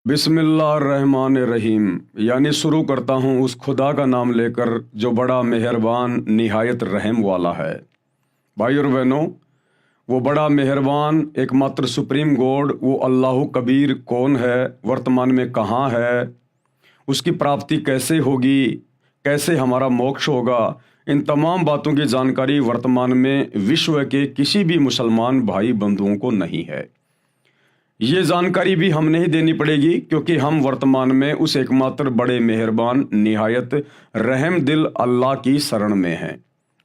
बिस्मिल्लाहिर्रहमानिर्रहीम। यानी शुरू करता हूँ उस खुदा का नाम लेकर जो बड़ा मेहरबान निहायत रहम वाला है। भाई और बहनों, वो बड़ा मेहरबान एकमात्र सुप्रीम गॉड वो अल्लाह कबीर कौन है, वर्तमान में कहाँ है, उसकी प्राप्ति कैसे होगी, कैसे हमारा मोक्ष होगा, इन तमाम बातों की जानकारी वर्तमान में विश्व के किसी भी मुसलमान भाई बंधुओं को नहीं है। ये जानकारी भी हमें ही देनी पड़ेगी क्योंकि हम वर्तमान में उस एकमात्र बड़े मेहरबान निहायत रहम दिल अल्लाह की शरण में हैं।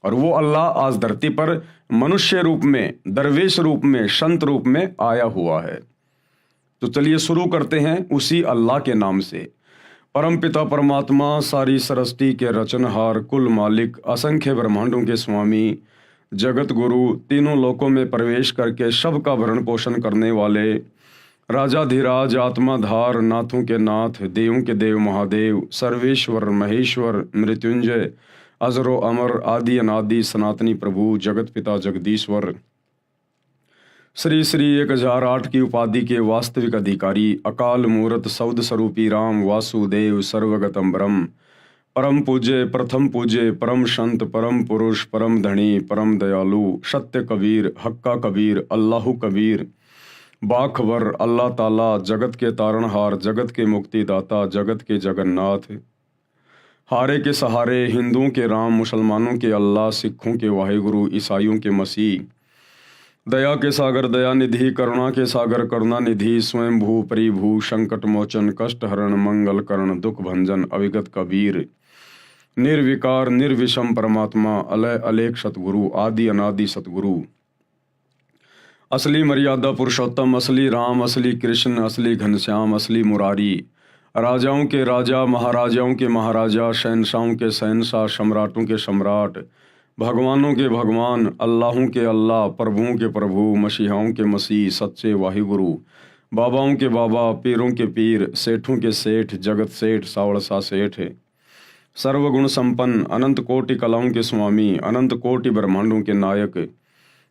और वो अल्लाह आज धरती पर मनुष्य रूप में, दरवेश रूप में, संत रूप में आया हुआ है। तो चलिए शुरू करते हैं उसी अल्लाह के नाम से। परम पिता परमात्मा, सारी सृष्टि के रचनहार, कुल मालिक, असंख्य ब्रह्मांडों के स्वामी, जगत गुरु, तीनों लोकों में प्रवेश करके सबका भरण पोषण करने वाले, राजाधिराज, आत्माधार, नाथों के नाथ, देवों के देव महादेव, सर्वेश्वर, महेश्वर, मृत्युंजय, अजरो अमर, आदि अनादि, सनातनी प्रभु, जगत पिता जगदीश्वर, श्री श्री 1008 की उपाधि के वास्तविक अधिकारी, अकाल मूर्त सौद स्वरूपी राम वासुदेव सर्वगतम ब्रह्म, परम पूज्य, प्रथम पूज्य, परम संत, परम पुरुष, परम धनी, परम दयालु, सत्य कबीर, हक्का कबीर, अल्लाह कबीर, बाखबर अल्लाह ताला, जगत के तारणहार, जगत के मुक्तिदाता, जगत के जगन्नाथ, हारे के सहारे, हिंदुओं के राम, मुसलमानों के अल्लाह, सिखों के वाहिगुरु, ईसाइयों के मसीह, दया के सागर दया निधि, करुणा के सागर करुणा निधि, स्वयं भू परिभू, संकट मोचन, कष्ट हरण, मंगल करण, दुख भंजन, अविगत कबीर, निर्विकार निर्विषम परमात्मा, अलय अलेख सतगुरु, आदि अनादि सतगुरु, असली मर्यादा पुरुषोत्तम, असली राम, असली कृष्ण, असली घनश्याम, असली मुरारी, राजाओं के राजा, महाराजाओं के महाराजा, शहनशाहों के शहनशाह, सम्राटों के सम्राट, भगवानों के भगवान, अल्लाहों के अल्लाह, प्रभुओं के प्रभु, मसीहाओं के मसीह, सच्चे वाहिगुरु, बाबाओं के बाबा, पीरों के पीर, सेठों के सेठ, जगत सेठ, सावड़सा सेठ, सर्वगुण संपन्न, अनंत कोटि कलाओं के स्वामी, अनंत कोटि ब्रह्मांडों के नायक,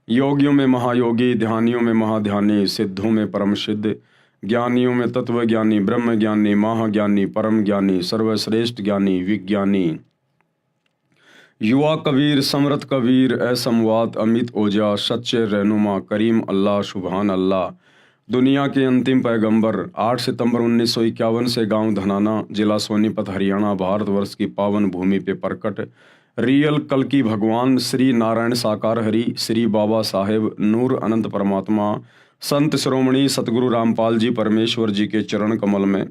योगियों में महायोगी, ध्यानियों में महाध्यानी, सिद्धों में परम सिद्ध, ज्ञानियों में तत्व ज्ञानी, ब्रह्म ज्ञानी, महाज्ञानी, परम ज्ञानी, सर्वश्रेष्ठ ज्ञानी, विज्ञानी, युवा कबीर, समरथ कबीर, असमवात, अमित ओजा, सच्चे रहनुमा, करीम अल्लाह, सुभान अल्लाह, दुनिया के अंतिम पैगंबर, 8 सितंबर 1951 से गांव धनाना, जिला सोनीपत, हरियाणा, भारतवर्ष की पावन भूमि पे प्रकट रियल कल की भगवान श्री नारायण साकार हरि, श्री बाबा साहेब नूर अनंत परमात्मा, संत श्रोमणी सतगुरु रामपाल जी परमेश्वर जी के चरण कमल में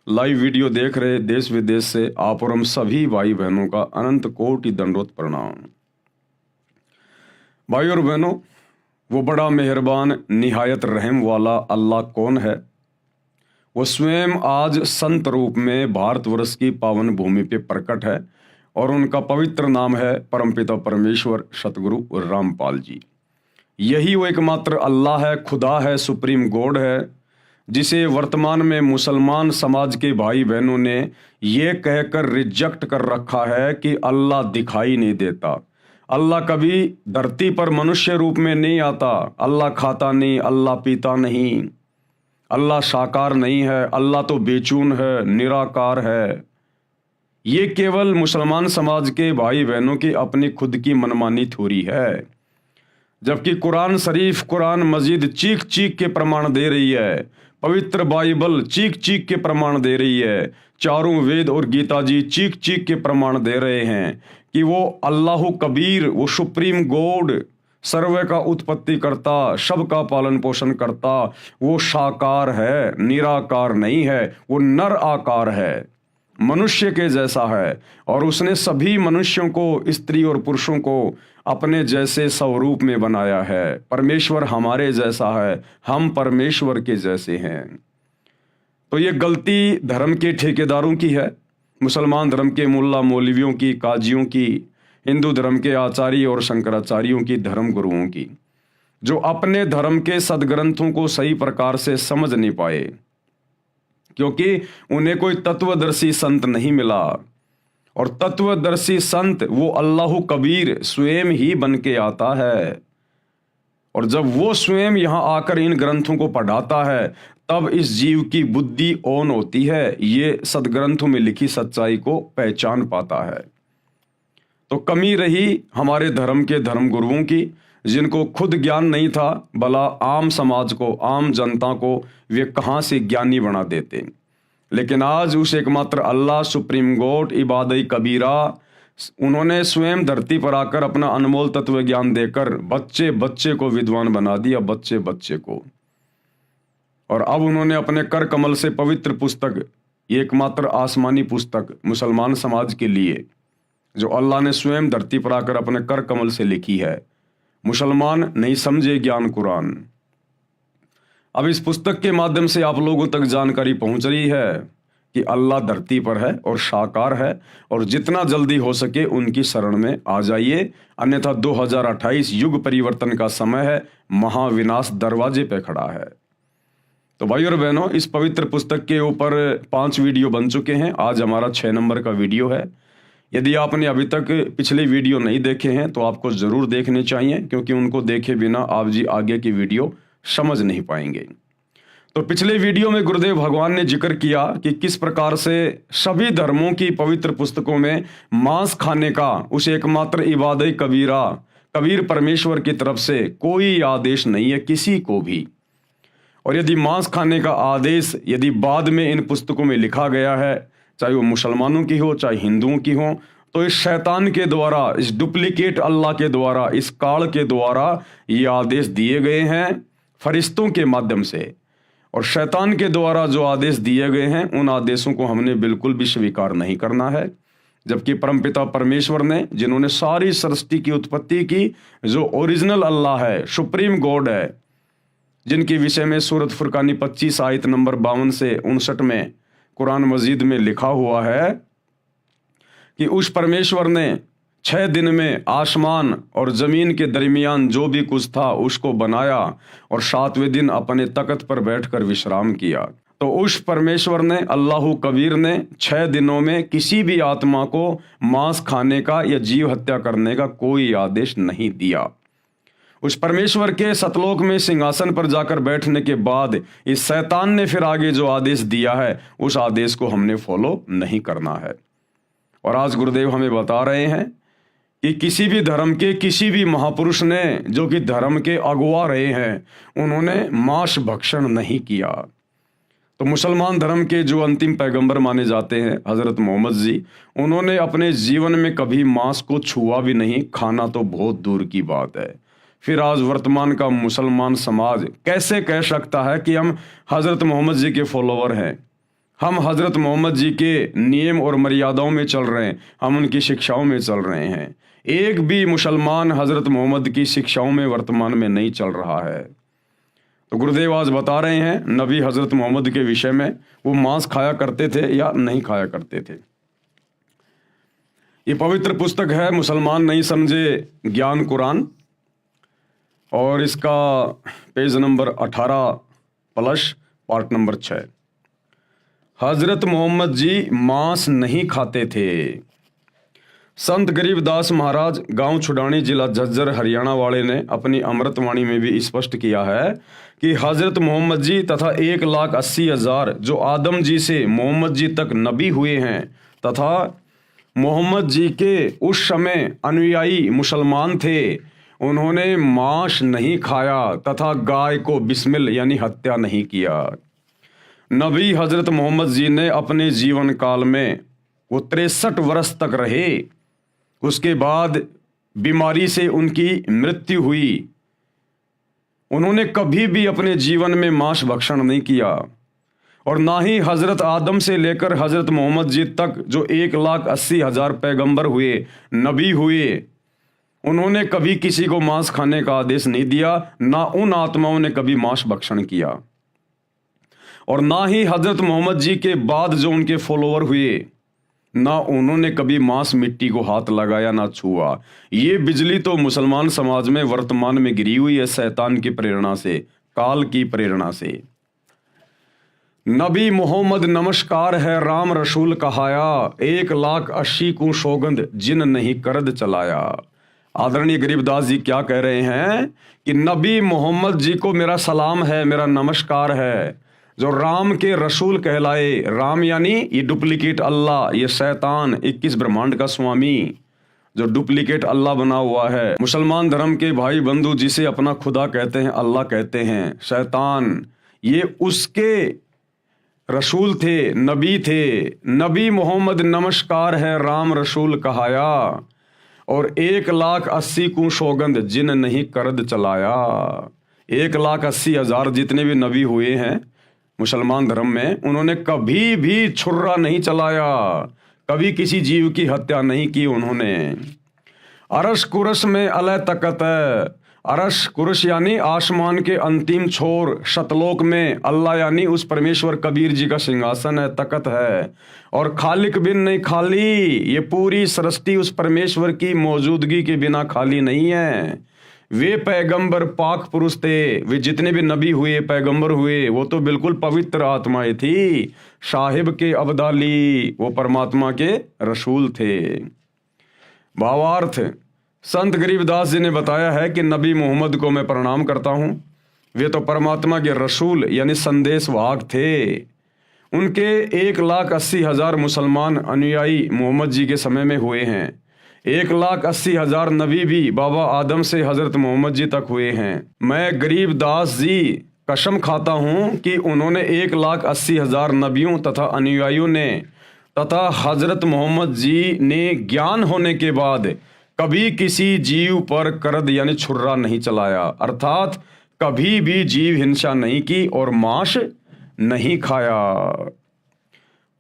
लाइव वीडियो देख रहे देश विदेश से आप और हम सभी भाई बहनों का अनंत कोटि दंडवत प्रणाम। भाई और बहनों, वो बड़ा मेहरबान निहायत रहम वाला अल्लाह कौन है? वो स्वयं आज संत रूप में भारतवर्ष की पावन भूमि पे प्रकट है और उनका पवित्र नाम है परमपिता परमेश्वर सतगुरु रामपाल जी। यही वो एकमात्र अल्लाह है, खुदा है, सुप्रीम गॉड है, जिसे वर्तमान में मुसलमान समाज के भाई बहनों ने ये कहकर रिजेक्ट कर रखा है कि अल्लाह दिखाई नहीं देता, अल्लाह कभी धरती पर मनुष्य रूप में नहीं आता, अल्लाह खाता नहीं, अल्लाह पीता नहीं, अल्लाह साकार नहीं है, अल्लाह तो बेचून है, निराकार है। ये केवल मुसलमान समाज के भाई बहनों की अपनी खुद की मनमानी थोड़ी है, जबकि कुरान शरीफ, कुरान मजीद चीख चीख के प्रमाण दे रही है, पवित्र बाइबल चीख चीख के प्रमाण दे रही है, चारों वेद और गीता जी चीख चीख के प्रमाण दे रहे हैं कि वो अल्लाह कबीर, वो सुप्रीम गॉड, सर्व का उत्पत्ति करता, सबका पालन पोषण करता, वो साकार है, निराकार नहीं है, वो नर आकार है, मनुष्य के जैसा है, और उसने सभी मनुष्यों को, स्त्री और पुरुषों को अपने जैसे स्वरूप में बनाया है। परमेश्वर हमारे जैसा है, हम परमेश्वर के जैसे हैं। तो ये गलती धर्म के ठेकेदारों की है, मुसलमान धर्म के मुल्ला मौलवियों की, काजियों की, हिंदू धर्म के आचार्य और शंकराचार्यों की, धर्म गुरुओं की, जो अपने धर्म के सदग्रंथों को सही प्रकार से समझ नहीं पाए, क्योंकि उन्हें कोई तत्वदर्शी संत नहीं मिला। और तत्वदर्शी संत वो अल्लाह कबीर स्वयं ही बन के आता है, और जब वो स्वयं यहाँ आकर इन ग्रंथों को पढ़ाता है तब इस जीव की बुद्धि ओन होती है, ये सदग्रंथों में लिखी सच्चाई को पहचान पाता है। तो कमी रही हमारे धर्म के धर्म गुरुओं की, जिनको खुद ज्ञान नहीं था, भला आम समाज को, आम जनता को वे कहाँ से ज्ञानी बना देते। लेकिन आज उस एकमात्र अल्लाह सुप्रीम गॉड इबादई कबीरा, उन्होंने स्वयं धरती पर आकर अपना अनमोल तत्व ज्ञान देकर बच्चे बच्चे को विद्वान बना दिया, बच्चे बच्चे को। और अब उन्होंने अपने कर कमल से पवित्र पुस्तक, एकमात्र आसमानी पुस्तक मुसलमान समाज के लिए, जो अल्लाह ने स्वयं धरती पर आकर अपने कर कमल से लिखी है, मुसलमान नहीं समझे ज्ञान कुरान। अब इस पुस्तक के माध्यम से आप लोगों तक जानकारी पहुंच रही है कि अल्लाह धरती पर है और साकार है, और जितना जल्दी हो सके उनकी शरण में आ जाइए, अन्यथा 2028 युग परिवर्तन का समय है, महाविनाश दरवाजे पे खड़ा है। तो भाई और बहनों, इस पवित्र पुस्तक के ऊपर 5 वीडियो बन चुके हैं, आज हमारा 6 नंबर का वीडियो है। यदि आपने अभी तक पिछले वीडियो नहीं देखे हैं तो आपको ज़रूर देखने चाहिए, क्योंकि उनको देखे बिना आप जी आगे की वीडियो समझ नहीं पाएंगे। तो पिछले वीडियो में गुरुदेव भगवान ने जिक्र किया कि किस प्रकार से सभी धर्मों की पवित्र पुस्तकों में मांस खाने का उस एकमात्र इबादत कबीरा, कबीर परमेश्वर की तरफ से कोई आदेश नहीं है किसी को भी। और यदि मांस खाने का आदेश यदि बाद में इन पुस्तकों में लिखा गया है, चाहे वो मुसलमानों की हो चाहे हिंदुओं की हो, तो इस शैतान के द्वारा, इस डुप्लीकेट अल्लाह के द्वारा, इस काल के द्वारा ये आदेश दिए गए हैं फरिश्तों के माध्यम से। और शैतान के द्वारा जो आदेश दिए गए हैं, उन आदेशों को हमने बिल्कुल भी स्वीकार नहीं करना है। जबकि परमपिता परमेश्वर ने, जिन्होंने सारी सृष्टि की उत्पत्ति की, जो ओरिजिनल अल्लाह है, सुप्रीम गॉड है, जिनके विषय में सूरत फुरकानी 25 आयत नंबर 52 से 59 में कुरान मजीद में लिखा हुआ है कि उस परमेश्वर ने 6 दिन में आसमान और ज़मीन के दरमियान जो भी कुछ था उसको बनाया, और 7वें दिन अपने तख्त पर बैठकर विश्राम किया। तो उस परमेश्वर ने, अल्लाह कबीर ने 6 दिनों में किसी भी आत्मा को मांस खाने का या जीव हत्या करने का कोई आदेश नहीं दिया। उस परमेश्वर के सतलोक में सिंहासन पर जाकर बैठने के बाद इस शैतान ने फिर आगे जो आदेश दिया है, उस आदेश को हमने फॉलो नहीं करना है। और आज गुरुदेव हमें बता रहे हैं कि किसी भी धर्म के किसी भी महापुरुष ने, जो कि धर्म के अगुवा रहे हैं, उन्होंने मांस भक्षण नहीं किया। तो मुसलमान धर्म के जो अंतिम पैगंबर माने जाते हैं हज़रत मोहम्मद जी, उन्होंने अपने जीवन में कभी मांस को छुआ भी नहीं, खाना तो बहुत दूर की बात है। फिर आज वर्तमान का मुसलमान समाज कैसे कह सकता है कि हम हज़रत मोहम्मद जी के फॉलोवर हैं, हम हज़रत मोहम्मद जी के नियम और मर्यादाओं में चल रहे हैं, हम उनकी शिक्षाओं में चल रहे हैं। एक भी मुसलमान हज़रत मोहम्मद की शिक्षाओं में वर्तमान में नहीं चल रहा है। तो गुरुदेव आज बता रहे हैं नबी हज़रत मोहम्मद के विषय में, वो मांस खाया करते थे या नहीं खाया करते थे। ये पवित्र पुस्तक है मुसलमान नहीं समझे ज्ञान कुरान, और इसका पेज नंबर 18+ पार्ट नंबर 6। हज़रत मोहम्मद जी मांस नहीं खाते थे। संत गरीबदास महाराज गांव छुडानी जिला झज्जर हरियाणा वाले ने अपनी अमृतवाणी में भी स्पष्ट किया है कि हज़रत मोहम्मद जी तथा 1,80,000 जो आदम जी से मोहम्मद जी तक नबी हुए हैं, तथा मोहम्मद जी के उस समय अनुयायी मुसलमान थे, उन्होंने मांस नहीं खाया तथा गाय को बिस्मिल यानी हत्या नहीं किया। नबी हज़रत मोहम्मद जी ने अपने जीवन काल में वो 63 वर्ष तक रहे, उसके बाद बीमारी से उनकी मृत्यु हुई। उन्होंने कभी भी अपने जीवन में मांस भक्षण नहीं किया, और ना ही हज़रत आदम से लेकर हज़रत मोहम्मद जी तक जो 1,80,000 पैगंबर हुए, नबी हुए, उन्होंने कभी किसी को मांस खाने का आदेश नहीं दिया, ना उन आत्माओं ने कभी मांस भक्षण किया। और ना ही हज़रत मोहम्मद जी के बाद जो उनके फॉलोवर हुए, ना उन्होंने कभी मांस मिट्टी को हाथ लगाया ना छुआ। ये बिजली तो मुसलमान समाज में वर्तमान में गिरी हुई है शैतान की प्रेरणा से, काल की प्रेरणा से। नबी मोहम्मद नमस्कार है राम रसूल कहाया, 1,80,000 को सौगंध जिन नहीं करद चलाया। आदरणीय गरीबदास जी क्या कह रहे हैं कि नबी मोहम्मद जी को मेरा सलाम है, मेरा नमस्कार है। जो राम के रसूल कहलाए, राम यानी ये डुप्लीकेट अल्लाह, ये शैतान 21 ब्रह्मांड का स्वामी जो डुप्लीकेट अल्लाह बना हुआ है। मुसलमान धर्म के भाई बंधु जिसे अपना खुदा कहते हैं, अल्लाह कहते हैं, शैतान ये उसके रसूल थे, नबी थे। नबी मोहम्मद नमस्कार है राम रसूल कहाया, और 1,80,000 को सौगंध जिन नहीं करद चलाया। 1,80,000 जितने भी नबी हुए हैं मुसलमान धर्म में, उन्होंने कभी भी छुर्रा नहीं चलाया, कभी किसी जीव की हत्या नहीं की उन्होंने। अरश कुरश में अलह तकत है, अरश कुरश यानी आसमान के अंतिम छोर, शतलोक में अल्लाह यानी उस परमेश्वर कबीर जी का सिंहासन है, तकत है। और खालिक बिन नहीं खाली, ये पूरी सृष्टि उस परमेश्वर की मौजूदगी के बिना खाली नहीं है। वे पैगंबर पाक पुरुष थे, वे जितने भी नबी हुए, पैगंबर हुए, वो तो बिल्कुल पवित्र आत्माएं थी। साहिब के अब्दाली, वो परमात्मा के रसूल थे। भावार्थ, संत गरीबदास जी ने बताया है कि नबी मोहम्मद को मैं प्रणाम करता हूँ, वे तो परमात्मा के रसूल यानी संदेश वाहक थे। उनके 1,80,000 मुसलमान अनुयायी मोहम्मद जी के समय में हुए हैं। 1,80,000 नबी भी बाबा आदम से हजरत मोहम्मद जी तक हुए हैं। मैं गरीबदास जी कसम खाता हूँ कि उन्होंने 1,80,000 नबियों तथा अनुयायियों ने तथा हजरत मोहम्मद जी ने ज्ञान होने के बाद कभी किसी जीव पर करद यानी छुर्रा नहीं चलाया, अर्थात कभी भी जीव हिंसा नहीं की और मांस नहीं खाया।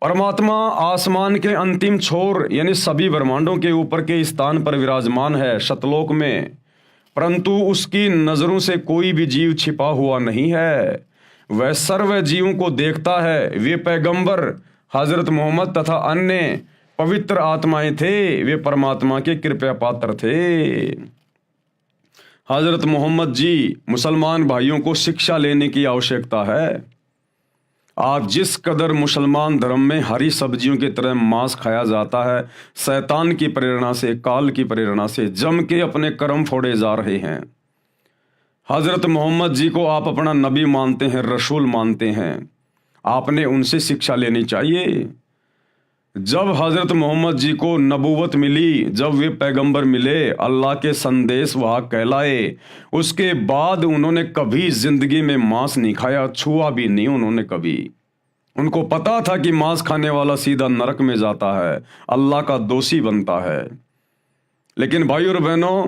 परमात्मा आसमान के अंतिम छोर यानी सभी ब्रह्मांडों के ऊपर के स्थान पर विराजमान है, शतलोक में, परंतु उसकी नजरों से कोई भी जीव छिपा हुआ नहीं है। वह सर्व जीवों को देखता है। वे पैगंबर हजरत मोहम्मद तथा अन्य पवित्र आत्माएं थे, वे परमात्मा के कृपया पात्र थे। हजरत मोहम्मद जी मुसलमान भाइयों को शिक्षा लेने की आवश्यकता है। आज जिस कदर मुसलमान धर्म में हरी सब्जियों की तरह मांस खाया जाता है, शैतान की प्रेरणा से, काल की प्रेरणा से जम के अपने कर्म फोड़े जा रहे हैं। हजरत मोहम्मद जी को आप अपना नबी मानते हैं, रसूल मानते हैं, आपने उनसे शिक्षा लेनी चाहिए। जब हजरत मोहम्मद जी को नबूवत मिली, जब वे पैगंबर मिले, अल्लाह के संदेश वाहक कहलाए, उसके बाद उन्होंने कभी जिंदगी में मांस नहीं खाया, छुआ भी नहीं उन्होंने कभी। उनको पता था कि मांस खाने वाला सीधा नरक में जाता है, अल्लाह का दोषी बनता है। लेकिन भाई और बहनों,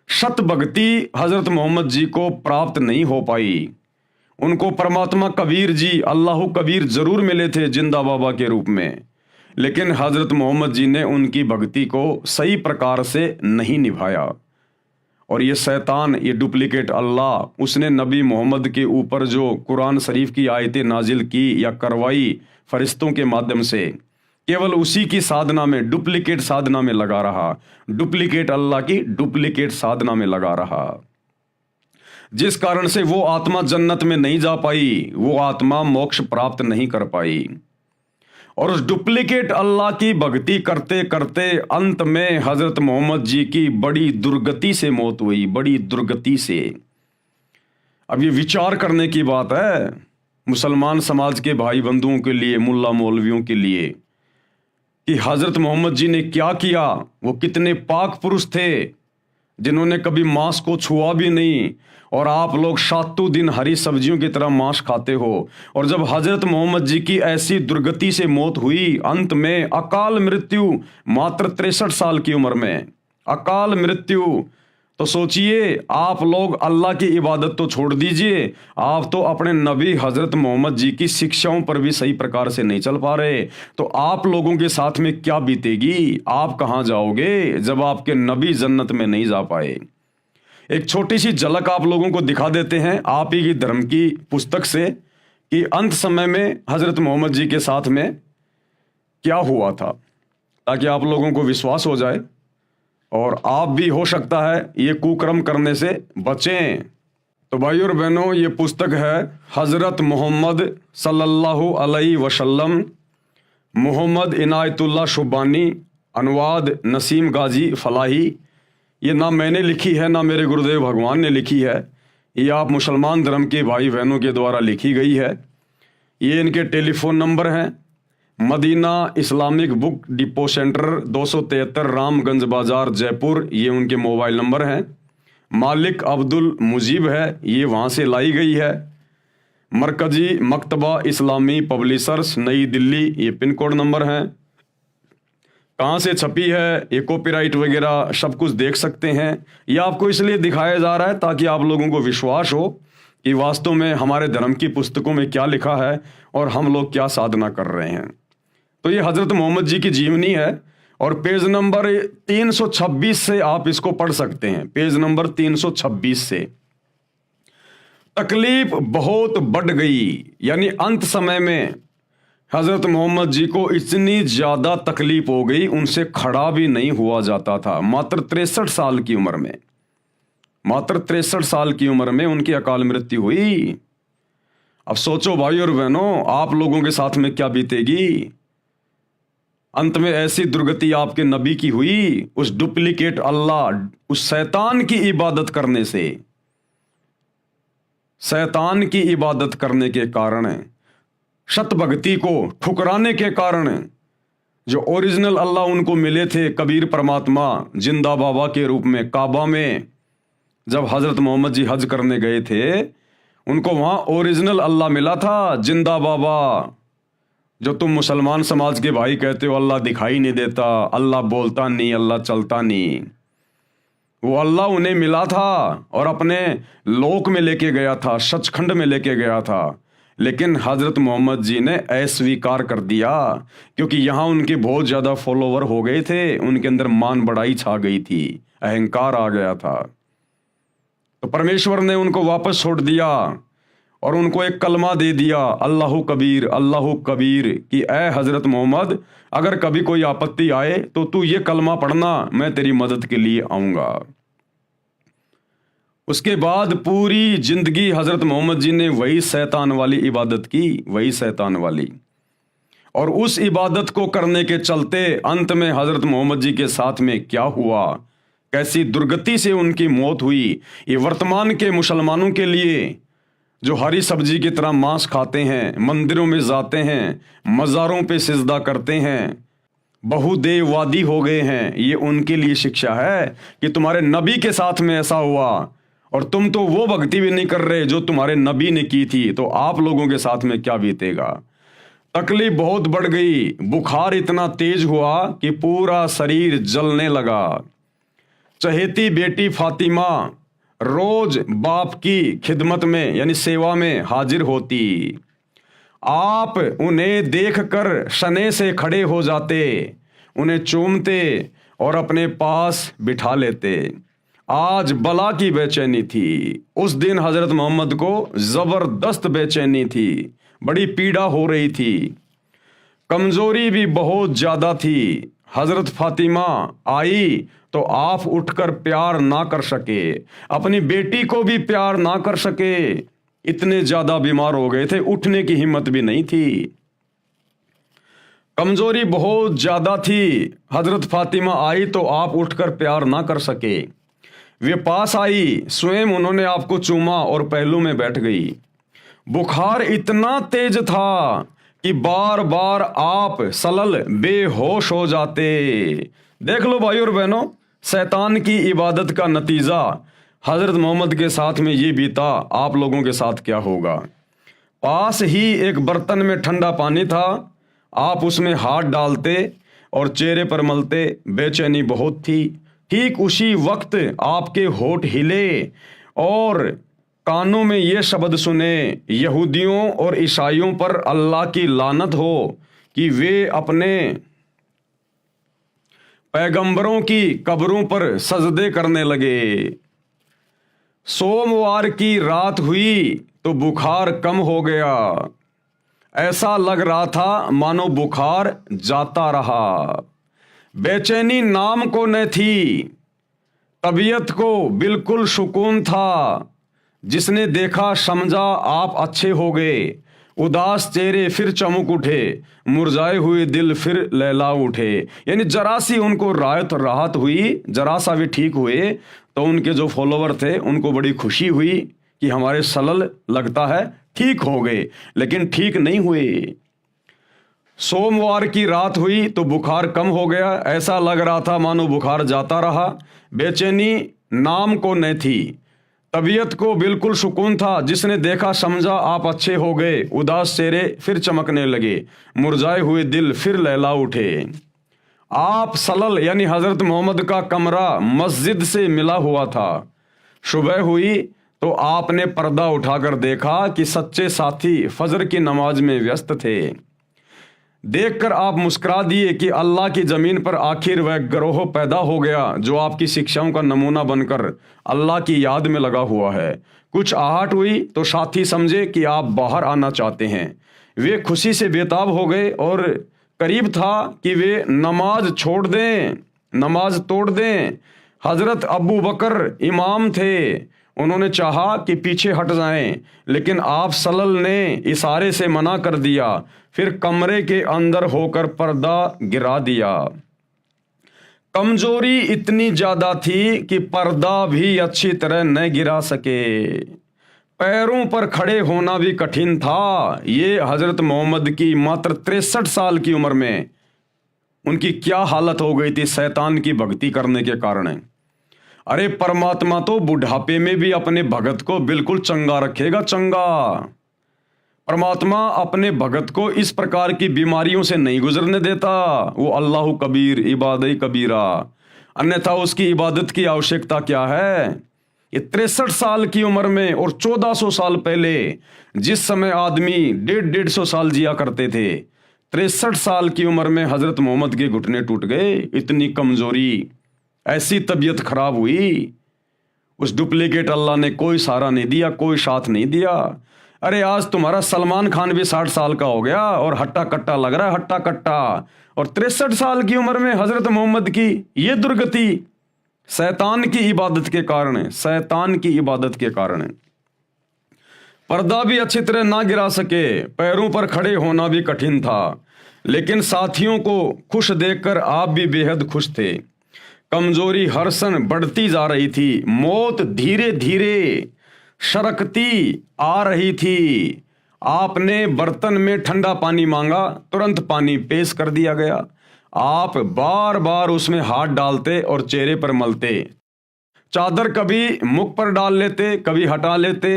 सत भक्ति हजरत मोहम्मद जी को प्राप्त नहीं हो पाई। उनको परमात्मा कबीर जी, अल्लाह कबीर जरूर मिले थे जिंदा बाबा के रूप में, लेकिन हजरत मोहम्मद जी ने उनकी भक्ति को सही प्रकार से नहीं निभाया। और ये शैतान, ये डुप्लीकेट अल्लाह, उसने नबी मोहम्मद के ऊपर जो कुरान शरीफ की आयतें नाजिल की या करवाई फरिश्तों के माध्यम से, केवल उसी की साधना में, डुप्लीकेट साधना में लगा रहा, डुप्लीकेट अल्लाह की डुप्लीकेट साधना में लगा रहा, जिस कारण से वो आत्मा जन्नत में नहीं जा पाई, वो आत्मा मोक्ष प्राप्त नहीं कर पाई। और उस डुप्लीकेट अल्लाह की भक्ति करते करते अंत में हजरत मोहम्मद जी की बड़ी दुर्गति से मौत हुई, बड़ी दुर्गति से। अब ये विचार करने की बात है मुसलमान समाज के भाई बंधुओं के लिए, मुल्ला मौलवियों के लिए, कि हजरत मोहम्मद जी ने क्या किया। वो कितने पाक पुरुष थे जिन्होंने कभी मांस को छुआ भी नहीं, और आप लोग सातों दिन हरी सब्जियों की तरह मांस खाते हो। और जब हजरत मोहम्मद जी की ऐसी दुर्गति से मौत हुई, अंत में अकाल मृत्यु, मात्र 63 साल की उम्र में अकाल मृत्यु, तो सोचिए, आप लोग अल्लाह की इबादत तो छोड़ दीजिए, आप तो अपने नबी हजरत मोहम्मद जी की शिक्षाओं पर भी सही प्रकार से नहीं चल पा रहे, तो आप लोगों के साथ में क्या बीतेगी, आप कहाँ जाओगे जब आपके नबी जन्नत में नहीं जा पाए। एक छोटी सी झलक आप लोगों को दिखा देते हैं आप ही की धर्म की पुस्तक से, कि अंत समय में हजरत मोहम्मद जी के साथ में क्या हुआ था, ताकि आप लोगों को विश्वास हो जाए और आप भी हो सकता है ये कुकर्म करने से बचें। तो भाई और बहनों, ये पुस्तक है हजरत मोहम्मद सल्लल्लाहु अलैहि वसल्लम, मोहम्मद इनायतुल्लाह शुबानी, अनुवाद नसीम गाजी फलाही। ये ना मैंने लिखी है, ना मेरे गुरुदेव भगवान ने लिखी है, ये आप मुसलमान धर्म के भाई बहनों के द्वारा लिखी गई है। ये इनके टेलीफोन नंबर हैं। Madina Islamic book depot centre 273 Ramganj Bazaar Jaipur, ये उनके मोबाइल नंबर हैं। मालिक अब्दुल मुजीब है, ये वहाँ से लाई गई है। मरकजी मकतबा इस्लामी पब्लिशर्स नई दिल्ली, ये पिन कोड नंबर हैं। कहाँ से छपी है, ये कॉपीराइट वगैरह सब कुछ देख सकते हैं। ये आपको इसलिए दिखाया जा रहा है ताकि आप लोगों को विश्वास हो कि वास्तव में हमारे धर्म की पुस्तकों में क्या लिखा है और हम लोग क्या साधना कर रहे हैं। तो ये हज़रत मोहम्मद जी की जीवनी है और पेज नंबर 326 से आप इसको पढ़ सकते हैं। पेज नंबर 326 से। तकलीफ बहुत बढ़ गई, यानी अंत समय में हज़रत मोहम्मद जी को इतनी ज़्यादा तकलीफ हो गई, उनसे खड़ा भी नहीं हुआ जाता था। मात्र 63 साल की उम्र में, मात्र 63 साल की उम्र में उनकी अकाल मृत्यु हुई। अब सोचो भाई और बहनों, आप लोगों के साथ में क्या बीतेगी। अंत में ऐसी दुर्गति आपके नबी की हुई, उस डुप्लीकेट अल्लाह, उस शैतान की इबादत करने से, शैतान की इबादत करने के कारण, सत भक्ति को ठुकराने के कारण, जो ओरिजिनल अल्लाह उनको मिले थे कबीर परमात्मा जिंदा बाबा के रूप में काबा में, जब हज़रत मोहम्मद जी हज करने गए थे, उनको वहाँ ओरिजिनल अल्लाह मिला था, जिंदा बाबा। जो तुम मुसलमान समाज के भाई कहते हो अल्लाह दिखाई नहीं देता, अल्लाह बोलता नहीं, अल्लाह चलता नहीं, वो अल्लाह उन्हें मिला था और अपने लोक में लेके गया था, सचखंड में लेके गया था। लेकिन हज़रत मोहम्मद जी ने अस्वीकार कर दिया, क्योंकि यहाँ उनके बहुत ज़्यादा फॉलोवर हो गए थे, उनके अंदर मान बढ़ाई छा गई थी, अहंकार आ गया था। तो परमेश्वर ने उनको वापस छोड़ दिया और उनको एक कलमा दे दिया, अल्लाहु कबीर, अल्लाहु कबीर, कि ऐ हज़रत मोहम्मद, अगर कभी कोई आपत्ति आए तो तू ये कलमा पढ़ना, मैं तेरी मदद के लिए आऊँगा। उसके बाद पूरी जिंदगी हज़रत मोहम्मद जी ने वही शैतान वाली इबादत की, वही शैतान वाली। और उस इबादत को करने के चलते अंत में हज़रत मोहम्मद जी के साथ में क्या हुआ, कैसी दुर्गति से उनकी मौत हुई, ये वर्तमान के मुसलमानों के लिए जो हरी सब्जी की तरह मांस खाते हैं, मंदिरों में जाते हैं, मज़ारों पे सिजदा करते हैं, बहुदेववादी हो गए हैं, ये उनके लिए शिक्षा है कि तुम्हारे नबी के साथ में ऐसा हुआ और तुम तो वो भक्ति भी नहीं कर रहे जो तुम्हारे नबी ने की थी, तो आप लोगों के साथ में क्या बीतेगा। तकलीफ बहुत बढ़ गई, बुखार इतना तेज हुआ कि पूरा शरीर जलने लगा। चहेती बेटी फातिमा रोज बाप की खिदमत में यानी सेवा में हाजिर होती। आप उन्हें देखकर शने से खड़े हो जाते, उन्हें चूमते और अपने पास बिठा लेते। आज बला की बेचैनी थी, उस दिन हज़रत मोहम्मद को ज़बरदस्त बेचैनी थी, बड़ी पीड़ा हो रही थी, कमज़ोरी भी बहुत ज़्यादा थी। हज़रत फातिमा आई तो आप उठकर प्यार ना कर सके, अपनी बेटी को भी प्यार ना कर सके, इतने ज़्यादा बीमार हो गए थे, उठने की हिम्मत भी नहीं थी, कमज़ोरी बहुत ज़्यादा थी। हज़रत फातिमा आई तो आप उठकर प्यार ना कर सके। वे पास आई, स्वयं उन्होंने आपको चूमा और पहलू में बैठ गई। बुखार इतना तेज था कि बार बार आप सलल बेहोश हो जाते। देख लो भाई और बहनों, शैतान की इबादत का नतीजा हज़रत मोहम्मद के साथ में ये बीता, आप लोगों के साथ क्या होगा। पास ही एक बर्तन में ठंडा पानी था, आप उसमें हाथ डालते और चेहरे पर मलते, बेचैनी बहुत थी। ठीक उसी वक्त आपके होठ हिले और कानों में ये शब्द सुने, यहूदियों और ईसाइयों पर अल्लाह की लानत हो कि वे अपने पैगंबरों की कब्रों पर सजदे करने लगे। सोमवार की रात हुई तो बुखार कम हो गया, ऐसा लग रहा था मानो बुखार जाता रहा। बेचैनी नाम को न थी, तबीयत को बिल्कुल सुकून था। जिसने देखा समझा आप अच्छे हो गए। उदास चेहरे फिर चमक उठे, मुरझाए हुए दिल फिर लहला उठे। यानी जरा सी उनको राहत हुई, जरा सा भी ठीक हुए तो उनके जो फॉलोवर थे उनको बड़ी खुशी हुई कि हमारे सलल लगता है ठीक हो गए, लेकिन ठीक नहीं हुए। सोमवार की रात हुई तो बुखार कम हो गया, ऐसा लग रहा था मानो बुखार जाता रहा। बेचैनी नाम को न थी, तबीयत को बिल्कुल सुकून था। जिसने देखा समझा आप अच्छे हो गए। उदास चेहरे फिर चमकने लगे, मुरझाए हुए दिल फिर लहला उठे। आप सलल यानी हजरत मोहम्मद का कमरा मस्जिद से मिला हुआ था। सुबह हुई तो आपने पर्दा उठाकर देखा कि सच्चे साथी फजर की नमाज में व्यस्त थे। देखकर आप मुस्कुरा दिए कि अल्लाह की ज़मीन पर आखिर वह गिरोह पैदा हो गया जो आपकी शिक्षाओं का नमूना बनकर अल्लाह की याद में लगा हुआ है। कुछ आहट हुई तो साथी समझे कि आप बाहर आना चाहते हैं। वे खुशी से बेताब हो गए और करीब था कि वे नमाज छोड़ दें, नमाज तोड़ दें। हजरत अबू बकर इमाम थे, उन्होंने चाहा कि पीछे हट जाएं, लेकिन आप सल्लल्लाहु ने इशारे से मना कर दिया। फिर कमरे के अंदर होकर पर्दा गिरा दिया। कमजोरी इतनी ज्यादा थी कि पर्दा भी अच्छी तरह न गिरा सके। पैरों पर खड़े होना भी कठिन था। ये हजरत मोहम्मद की मात्र 63 साल की उम्र में उनकी क्या हालत हो गई थी शैतान की भक्ति करने के कारण। अरे परमात्मा तो बुढ़ापे में भी अपने भगत को बिल्कुल चंगा रखेगा, चंगा। परमात्मा अपने भगत को इस प्रकार की बीमारियों से नहीं गुजरने देता। वो अल्लाह कबीर इबादई कबीरा, अन्यथा उसकी इबादत की आवश्यकता क्या है। ये 63 साल की उम्र में और 1400 साल पहले जिस समय आदमी 150 साल जिया करते थे, 63 साल की उम्र में हजरत मोहम्मद के घुटने टूट गए। इतनी कमजोरी, ऐसी तबीयत खराब हुई। उस डुप्लीकेट अल्लाह ने कोई सहारा नहीं दिया, कोई साथ नहीं दिया। अरे आज तुम्हारा सलमान खान भी 60 साल का हो गया और हट्टा कट्टा लग रहा है, हट्टा कट्टा। और 63 साल की उम्र में हजरत मोहम्मद की ये दुर्गति शैतान की इबादत के कारण है, शैतान की इबादत के कारण है। पर्दा भी अच्छी तरह ना गिरा सके, पैरों पर खड़े होना भी कठिन था। लेकिन साथियों को खुश देखकर आप भी बेहद खुश थे। कमजोरी हर क्षण बढ़ती जा रही थी, मौत धीरे धीरे सरकती आ रही थी। आपने बर्तन में ठंडा पानी मांगा, तुरंत पानी पेश कर दिया गया। आप बार बार उसमें हाथ डालते और चेहरे पर मलते। चादर कभी मुख पर डाल लेते, कभी हटा लेते।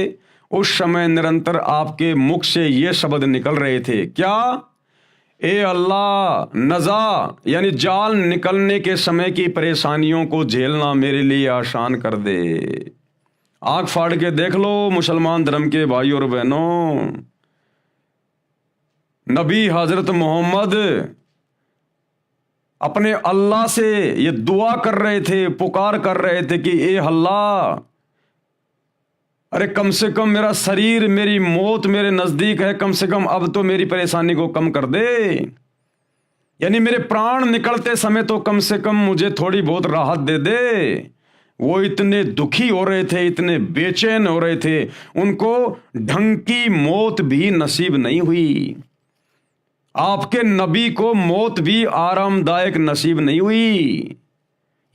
उस समय निरंतर आपके मुख से ये शब्द निकल रहे थे, क्या? ए अल्लाह, नजा यानी जाल निकलने के समय की परेशानियों को झेलना मेरे लिए आसान कर दे। आंख फाड़ के देख लो मुसलमान धर्म के भाई और बहनों, नबी हजरत मोहम्मद अपने अल्लाह से ये दुआ कर रहे थे, पुकार कर रहे थे कि ए अल्लाह, अरे कम से कम मेरा शरीर, मेरी मौत मेरे नजदीक है, कम से कम अब तो मेरी परेशानी को कम कर दे। यानी मेरे प्राण निकलते समय तो कम से कम मुझे थोड़ी बहुत राहत दे दे। वो इतने दुखी हो रहे थे, इतने बेचैन हो रहे थे, उनको ढंग की मौत भी नसीब नहीं हुई। आपके नबी को मौत भी आरामदायक नसीब नहीं हुई।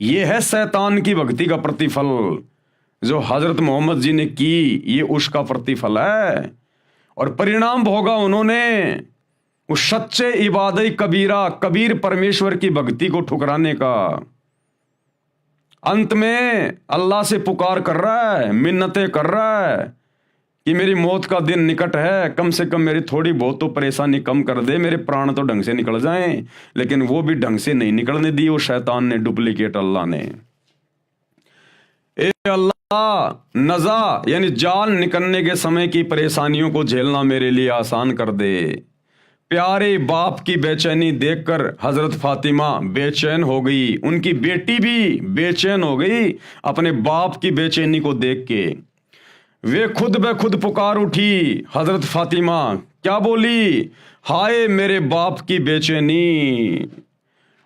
यह है शैतान की भक्ति का प्रतिफल जो हजरत मोहम्मद जी ने की, ये उसका प्रतिफल है। और परिणाम भोगा उन्होंने उस सच्चे इबादई कबीरा, कबीर परमेश्वर की भक्ति को ठुकराने का। अंत में अल्लाह से पुकार कर रहा है, मिन्नतें कर रहा है कि मेरी मौत का दिन निकट है, कम से कम मेरी थोड़ी बहुत तो परेशानी कम कर दे, मेरे प्राण तो ढंग से निकल जाएं। लेकिन वो भी ढंग से नहीं निकलने दी वो शैतान ने, डुप्लीकेट अल्लाह ने। ए अल्लाह, नजा यानी जान निकलने के समय की परेशानियों को झेलना मेरे लिए आसान कर दे। प्यारे बाप की बेचैनी देखकर हजरत फातिमा बेचैन हो गई, उनकी बेटी भी बेचैन हो गई अपने बाप की बेचैनी को देख के। वे खुद ब खुद पुकार उठी। हजरत फातिमा क्या बोली? हाय मेरे बाप की बेचैनी।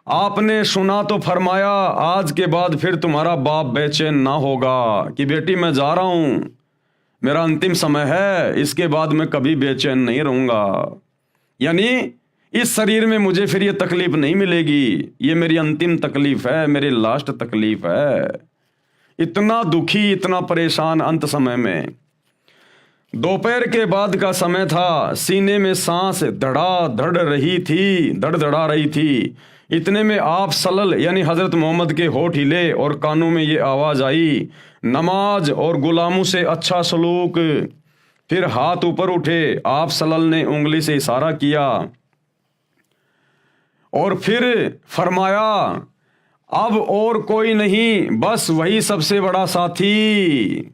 आपने सुना तो फरमाया आज के बाद फिर तुम्हारा बाप बेचैन ना होगा कि बेटी मैं जा रहा हूं, मेरा अंतिम समय है, इसके बाद मैं कभी बेचैन नहीं रहूंगा। यानी इस शरीर में मुझे फिर ये तकलीफ नहीं मिलेगी, ये मेरी अंतिम तकलीफ है, मेरी लास्ट तकलीफ है। इतना दुखी, इतना परेशान अंत समय में। दोपहर के बाद का समय था, सीने में सांस धड़धड़ा रही थी। इतने में आप सल्लल्लाहु यानी हज़रत मोहम्मद के होठ हिले और कानों में ये आवाज़ आई, नमाज और गुलामों से अच्छा सलूक। फिर हाथ ऊपर उठे, आप सल्लल्लाहु ने उंगली से इशारा किया और फिर फरमाया, अब और कोई नहीं, बस वही सबसे बड़ा साथी।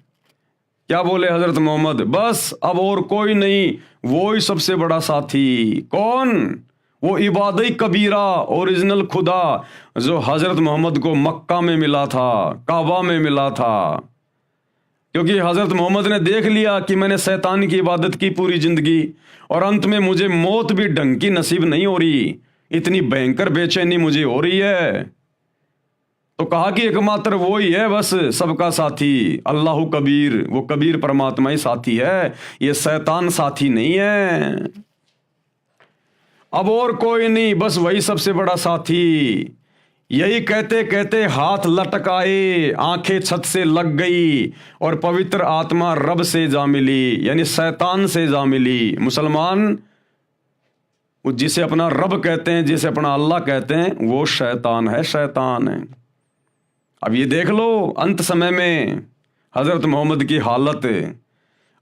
क्या बोले हजरत मोहम्मद? बस अब और कोई नहीं, वो ही सबसे बड़ा साथी। कौन? वो इबादई कबीरा ओरिजिनल खुदा जो हजरत मोहम्मद को मक्का में मिला था, काबा में मिला था। क्योंकि हजरत मोहम्मद ने देख लिया कि मैंने शैतान की इबादत की पूरी जिंदगी और अंत में मुझे मौत भी ढंग की नसीब नहीं हो रही, इतनी भयंकर बेचैनी मुझे हो रही है। तो कहा कि एकमात्र वो ही है बस सबका साथी, अल्लाह कबीर, वो कबीर परमात्मा ही साथी है, ये शैतान साथी नहीं है। अब और कोई नहीं, बस वही सबसे बड़ा साथी। यही कहते कहते हाथ लटकाए, आंखें छत से लग गई और पवित्र आत्मा रब से जा मिली, यानी शैतान से जा मिली। मुसलमान जिसे अपना रब कहते हैं, जिसे अपना अल्लाह कहते हैं, वो शैतान है, शैतान है। अब ये देख लो अंत समय में हजरत मोहम्मद की हालत।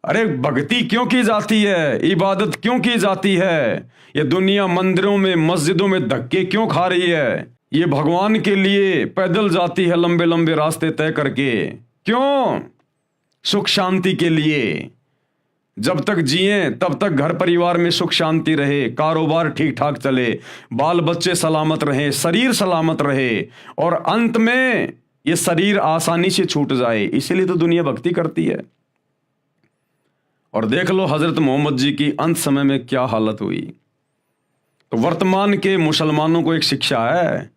अरे भक्ति क्यों की जाती है, इबादत क्यों की जाती है? ये दुनिया मंदिरों में मस्जिदों में धक्के क्यों खा रही है? ये भगवान के लिए पैदल जाती है लंबे लंबे रास्ते तय करके, क्यों? सुख शांति के लिए। जब तक जिए तब तक घर परिवार में सुख शांति रहे, कारोबार ठीक ठाक चले, बाल बच्चे सलामत रहे, शरीर सलामत रहे, और अंत में ये शरीर आसानी से छूट जाए। इसीलिए तो दुनिया भक्ति करती है। और देख लो हजरत मोहम्मद जी की अंत समय में क्या हालत हुई। तो वर्तमान के मुसलमानों को एक शिक्षा है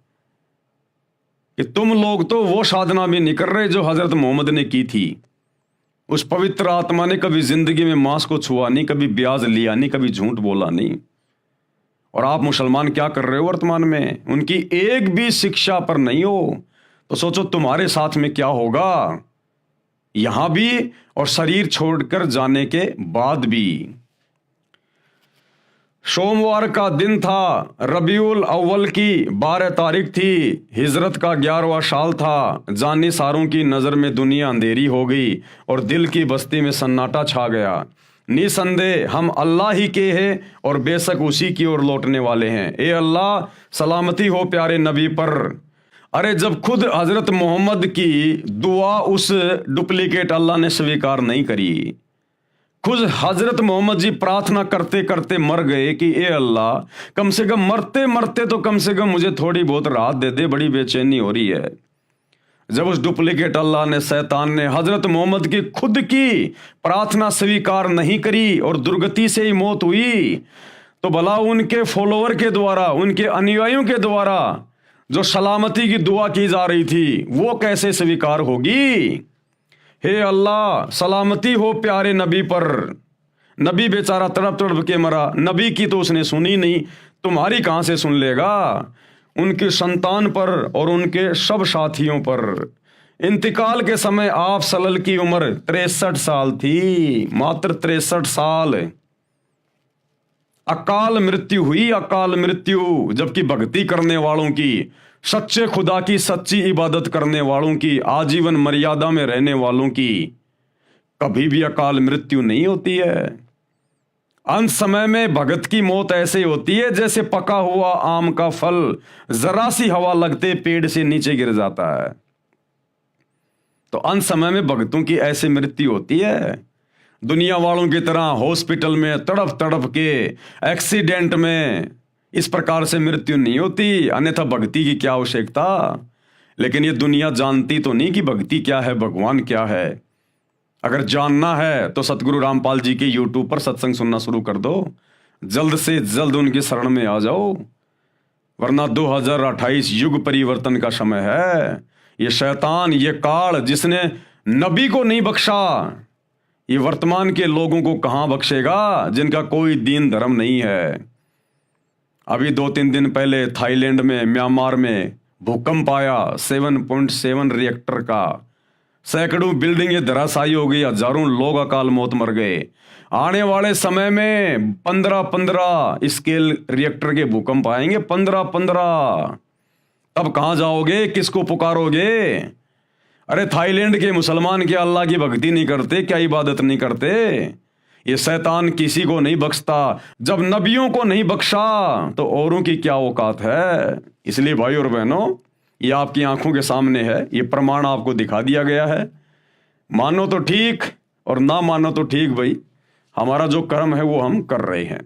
कि तुम लोग तो वो साधना भी नहीं कर रहे जो हजरत मोहम्मद ने की थी। उस पवित्र आत्मा ने कभी जिंदगी में मांस को छुआ नहीं, कभी ब्याज लिया नहीं, कभी झूठ बोला नहीं। और आप मुसलमान क्या कर रहे हो वर्तमान में? उनकी एक भी शिक्षा पर नहीं हो, तो सोचो तुम्हारे साथ में क्या होगा, यहां भी और शरीर छोड़कर जाने के बाद भी। सोमवार का दिन था, रबीउल अव्वल की 12 तारीख थी, हिजरत का 11वां साल था। जानी सारों की नज़र में दुनिया अंधेरी हो गई और दिल की बस्ती में सन्नाटा छा गया। निसंदेह हम अल्लाह ही के हैं और बेशक उसी की ओर लौटने वाले हैं। ए अल्लाह, सलामती हो प्यारे नबी पर। अरे जब खुद हजरत मोहम्मद की दुआ उस डुप्लीकेट अल्लाह ने स्वीकार नहीं करी, खुद हजरत मोहम्मद जी प्रार्थना करते करते मर गए कि ए अल्लाह, कम से कम मरते मरते तो कम से कम मुझे थोड़ी बहुत राहत दे दे, बड़ी बेचैनी हो रही है। जब उस डुप्लीकेट अल्लाह ने, शैतान ने हजरत मोहम्मद की खुद की प्रार्थना स्वीकार नहीं करी और दुर्गति से ही मौत हुई, तो भला उनके फॉलोअर के द्वारा, उनके अनुयायियों के द्वारा जो सलामती की दुआ की जा रही थी, वो कैसे स्वीकार होगी? हे अल्लाह, सलामती हो प्यारे नबी पर। नबी बेचारा तड़प तड़प के मरा, नबी की तो उसने सुनी नहीं, तुम्हारी कहां से सुन लेगा? उनकी संतान पर और उनके सब साथियों पर। इंतकाल के समय आप सल्लल्लाहु की उम्र 63 साल थी, मात्र 63 साल। अकाल मृत्यु हुई, अकाल मृत्यु। जबकि भक्ति करने वालों की, सच्चे खुदा की सच्ची इबादत करने वालों की, आजीवन मर्यादा में रहने वालों की कभी भी अकाल मृत्यु नहीं होती है। अंत समय में भगत की मौत ऐसे होती है जैसे पका हुआ आम का फल जरा सी हवा लगते पेड़ से नीचे गिर जाता है। तो अंत समय में भगतों की ऐसे मृत्यु होती है। दुनिया वालों की तरह हॉस्पिटल में तड़प तड़प के, एक्सीडेंट में इस प्रकार से मृत्यु नहीं होती, अन्यथा भक्ति की क्या आवश्यकता। लेकिन ये दुनिया जानती तो नहीं कि भक्ति क्या है, भगवान क्या है। अगर जानना है तो सतगुरु रामपाल जी के यूट्यूब पर सत्संग सुनना शुरू कर दो, जल्द से जल्द उनकी शरण में आ जाओ, वरना 2028 युग परिवर्तन का समय है। ये शैतान, ये काल जिसने नबी को नहीं बख्शा, ये वर्तमान के लोगों को कहां बख्शेगा जिनका कोई दीन धर्म नहीं है। अभी 2-3 दिन पहले थाईलैंड में, म्यांमार में भूकंप आया 7.7 रिएक्टर का। सैकड़ों बिल्डिंगें धराशायी हो गई, हजारों लोग अकाल मौत मर गए। आने वाले समय में 15-15 स्केल रिएक्टर के भूकंप आएंगे, 15-15। तब कहां जाओगे, किसको पुकारोगे? अरे थाईलैंड के मुसलमान क्या अल्लाह की भक्ति नहीं करते, क्या इबादत नहीं करते? ये शैतान किसी को नहीं बख्शता। जब नबियों को नहीं बख्शा तो औरों की क्या औकात है। इसलिए भाई और बहनों, ये आपकी आंखों के सामने है, ये प्रमाण आपको दिखा दिया गया है। मानो तो ठीक और ना मानो तो ठीक, भाई हमारा जो कर्म है वो हम कर रहे हैं।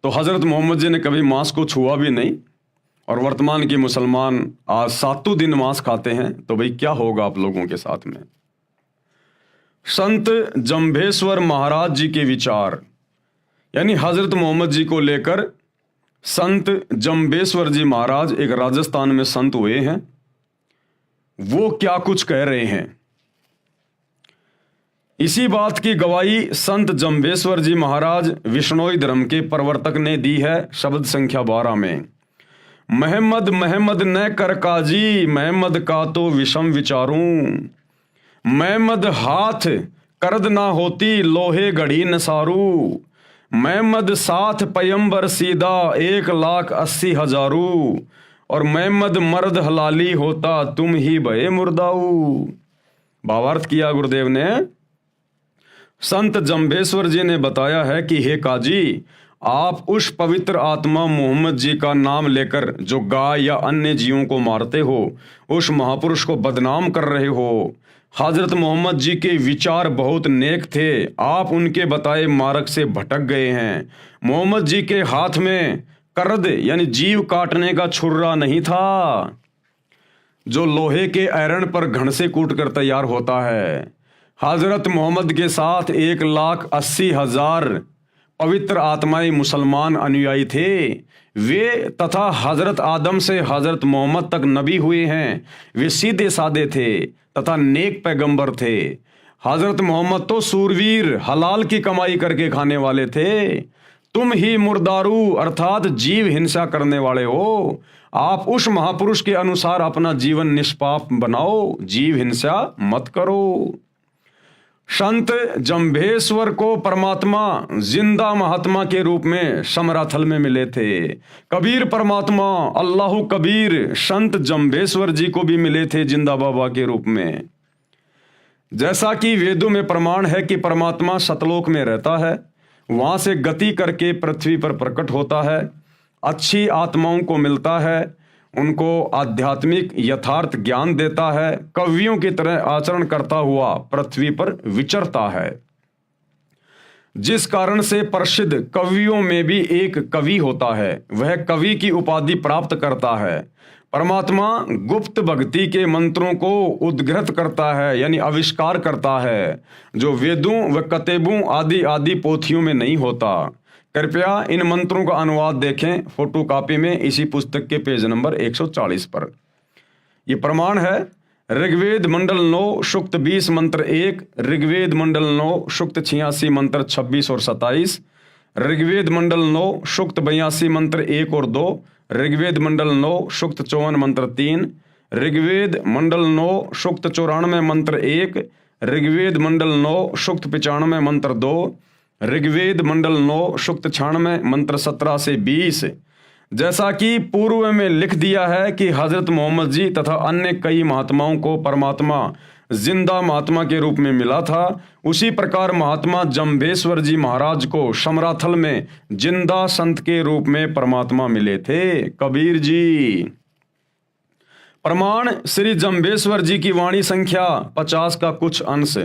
तो हजरत मोहम्मद जी ने कभी मांस को छुआ भी नहीं, और वर्तमान के मुसलमान आज 7 दिन मांस खाते हैं। तो भाई क्या होगा आप लोगों के साथ में। संत जंभेश्वर महाराज जी के विचार, यानी हजरत मोहम्मद जी को लेकर संत जंभेश्वर जी महाराज एक राजस्थान में संत हुए हैं। वो क्या कुछ कह रहे हैं, इसी बात की गवाही संत जंभेश्वर जी महाराज विष्णोई धर्म के प्रवर्तक ने दी है शब्द संख्या 12 में। महमद महमद न कर काजी, महमद का तो विषम विचारूं। महमद हाथ करद ना होती, लोहे घड़ी नसारू। महमद साथ पयंबर सीधा, 1,80,000। और महमद मर्द हलाली होता, तुम ही भये मुर्दाऊ। भावार्थ किया गुरुदेव ने। संत जंभेश्वर जी ने बताया है कि हे काजी, आप उस पवित्र आत्मा मोहम्मद जी का नाम लेकर जो गाय या अन्य जीवों को मारते हो, उस महापुरुष को बदनाम कर रहे हो। हजरत मोहम्मद जी के विचार बहुत नेक थे, आप उनके बताए मार्ग से भटक गए हैं। मोहम्मद जी के हाथ में करद यानी जीव काटने का छुर्रा नहीं था, जो लोहे के आयरन पर घण से कूट कर तैयार होता है। हजरत मोहम्मद के साथ 1,80,000 पवित्र आत्माएं मुसलमान अनुयायी थे। वे तथा हजरत आदम से हजरत मोहम्मद तक नबी हुए हैं। वे सीधे साधे थे तथा नेक पैगंबर थे। हजरत मोहम्मद तो सूरवीर हलाल की कमाई करके खाने वाले थे। तुम ही मुर्दारू अर्थात जीव हिंसा करने वाले हो। आप उस महापुरुष के अनुसार अपना जीवन निष्पाप बनाओ, जीव हिंसा मत करो। संत जंभेश्वर को परमात्मा जिंदा महात्मा के रूप में समराथल में मिले थे। कबीर परमात्मा अल्लाह कबीर संत जंभेश्वर जी को भी मिले थे जिंदा बाबा के रूप में। जैसा कि वेदों में प्रमाण है कि परमात्मा सतलोक में रहता है, वहां से गति करके पृथ्वी पर प्रकट होता है, अच्छी आत्माओं को मिलता है, उनको आध्यात्मिक यथार्थ ज्ञान देता है, कवियों की तरह आचरण करता हुआ पृथ्वी पर विचरता है। जिस कारण से प्रसिद्ध कवियों में भी एक कवि होता है, वह कवि की उपाधि प्राप्त करता है। परमात्मा गुप्त भक्ति के मंत्रों को उद्घृत करता है यानी आविष्कार करता है, जो वेदों व कतेबों आदि आदि पोथियों में नहीं होता। कृपया इन मंत्रों का अनुवाद देखें फोटो कॉपी में इसी पुस्तक के पेज नंबर 140 पर। यह प्रमाण है ऋग्वेद मंडल 9 सूक्त 20 मंत्र 1, ऋग्वेद मंडल 9 सूक्त 86 मंत्र 26 और 27, ऋग्वेद मंडल 9 सूक्त 82 मंत्र 1 और 2, ऋग्वेद मंडल 9 सूक्त 54 मंत्र 3, ऋग्वेद मंडल 9 सूक्त 94 मंत्र 1, ऋग्वेद मंडल 9 सूक्त 95 मंत्र 2, ऋग्वेद मंडल 9 सूक्त 96 मंत्र 17 से 20। जैसा कि पूर्व में लिख दिया है कि हजरत मोहम्मद जी तथा अन्य कई महात्माओं को परमात्मा जिंदा महात्मा के रूप में मिला था, उसी प्रकार महात्मा जंभेश्वर जी महाराज को समराथल में जिंदा संत के रूप में परमात्मा मिले थे। कबीर जी। प्रमाण श्री जंभेश्वर जी की वाणी संख्या 50 का कुछ अंश।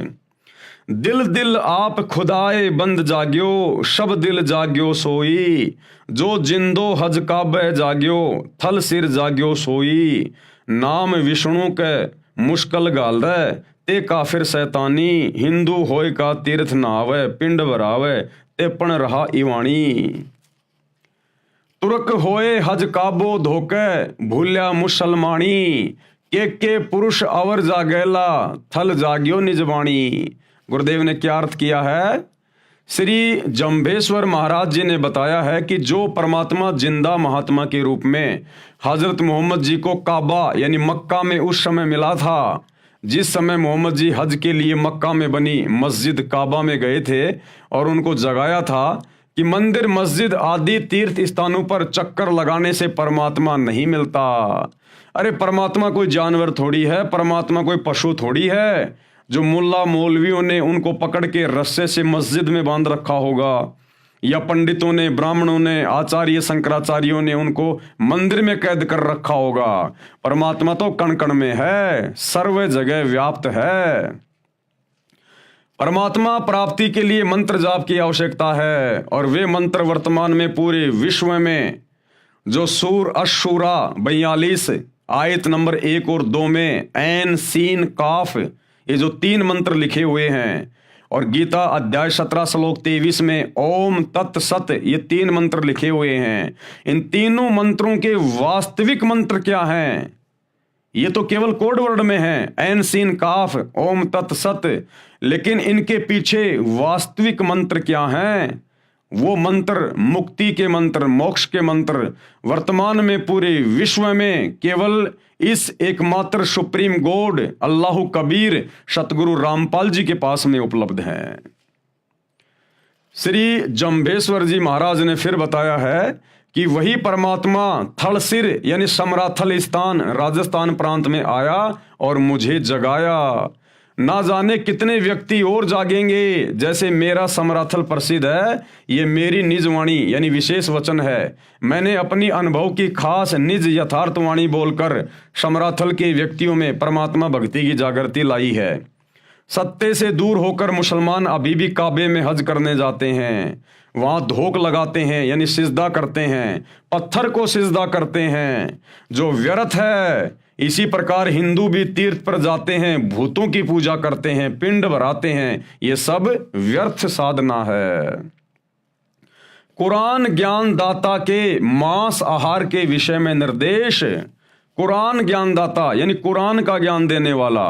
दिल दिल आप खुदाए बंद जाग्यो, सब दिल जाग्यो सोई। जो जिंदो हज काबे जाग्यो, थल सिर जाग्यो सोई। नाम विष्णु के मुश्किल गाल रे, ते काफिर शैतानी। हिंदू होय का तीर्थ नावे, पिंड भरावे ते पण रहा इवाणी। तुर्क होए हज काबो धोके, भूल्या मुसलमानी। के पुरुष अवर जागेला, थल जाग्यो निजवाणी। गुरुदेव ने क्या अर्थ किया है? श्री जंभेश्वर महाराज जी ने बताया है कि जो परमात्मा जिंदा महात्मा के रूप में हजरत मोहम्मद जी को काबा यानी मक्का में उस समय मिला था, जिस समय मोहम्मद जी हज के लिए मक्का में बनी मस्जिद काबा में गए थे और उनको जगाया था कि मंदिर मस्जिद आदि तीर्थ स्थानों पर चक्कर लगाने से परमात्मा नहीं मिलता। अरे परमात्मा कोई जानवर थोड़ी है, परमात्मा कोई पशु थोड़ी है जो मुल्ला मौलवियों ने उनको पकड़ के रस्से से मस्जिद में बांध रखा होगा, या पंडितों ने, ब्राह्मणों ने, आचार्य शंकराचार्यों ने उनको मंदिर में कैद कर रखा होगा। परमात्मा तो कण कण में है, सर्व जगह व्याप्त है। परमात्मा प्राप्ति के लिए मंत्र जाप की आवश्यकता है, और वे मंत्र वर्तमान में पूरे विश्व में जो सूर अशूरा 42 आयत नंबर 1 और 2 में ऐन सीन काफ, ये जो 3 मंत्र लिखे हुए हैं, और गीता अध्याय 17 श्लोक 23 में ओम तत् सत, ये 3 मंत्र लिखे हुए हैं। इन तीनों मंत्रों के वास्तविक मंत्र क्या हैं? ये तो केवल कोड वर्ड में है, ऐन सीन काफ ओम तत् सत, लेकिन इनके पीछे वास्तविक मंत्र क्या हैं? वो मंत्र मुक्ति के मंत्र, मोक्ष के मंत्र वर्तमान में पूरे विश्व में केवल इस एकमात्र सुप्रीम गॉड अल्लाह कबीर सतगुरु रामपाल जी के पास में उपलब्ध है। श्री जम्भेश्वर जी महाराज ने फिर बताया है कि वही परमात्मा थलसिर यानी समराथल स्थान राजस्थान प्रांत में आया और मुझे जगाया। ना जाने कितने व्यक्ति और जागेंगे। जैसे मेरा समराथल प्रसिद्ध है, ये मेरी निज वाणी यानी विशेष वचन है। मैंने अपनी अनुभव की खास निज यथार्थवाणी बोलकर समराथल के व्यक्तियों में परमात्मा भक्ति की जागृति लाई है। सत्य से दूर होकर मुसलमान अभी भी काबे में हज करने जाते हैं, वहां धोख लगाते हैं यानी सिजदा करते हैं, पत्थर को सिजदा करते हैं जो व्यर्थ है। इसी प्रकार हिंदू भी तीर्थ पर जाते हैं, भूतों की पूजा करते हैं, पिंड भराते हैं, ये सब व्यर्थ साधना है। कुरान ज्ञान दाता के मांस आहार के विषय में निर्देश। कुरान ज्ञान दाता यानी कुरान का ज्ञान देने वाला।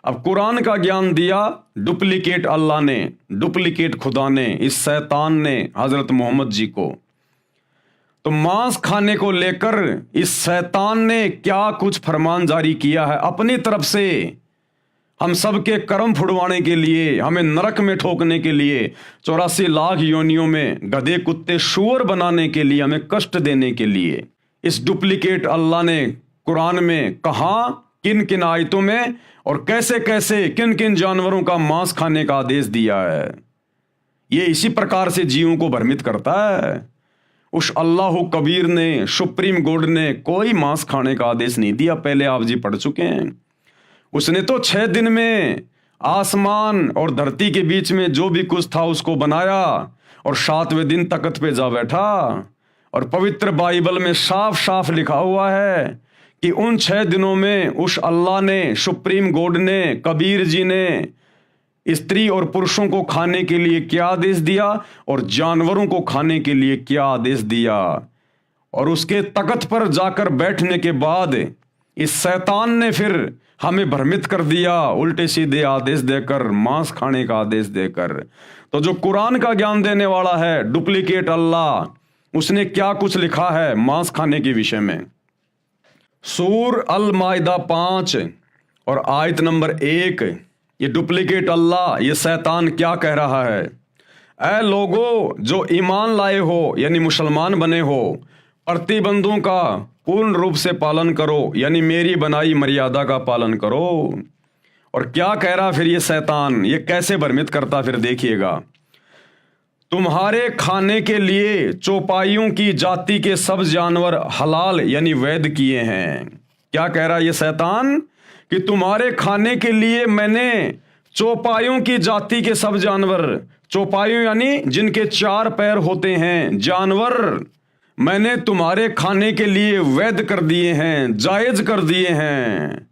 अब कुरान का ज्ञान दिया डुप्लीकेट अल्लाह ने, डुप्लीकेट खुदा ने, इस शैतान ने हजरत मोहम्मद जी को। तो मांस खाने को लेकर इस शैतान ने क्या कुछ फरमान जारी किया है अपनी तरफ से, हम सबके कर्म फुड़वाने के लिए, हमें नरक में ठोकने के लिए, 84 लाख योनियों में गधे कुत्ते शुअर बनाने के लिए, हमें कष्ट देने के लिए इस डुप्लीकेट अल्लाह ने कुरान में कहा, किन किन आयतों में और कैसे कैसे किन किन जानवरों का मांस खाने का आदेश दिया है। ये इसी प्रकार से जीवों को भ्रमित करता है। उस अल्लाह कबीर ने, सुप्रीम गॉड ने कोई मांस खाने का आदेश नहीं दिया, पहले आप जी पढ़ चुके हैं। उसने तो 6 दिन में आसमान और धरती के बीच में जो भी कुछ था उसको बनाया और 7वें दिन तख्त पे जा बैठा। और पवित्र बाइबल में साफ साफ लिखा हुआ है कि उन 6 दिनों में उस अल्लाह ने, सुप्रीम गॉड ने, कबीर जी ने स्त्री और पुरुषों को खाने के लिए क्या आदेश दिया और जानवरों को खाने के लिए क्या आदेश दिया। और उसके तख्त पर जाकर बैठने के बाद इस शैतान ने फिर हमें भ्रमित कर दिया, उल्टे सीधे आदेश देकर, मांस खाने का आदेश देकर। तो जो कुरान का ज्ञान देने वाला है डुप्लीकेट अल्लाह, उसने क्या कुछ लिखा है मांस खाने के विषय में। सूर अल माइदा 5 और आयत नंबर 1, ये डुप्लीकेट अल्लाह, ये शैतान क्या कह रहा है? ऐ लोगो जो ईमान लाए हो यानी मुसलमान बने हो, प्रतिबंधों का पूर्ण रूप से पालन करो यानी मेरी बनाई मर्यादा का पालन करो। और क्या कह रहा फिर ये शैतान, ये कैसे भ्रमित करता फिर देखिएगा। तुम्हारे खाने के लिए चौपाइयों की जाति के सब जानवर हलाल यानी वैध किए हैं। क्या कह रहा ये शैतान कि तुम्हारे खाने के लिए मैंने चौपाइयों की जाति के सब जानवर, चौपाइयों यानी जिनके 4 पैर होते हैं जानवर, मैंने तुम्हारे खाने के लिए वैध कर दिए हैं, जायज कर दिए हैं।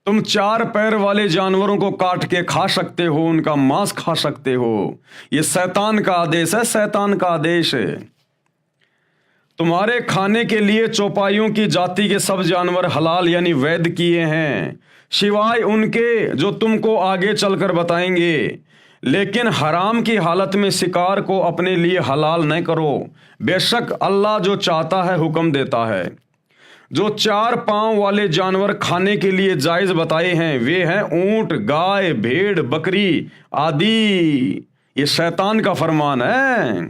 तुम 4 पैर वाले जानवरों को काट के खा सकते हो, उनका मांस खा सकते हो। ये शैतान का आदेश है, शैतान का आदेश है। तुम्हारे खाने के लिए चौपाइयों की जाति के सब जानवर हलाल यानी वैध किए हैं, सिवाय उनके जो तुमको आगे चलकर बताएंगे। लेकिन हराम की हालत में शिकार को अपने लिए हलाल न करो, बेशक अल्लाह जो चाहता है हुक्म देता है। जो 4 पांव वाले जानवर खाने के लिए जायज बताए हैं वे हैं ऊंट, गाय, भेड़, बकरी आदि। ये शैतान का फरमान है।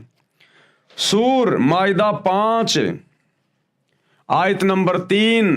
सूर माइदा 5 आयत नंबर 3,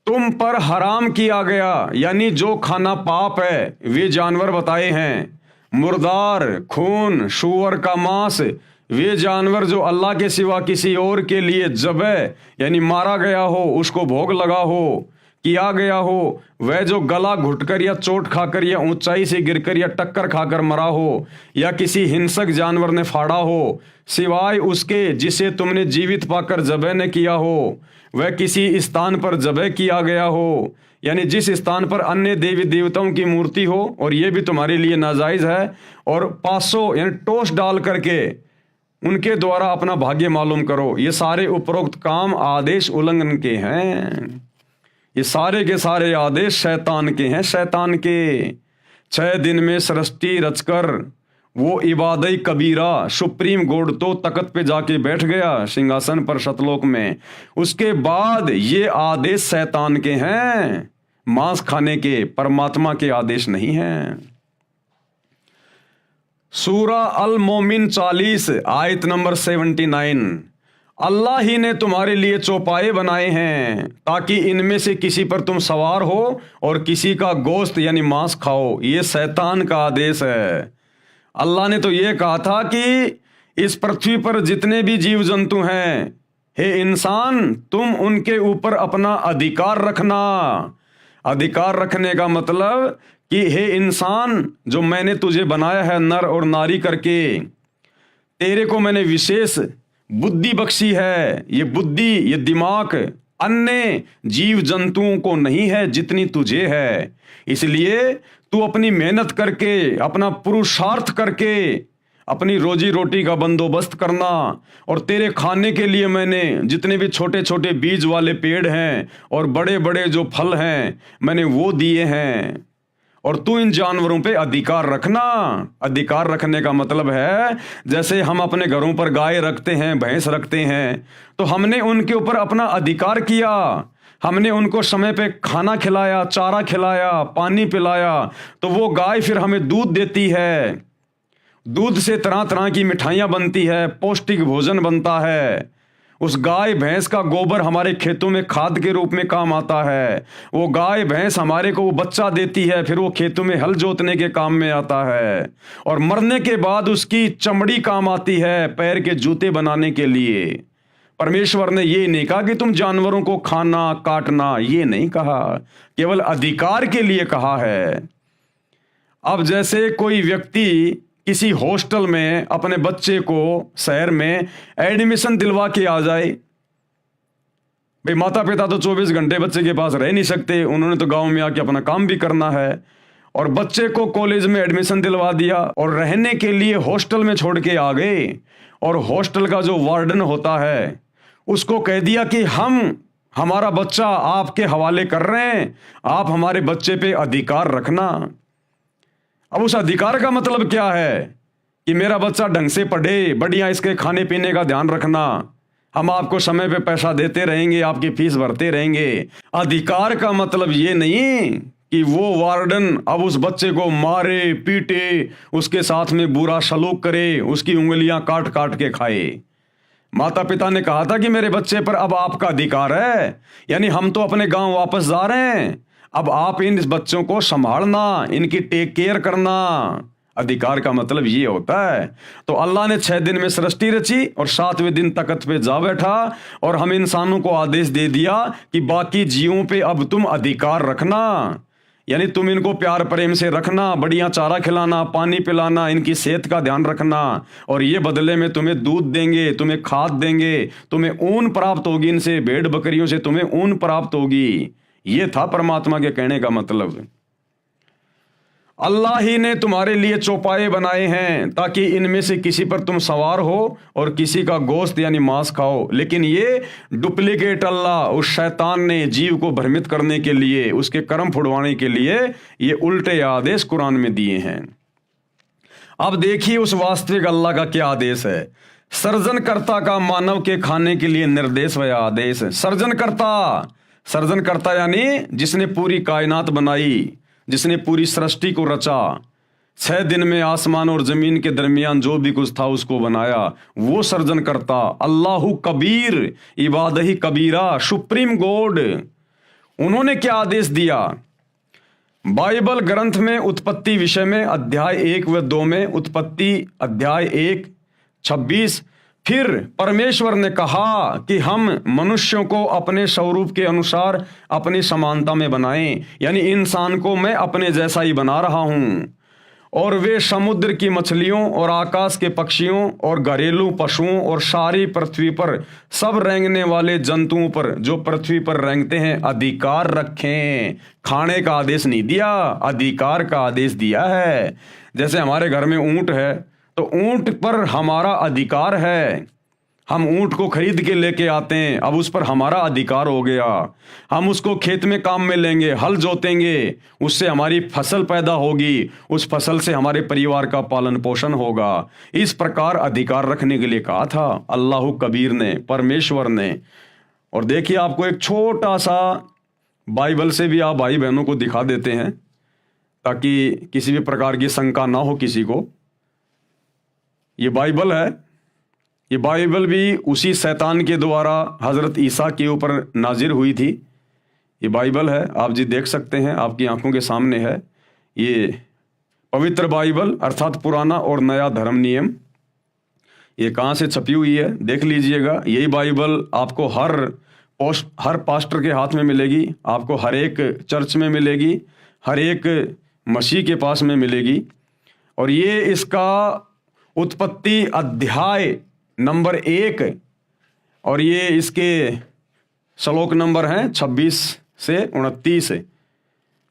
तुम पर हराम किया गया, यानी जो खाना पाप है वे जानवर बताए हैं। मुर्दार, खून, सूअर का मांस, वे जानवर जो अल्लाह के सिवा किसी और के लिए ज़बह यानी मारा गया हो, उसको भोग लगा हो, किया गया हो, वह जो गला घुटकर या चोट खाकर या ऊंचाई से गिरकर या टक्कर खाकर मरा हो या किसी हिंसक जानवर ने फाड़ा हो, सिवाय उसके जिसे तुमने जीवित पाकर ज़बह न किया हो, वह किसी स्थान पर ज़बह किया गया हो, यानी जिस स्थान पर अन्य देवी देवताओं की मूर्ति हो, और ये भी तुम्हारे लिए नाजायज़ है, और 500 यानी टोस डाल करके उनके द्वारा अपना भाग्य मालूम करो। ये सारे उपरोक्त काम आदेश उल्लंघन के हैं। ये सारे के सारे आदेश शैतान के हैं, शैतान के। 6 दिन में सृष्टि रचकर वो इबादई कबीरा सुप्रीम कोर्ट तो तख्त पे जाके बैठ गया सिंहासन पर सतलोक में। उसके बाद ये आदेश शैतान के हैं, मांस खाने के, परमात्मा के आदेश नहीं हैं। सूरा अल मोमिन 40 आयत नंबर 79, अल्लाह ही ने तुम्हारे लिए चौपाए बनाए हैं ताकि इनमें से किसी पर तुम सवार हो और किसी का गोश्त यानी मांस खाओ। ये शैतान का आदेश है। अल्लाह ने तो ये कहा था कि इस पृथ्वी पर जितने भी जीव जंतु हैं, हे इंसान, तुम उनके ऊपर अपना अधिकार रखना। अधिकार रखने का मतलब कि हे इंसान, जो मैंने तुझे बनाया है नर और नारी करके, तेरे को मैंने विशेष बुद्धि बख्शी है। ये बुद्धि, ये दिमाग अन्य जीव जंतुओं को नहीं है जितनी तुझे है। इसलिए तू अपनी मेहनत करके, अपना पुरुषार्थ करके अपनी रोजी रोटी का बंदोबस्त करना, और तेरे खाने के लिए मैंने जितने भी छोटे छोटे बीज वाले पेड़ हैं और बड़े बड़े जो फल हैं मैंने वो दिए हैं, और तू इन जानवरों पे अधिकार रखना। अधिकार रखने का मतलब है जैसे हम अपने घरों पर गाय रखते हैं, भैंस रखते हैं, तो हमने उनके ऊपर अपना अधिकार किया। हमने उनको समय पे खाना खिलाया, चारा खिलाया, पानी पिलाया, तो वो गाय फिर हमें दूध देती है। दूध से तरह तरह की मिठाइयाँ बनती है, पौष्टिक भोजन बनता है। उस गाय भैंस का गोबर हमारे खेतों में खाद के रूप में काम आता है। वो गाय भैंस हमारे को वो बच्चा देती है, फिर वो खेतों में हल जोतने के काम में आता है, और मरने के बाद उसकी चमड़ी काम आती है पैर के जूते बनाने के लिए। परमेश्वर ने ये नहीं कहा कि तुम जानवरों को खाना काटना, ये नहीं कहा, केवल अधिकार के लिए कहा है। अब जैसे कोई व्यक्ति किसी हॉस्टल में अपने बच्चे को शहर में एडमिशन दिलवा के आ जाए, भाई माता पिता तो 24 घंटे बच्चे के पास रह नहीं सकते, उन्होंने तो गांव में आके अपना काम भी करना है, और बच्चे को कॉलेज में एडमिशन दिलवा दिया और रहने के लिए हॉस्टल में छोड़ के आ गए, और हॉस्टल का जो वार्डन होता है उसको कह दिया कि हम हमारा बच्चा आपके हवाले कर रहे हैं, आप हमारे बच्चे पे अधिकार रखना। अब उस अधिकार का मतलब क्या है कि मेरा बच्चा ढंग से पढ़े, बढ़िया इसके खाने पीने का ध्यान रखना, हम आपको समय पे पैसा देते रहेंगे, आपकी फीस भरते रहेंगे। अधिकार का मतलब ये नहीं कि वो वार्डन अब उस बच्चे को मारे पीटे, उसके साथ में बुरा सलूक करे, उसकी उंगलियां काट काट के खाए। माता पिता ने कहा था कि मेरे बच्चे पर अब आपका अधिकार है, यानी हम तो अपने गांव वापस जा रहे हैं, अब आप इन बच्चों को संभालना, इनकी टेक केयर करना। अधिकार का मतलब ये होता है। तो अल्लाह ने 6 दिन में सृष्टि रची और 7वें दिन तख्त पे जा बैठा, और हम इंसानों को आदेश दे दिया कि बाकी जीवों पे अब तुम अधिकार रखना, यानी तुम इनको प्यार प्रेम से रखना, बढ़िया चारा खिलाना, पानी पिलाना, इनकी सेहत का ध्यान रखना, और ये बदले में तुम्हें दूध देंगे, तुम्हें खाद देंगे, तुम्हें ऊन प्राप्त होगी, इनसे भेड़ बकरियों से तुम्हें ऊन प्राप्त होगी। ये था परमात्मा के कहने का मतलब। अल्लाह ही ने तुम्हारे लिए चौपाए बनाए हैं ताकि इनमें से किसी पर तुम सवार हो और किसी का गोश्त यानी मांस खाओ। लेकिन ये डुप्लीकेट अल्लाह, उस शैतान ने जीव को भ्रमित करने के लिए, उसके कर्म फुड़वाने के लिए ये उल्टे आदेश कुरान में दिए हैं। अब देखिए उस वास्तविक अल्लाह का क्या आदेश है। सर्जनकर्ता का मानव के खाने के लिए निर्देश व आदेश। सर्जनकर्ता यानी जिसने पूरी कायनात बनाई, जिसने पूरी सृष्टि को रचा, 6 दिन में आसमान और जमीन के दरमियान जो भी कुछ था उसको बनाया, वो सर्जनकर्ता। अल्लाहु कबीर इबादही कबीरा, सुप्रीम गॉड। उन्होंने क्या आदेश दिया? बाइबल ग्रंथ में उत्पत्ति विषय में अध्याय 1 व 2 में, उत्पत्ति अध्याय 1:26, फिर परमेश्वर ने कहा कि हम मनुष्यों को अपने स्वरूप के अनुसार अपनी समानता में बनाएं, यानी इंसान को मैं अपने जैसा ही बना रहा हूं, और वे समुद्र की मछलियों और आकाश के पक्षियों और घरेलू पशुओं और सारी पृथ्वी पर सब रेंगने वाले जंतुओं पर जो पृथ्वी पर रेंगते हैं अधिकार रखें। खाने का आदेश नहीं दिया, अधिकार का आदेश दिया है। जैसे हमारे घर में ऊंट है तो ऊंट पर हमारा अधिकार है, हम ऊंट को खरीद के लेके आते हैं, अब उस पर हमारा अधिकार हो गया। हम उसको खेत में काम में लेंगे, हल जोतेंगे, उससे हमारी फसल पैदा होगी, उस फसल से हमारे परिवार का पालन पोषण होगा। इस प्रकार अधिकार रखने के लिए कहा था अल्लाह कबीर ने, परमेश्वर ने। और देखिए, आपको एक छोटा सा बाइबल से भी आप भाई बहनों को दिखा देते हैं ताकि किसी भी प्रकार की शंका ना हो किसी को। ये बाइबल है, ये बाइबल भी उसी शैतान के द्वारा हज़रत ईसा के ऊपर नाजिर हुई थी। ये बाइबल है, आप जी देख सकते हैं, आपकी आंखों के सामने है। ये पवित्र बाइबल अर्थात पुराना और नया धर्म नियम, ये कहाँ से छपी हुई है देख लीजिएगा। यही बाइबल आपको हर पास्टर के हाथ में मिलेगी, आपको हर एक चर्च में मिलेगी, हर एक मसीह के पास में मिलेगी। और ये इसका उत्पत्ति अध्याय नंबर 1 और ये इसके श्लोक नंबर हैं 26 से 29।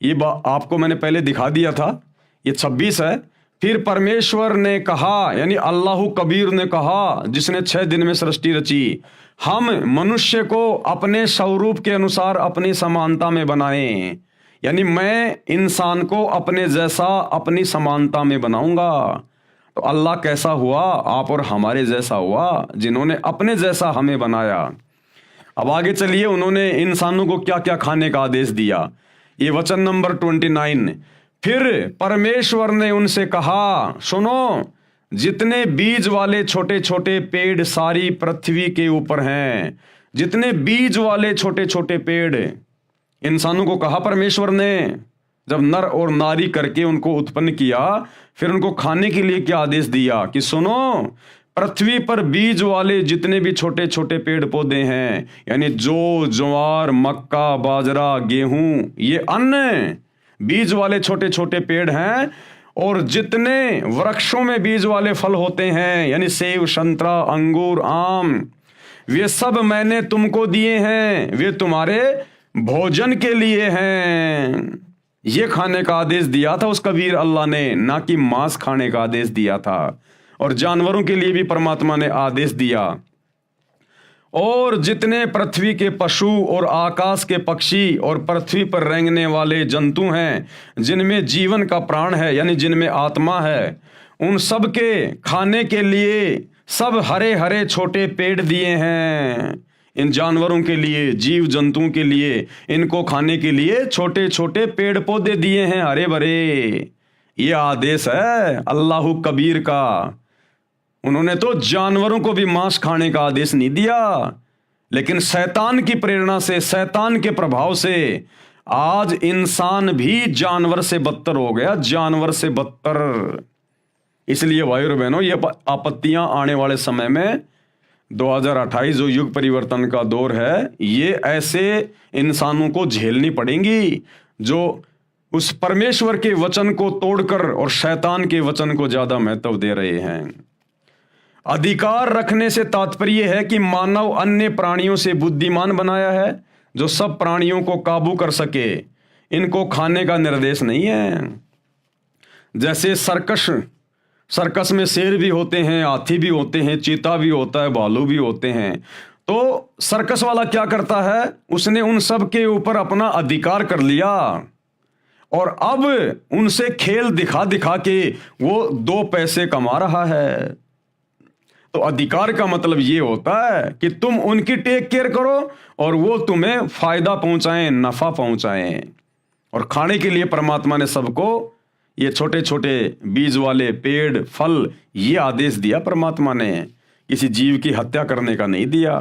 ये आपको मैंने पहले दिखा दिया था, ये 26 है। फिर परमेश्वर ने कहा, यानी अल्लाह कबीर ने कहा, जिसने 6 दिन में सृष्टि रची, हम मनुष्य को अपने स्वरूप के अनुसार अपनी समानता में बनाएं, यानी मैं इंसान को अपने जैसा अपनी समानता में बनाऊंगा। तो अल्लाह कैसा हुआ? आप और हमारे जैसा हुआ, जिन्होंने अपने जैसा हमें बनाया। अब आगे चलिए, उन्होंने इंसानों को क्या क्या खाने का आदेश दिया। ये वचन नंबर 29, फिर परमेश्वर ने उनसे कहा, सुनो, जितने बीज वाले छोटे छोटे पेड़ सारी पृथ्वी के ऊपर हैं, जितने बीज वाले छोटे छोटे पेड़, इंसानों को कहा परमेश्वर ने, जब नर और नारी करके उनको उत्पन्न किया, फिर उनको खाने के लिए क्या आदेश दिया कि सुनो, पृथ्वी पर बीज वाले जितने भी छोटे छोटे पेड़ पौधे हैं, यानी जौ, ज्वार, मक्का, बाजरा, गेहूं, ये अन्न बीज वाले छोटे छोटे पेड़ हैं। और जितने वृक्षों में बीज वाले फल होते हैं, यानी सेब, संतरा, अंगूर, आम, वे सब मैंने तुमको दिए हैं, वे तुम्हारे भोजन के लिए हैं। ये खाने का आदेश दिया था उस कबीर अल्लाह ने, ना कि मांस खाने का आदेश दिया था। और जानवरों के लिए भी परमात्मा ने आदेश दिया। और जितने पृथ्वी के पशु और आकाश के पक्षी और पृथ्वी पर रेंगने वाले जंतु हैं, जिनमें जीवन का प्राण है, यानी जिनमें आत्मा है, उन सब के खाने के लिए सब हरे हरे छोटे पेड़ दिए हैं। इन जानवरों के लिए, जीव जंतुओं के लिए, इनको खाने के लिए छोटे छोटे पेड़ पौधे दिए हैं, हरे भरे। ये आदेश है अल्लाह कबीर का। उन्होंने तो जानवरों को भी मांस खाने का आदेश नहीं दिया, लेकिन शैतान की प्रेरणा से, शैतान के प्रभाव से आज इंसान भी जानवर से बदतर हो गया, जानवर से बदतर। इसलिए भाई और बहनों, ये आपत्तियां आने वाले समय में 2028 जो युग परिवर्तन का दौर है, ये ऐसे इंसानों को झेलनी पड़ेंगी जो उस परमेश्वर के वचन को तोड़कर और शैतान के वचन को ज्यादा महत्व दे रहे हैं। अधिकार रखने से तात्पर्य है कि मानव अन्य प्राणियों से बुद्धिमान बनाया है, जो सब प्राणियों को काबू कर सके। इनको खाने का निर्देश नहीं है। जैसे सर्कस में शेर भी होते हैं, हाथी भी होते हैं, चीता भी होता है, भालू भी होते हैं। तो सर्कस वाला क्या करता है, उसने उन सब के ऊपर अपना अधिकार कर लिया और अब उनसे खेल दिखा दिखा के वो 2 पैसे कमा रहा है। तो अधिकार का मतलब ये होता है कि तुम उनकी टेक केयर करो और वो तुम्हें फायदा पहुंचाएं, नफा पहुंचाएं। और खाने के लिए परमात्मा ने सबको ये छोटे छोटे बीज वाले पेड़, फल, ये आदेश दिया परमात्मा ने, किसी जीव की हत्या करने का नहीं दिया।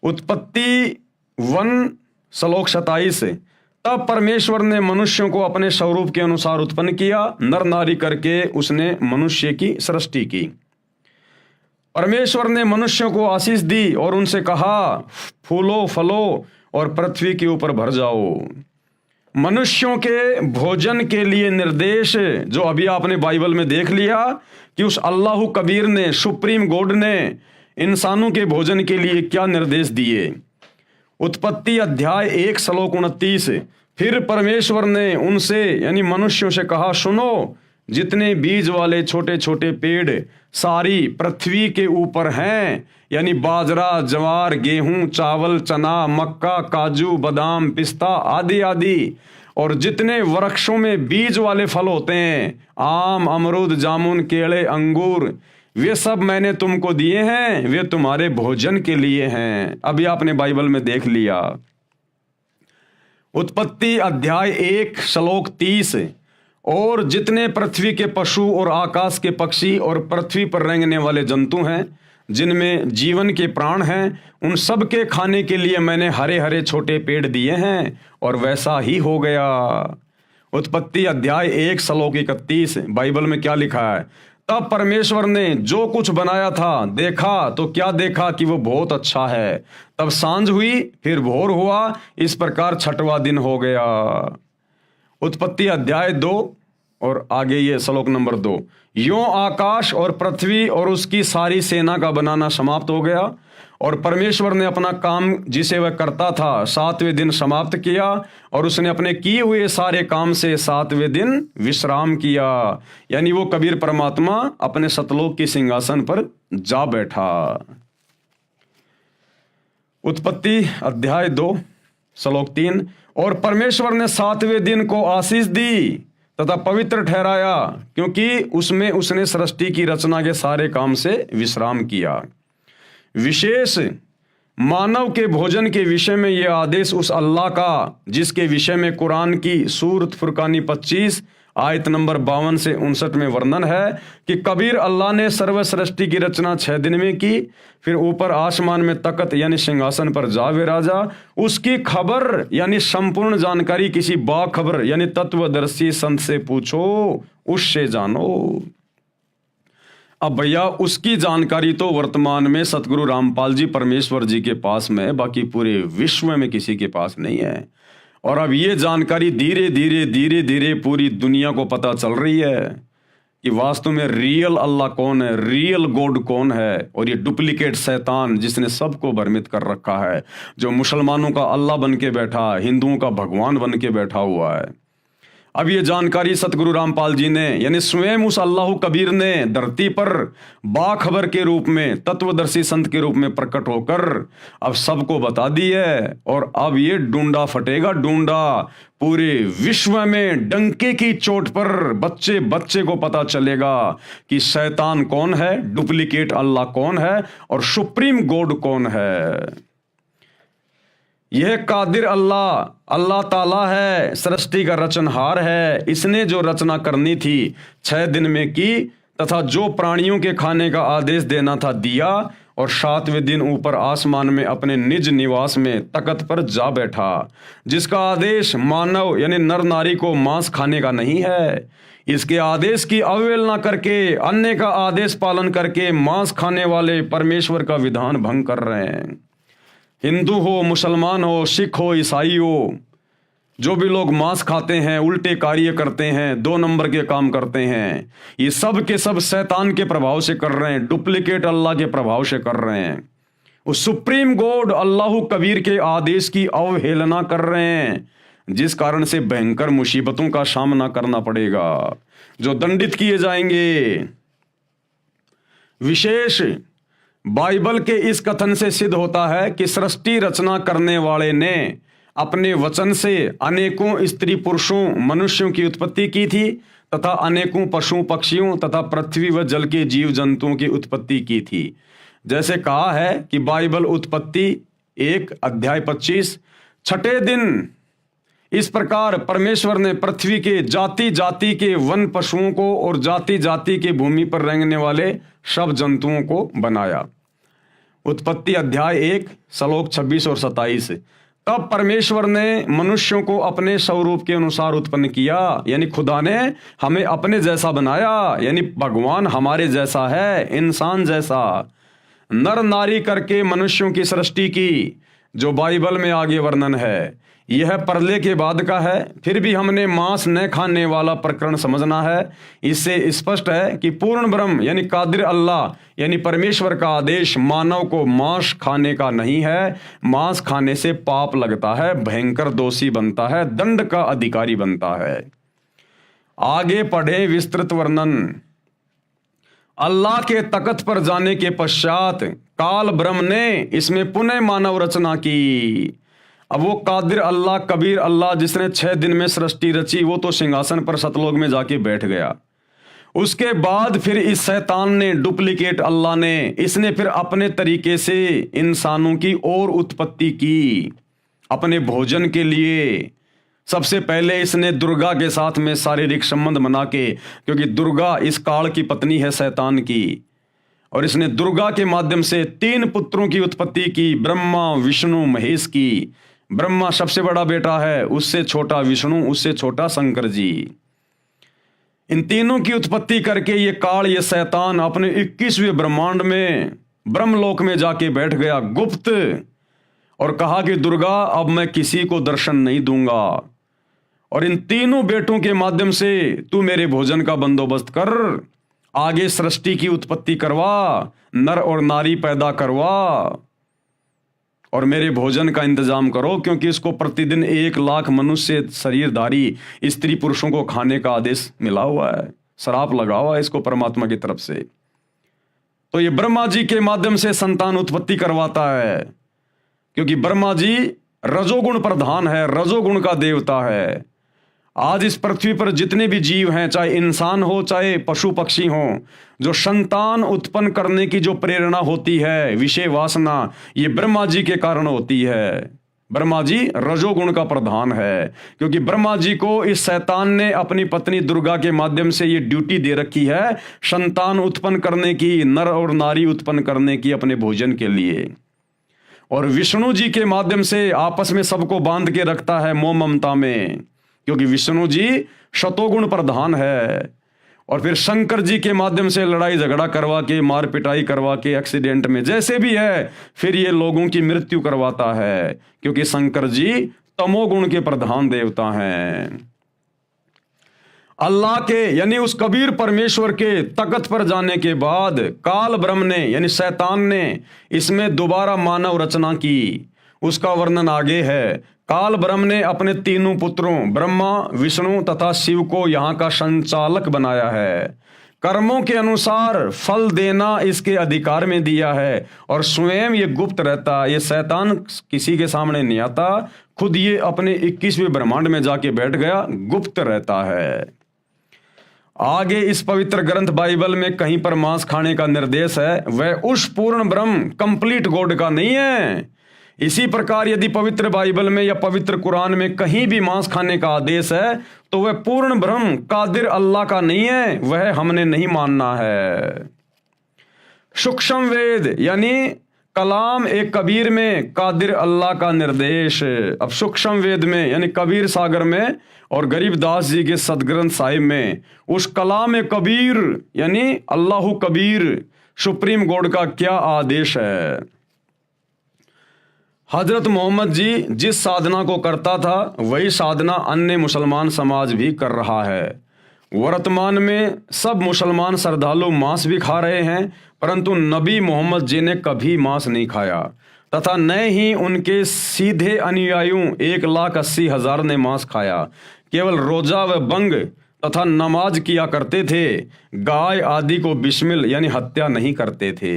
उत्पत्ति 1 श्लोक 27, तब परमेश्वर ने मनुष्यों को अपने स्वरूप के अनुसार उत्पन्न किया, नर नारी करके उसने मनुष्य की सृष्टि की। परमेश्वर ने मनुष्यों को आशीष दी और उनसे कहा, फूलो फलो और पृथ्वी के ऊपर भर जाओ। मनुष्यों के भोजन के लिए निर्देश जो अभी आपने बाइबल में देख लिया कि उस अल्लाह कबीर ने, सुप्रीम गॉड ने इंसानों के भोजन के लिए क्या निर्देश दिए। उत्पत्ति अध्याय 1 श्लोक 29, फिर परमेश्वर ने उनसे यानी मनुष्यों से कहा, सुनो, जितने बीज वाले छोटे छोटे पेड़ सारी पृथ्वी के ऊपर हैं, यानी बाजरा, ज्वार, गेहूं, चावल, चना, मक्का, काजू, बादाम, पिस्ता आदि आदि, और जितने वृक्षों में बीज वाले फल होते हैं, आम, अमरूद, जामुन, केले, अंगूर, वे सब मैंने तुमको दिए हैं, वे तुम्हारे भोजन के लिए हैं। अभी आपने बाइबल में देख लिया। उत्पत्ति अध्याय 1 श्लोक 30, और जितने पृथ्वी के पशु और आकाश के पक्षी और पृथ्वी पर रेंगने वाले जंतु हैं, जिनमें जीवन के प्राण हैं, उन सब के खाने के लिए मैंने हरे हरे छोटे पेड़ दिए हैं, और वैसा ही हो गया। उत्पत्ति अध्याय 1 श्लोक 31, बाइबल में क्या लिखा है, तब परमेश्वर ने जो कुछ बनाया था देखा तो क्या देखा कि वो बहुत अच्छा है। तब सांझ हुई, फिर भोर हुआ, इस प्रकार 6वां दिन हो गया। उत्पत्ति अध्याय 2 और आगे ये श्लोक नंबर 2, यों आकाश और पृथ्वी और उसकी सारी सेना का बनाना समाप्त हो गया, और परमेश्वर ने अपना काम जिसे वह करता था 7वें दिन समाप्त किया, और उसने अपने किए हुए सारे काम से 7वें दिन विश्राम किया। यानी वो कबीर परमात्मा अपने सतलोक के सिंहासन पर जा बैठा। उत्पत्ति अध्याय 2 श्लोक 3, और परमेश्वर ने 7वें दिन को आशीष दी तथा पवित्र ठहराया, क्योंकि उसमें उसने सृष्टि की रचना के सारे काम से विश्राम किया। विशेष मानव के भोजन के विषय में यह आदेश उस अल्लाह का, जिसके विषय में कुरान की सूरत फुरकानी 25 आयत नंबर 52 से 59 में वर्णन है कि कबीर अल्लाह ने सर्व सृष्टि की रचना 6 दिन में की, फिर ऊपर आसमान में तख्त यानी सिंहासन पर जा विराजा। उसकी खबर यानी संपूर्ण जानकारी किसी बाखबर यानी तत्वदर्शी संत से पूछो, उससे जानो। अब भैया उसकी जानकारी तो वर्तमान में सतगुरु रामपाल जी परमेश्वर जी के पास में है, बाकी पूरे विश्व में किसी के पास नहीं है। और अब ये जानकारी धीरे धीरे पूरी दुनिया को पता चल रही है कि वास्तव में रियल अल्लाह कौन है, रियल गॉड कौन है, और ये डुप्लीकेट शैतान जिसने सबको भ्रमित कर रखा है, जो मुसलमानों का अल्लाह बन के बैठा है, हिंदुओं का भगवान बन के बैठा हुआ है। अब ये जानकारी सतगुरु रामपाल जी ने यानी स्वयं उस अल्लाह कबीर ने धरती पर बाखबर के रूप में, तत्वदर्शी संत के रूप में प्रकट होकर अब सबको बता दी है। और अब ये डूंडा फटेगा, डूंडा पूरे विश्व में डंके की चोट पर बच्चे बच्चे को पता चलेगा कि शैतान कौन है, डुप्लीकेट अल्लाह कौन है और सुप्रीम गॉड कौन है। यह कादिर अल्लाह ताला है, सृष्टि का रचनहार है। इसने जो रचना करनी थी 6 दिन में की, तथा जो प्राणियों के खाने का आदेश देना था दिया, और 7वें दिन ऊपर आसमान में अपने निज निवास में तख्त पर जा बैठा, जिसका आदेश मानव यानी नर नारी को मांस खाने का नहीं है। इसके आदेश की अवहेलना करके, अन्य का आदेश पालन करके मांस खाने वाले परमेश्वर का विधान भंग कर रहे हैं। हिंदू हो, मुसलमान हो, सिख हो, ईसाई हो, जो भी लोग मांस खाते हैं, उल्टे कार्य करते हैं, 2 नंबर के काम करते हैं, ये सब के सब शैतान के प्रभाव से कर रहे हैं, डुप्लीकेट अल्लाह के प्रभाव से कर रहे हैं। उस सुप्रीम गॉड अल्लाह कबीर के आदेश की अवहेलना कर रहे हैं, जिस कारण से भयंकर मुसीबतों का सामना करना पड़ेगा, जो दंडित किए जाएंगे। विशेष बाइबल के इस कथन से सिद्ध होता है कि सृष्टि रचना करने वाले ने अपने वचन से अनेकों स्त्री पुरुषों मनुष्यों की उत्पत्ति की थी, तथा अनेकों पशु पक्षियों तथा पृथ्वी व जल के जीव जंतुओं की उत्पत्ति की थी। जैसे कहा है कि बाइबल उत्पत्ति 1 अध्याय 25, छठे दिन इस प्रकार परमेश्वर ने पृथ्वी के जाति जाति के वन पशुओं को और जाति जाति के भूमि पर रेंगने वाले सब जंतुओं को बनाया। उत्पत्ति अध्याय 1 श्लोक 26 और 27। तब परमेश्वर ने मनुष्यों को अपने स्वरूप के अनुसार उत्पन्न किया, यानी खुदा ने हमें अपने जैसा बनाया, यानी भगवान हमारे जैसा है, इंसान जैसा। नर नारी करके मनुष्यों की सृष्टि की, जो बाइबल में आगे वर्णन है। यह परले के बाद का है। फिर भी हमने मांस न खाने वाला प्रकरण समझना है। इससे स्पष्ट है कि पूर्ण ब्रह्म यानी कादिर अल्लाह यानी परमेश्वर का आदेश मानव को मांस खाने का नहीं है। मांस खाने से पाप लगता है, भयंकर दोषी बनता है, दंड का अधिकारी बनता है। आगे पढ़े विस्तृत वर्णन। अल्लाह के तख्त पर जाने के पश्चात काल ब्रह्म ने इसमें पुनः मानव रचना की। अब वो कादिर अल्लाह, कबीर अल्लाह जिसने 6 दिन में सृष्टि रची, वो तो सिंहासन पर सतलोक में जाके बैठ गया। उसके बाद फिर इस शैतान ने, डुप्लीकेट अल्लाह ने, इसने फिर अपने तरीके से इंसानों की और उत्पत्ति की अपने भोजन के लिए। सबसे पहले इसने दुर्गा के साथ में शारीरिक संबंध बना के, क्योंकि दुर्गा इस काल की पत्नी है शैतान की, और इसने दुर्गा के माध्यम से 3 पुत्रों की उत्पत्ति की, ब्रह्मा विष्णु महेश की। ब्रह्मा सबसे बड़ा बेटा है, उससे छोटा विष्णु, उससे छोटा शंकर जी। इन तीनों की उत्पत्ति करके ये काल, ये शैतान अपने 21वें ब्रह्मांड में ब्रह्मलोक में जाके बैठ गया गुप्त, और कहा कि दुर्गा अब मैं किसी को दर्शन नहीं दूंगा, और इन तीनों बेटों के माध्यम से तू मेरे भोजन का बंदोबस्त कर, आगे सृष्टि की उत्पत्ति करवा, नर और नारी पैदा करवा, और मेरे भोजन का इंतजाम करो, क्योंकि इसको प्रतिदिन 1 लाख मनुष्य शरीरधारी स्त्री पुरुषों को खाने का आदेश मिला हुआ है, श्राप लगा हुआ है इसको परमात्मा की तरफ से। तो ये ब्रह्मा जी के माध्यम से संतान उत्पत्ति करवाता है, क्योंकि ब्रह्मा जी रजोगुण प्रधान है, रजोगुण का देवता है। आज इस पृथ्वी पर जितने भी जीव हैं, चाहे इंसान हो चाहे पशु पक्षी हो, जो संतान उत्पन्न करने की जो प्रेरणा होती है, विषय वासना, ये ब्रह्मा जी के कारण होती है। ब्रह्मा जी रजोगुण का प्रधान है, क्योंकि ब्रह्मा जी को इस शैतान ने अपनी पत्नी दुर्गा के माध्यम से ये ड्यूटी दे रखी है, संतान उत्पन्न करने की, नर और नारी उत्पन्न करने की अपने भोजन के लिए। और विष्णु जी के माध्यम से आपस में सबको बांध के रखता है मोह ममता में, क्योंकि विष्णु जी शतोगुण प्रधान है। और फिर शंकर जी के माध्यम से लड़ाई झगड़ा करवा के, मार पिटाई करवा के, एक्सीडेंट में जैसे भी है, फिर ये लोगों की मृत्यु करवाता है, क्योंकि शंकर जी तमोगुण के प्रधान देवता हैं। अल्लाह के यानी उस कबीर परमेश्वर के तख्त पर जाने के बाद काल ब्रह्म ने यानी शैतान ने इसमें दोबारा मानव रचना की। उसका वर्णन आगे है। काल ब्रह्म ने अपने तीनों पुत्रों ब्रह्मा, विष्णु तथा शिव को यहाँ का संचालक बनाया है। कर्मों के अनुसार फल देना इसके अधिकार में दिया है, और स्वयं ये गुप्त रहता। ये शैतान किसी के सामने नहीं आता, खुद ये अपने 21वें ब्रह्मांड में जाके बैठ गया, गुप्त रहता है। आगे इस पवित्र ग्रंथ बाइबल में कहीं पर मांस खाने का निर्देश है, वह उस पूर्ण ब्रह्म कंप्लीट गॉड का नहीं है। इसी प्रकार यदि पवित्र बाइबल में या पवित्र कुरान में कहीं भी मांस खाने का आदेश है, तो वह पूर्ण ब्रह्म कादिर अल्लाह का नहीं है, वह हमने नहीं मानना है। सूक्ष्म वेद यानी कलाम एक कबीर में कादिर अल्लाह का निर्देश। अब सूक्ष्म वेद में यानी कबीर सागर में और गरीबदास जी के सदग्रंथ साहिब में उस कलाम कबीर यानी अल्लाहु कबीर सुप्रीम गॉड का क्या आदेश है। हजरत मोहम्मद जी जिस साधना को करता था वही साधना अन्य मुसलमान समाज भी कर रहा है। वर्तमान में सब मुसलमान श्रद्धालु मांस भी खा रहे हैं, परंतु नबी मोहम्मद जी ने कभी मांस नहीं खाया, तथा न ही उनके सीधे अनुयायियों 1,80,000 ने मांस खाया। केवल रोजा व बंग तथा नमाज किया करते थे, गाय आदि को बिस्मिल यानी हत्या नहीं करते थे।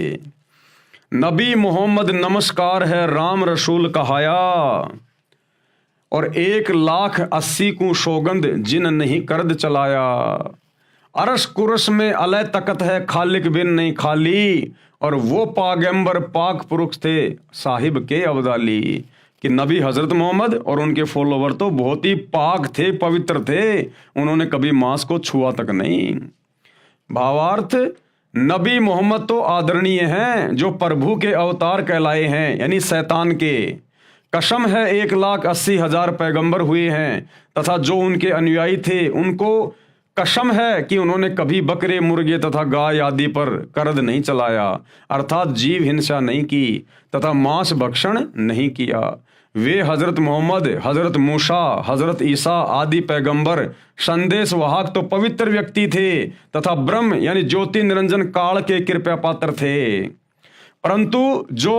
नबी मोहम्मद नमस्कार है राम रसूल कहाया, और 1,80,000 को सौगंध जिन नहीं करद चलाया। अरश कुरश में अलय तकत है, खालिक बिन नहीं खाली। और वो पागंबर पाक पुरुष थे, साहिब के अब्दाली। कि नबी हजरत मोहम्मद और उनके फॉलोवर तो बहुत ही पाक थे, पवित्र थे, उन्होंने कभी मांस को छुआ तक नहीं। भावार्थ, नबी मोहम्मद तो आदरणीय हैं, जो प्रभु के अवतार कहलाए हैं, यानी शैतान के। कसम है 1,80,000 पैगंबर हुए हैं, तथा जो उनके अनुयायी थे उनको कसम है कि उन्होंने कभी बकरे, मुर्गे तथा गाय आदि पर करद नहीं चलाया, अर्थात जीव हिंसा नहीं की तथा मांस भक्षण नहीं किया। वे हजरत मोहम्मद, हजरत मूसा, हजरत ईसा आदि पैगंबर संदेश वाहक तो पवित्र व्यक्ति थे तथा ब्रह्म यानी ज्योति निरंजन काल के कृपा पात्र थे। परंतु जो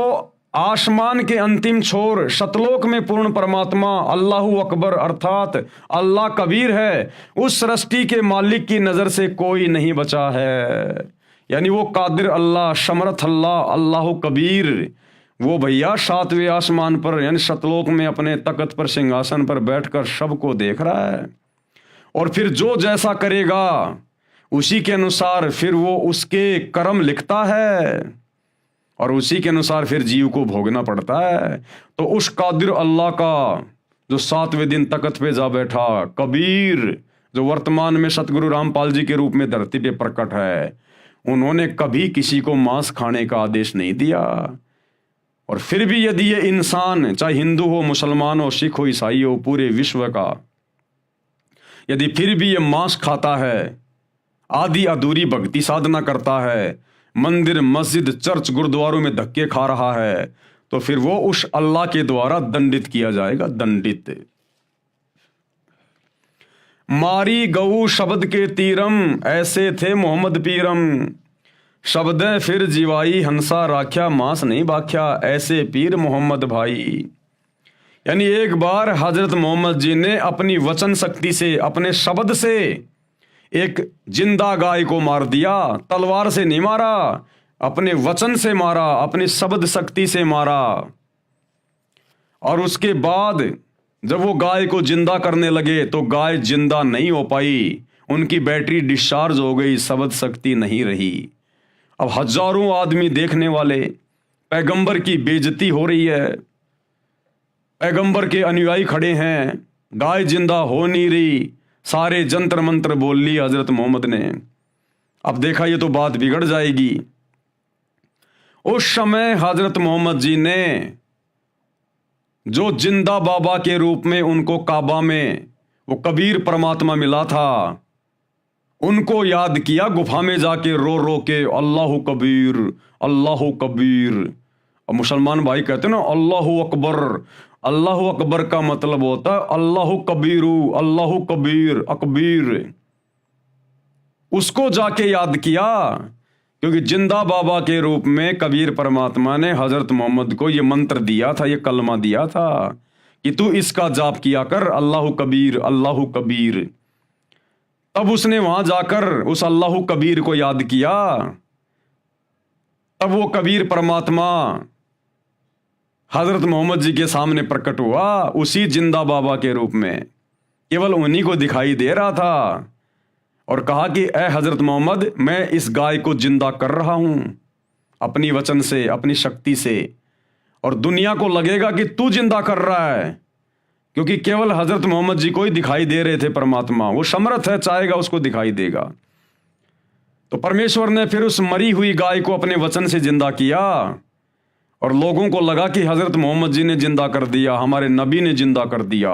आसमान के अंतिम छोर सतलोक में पूर्ण परमात्मा अल्लाहु अकबर अर्थात अल्लाह कबीर है, उस सृष्टि के मालिक की नजर से कोई नहीं बचा है। यानी वो कादिर अल्लाह, समर्थ अल्लाह, अल्लाहु कबीर, वो भैया 7वें आसमान पर यानी सतलोक में अपने तख्त पर, सिंहासन पर बैठकर सबको देख रहा है। और फिर जो जैसा करेगा उसी के अनुसार फिर वो उसके कर्म लिखता है और उसी के अनुसार फिर जीव को भोगना पड़ता है। तो उस कादिर अल्लाह का जो 7वें दिन तख्त पे जा बैठा, कबीर, जो वर्तमान में सतगुरु रामपाल जी के रूप में धरती पे प्रकट है, उन्होंने कभी किसी को मांस खाने का आदेश नहीं दिया। और फिर भी यदि ये इंसान, चाहे हिंदू हो, मुसलमान हो, सिख हो, ईसाई हो, पूरे विश्व का, यदि फिर भी ये मांस खाता है, आधी अधूरी भक्ति साधना करता है, मंदिर, मस्जिद, चर्च, गुरुद्वारों में धक्के खा रहा है, तो फिर वो उस अल्लाह के द्वारा दंडित किया जाएगा, दंडित। मारी गऊ शब्द के तीरम, ऐसे थे मोहम्मद पीरम। शब्द फिर जीवाई हंसा राख्या, मांस नहीं बाख्या, ऐसे पीर मोहम्मद भाई। यानी एक बार हजरत मोहम्मद जी ने अपनी वचन शक्ति से, अपने शब्द से एक जिंदा गाय को मार दिया। तलवार से नहीं मारा, अपने वचन से मारा, अपनी शब्द शक्ति से मारा। और उसके बाद जब वो गाय को जिंदा करने लगे तो गाय जिंदा नहीं हो पाई, उनकी बैटरी डिस्चार्ज हो गई, शब्द शक्ति नहीं रही। अब हजारों आदमी देखने वाले, पैगंबर की बेइज्जती हो रही है, पैगंबर के अनुयायी खड़े हैं, गाय जिंदा हो नहीं रही, सारे जंतर मंत्र बोल ली हजरत मोहम्मद ने। अब देखा ये तो बात बिगड़ जाएगी। उस समय हजरत मोहम्मद जी ने जो जिंदा बाबा के रूप में उनको काबा में वो कबीर परमात्मा मिला था, उनको याद किया, गुफा में जाके रो रो के अल्लाहु कबीर, अल्लाहु कबीर। अब मुसलमान भाई कहते हैं ना अल्लाहु अकबर, अल्लाहु अकबर का मतलब होता है अल्लाहु कबीरू, अल्लाहु कबीर, अकबीर। उसको जाके याद किया, क्योंकि जिंदा बाबा के रूप में कबीर परमात्मा ने हजरत मोहम्मद को ये मंत्र दिया था, ये कलमा दिया था कि तू इसका जाप किया कर, अल्लाहु कबीर, अल्लाहु कबीर। तब उसने वहां जाकर उस अल्लाहु कबीर को याद किया, तब वो कबीर परमात्मा हजरत मोहम्मद जी के सामने प्रकट हुआ, उसी जिंदा बाबा के रूप में। केवल उन्हीं को दिखाई दे रहा था और कहा कि ए हजरत मोहम्मद, मैं इस गाय को जिंदा कर रहा हूं अपनी वचन से, अपनी शक्ति से, और दुनिया को लगेगा कि तू जिंदा कर रहा है, क्योंकि केवल हजरत मोहम्मद जी को ही दिखाई दे रहे थे परमात्मा। वो समर्थ है, चाहेगा उसको दिखाई देगा। तो परमेश्वर ने फिर उस मरी हुई गाय को अपने वचन से जिंदा किया और लोगों को लगा कि हजरत मोहम्मद जी ने जिंदा कर दिया, हमारे नबी ने जिंदा कर दिया,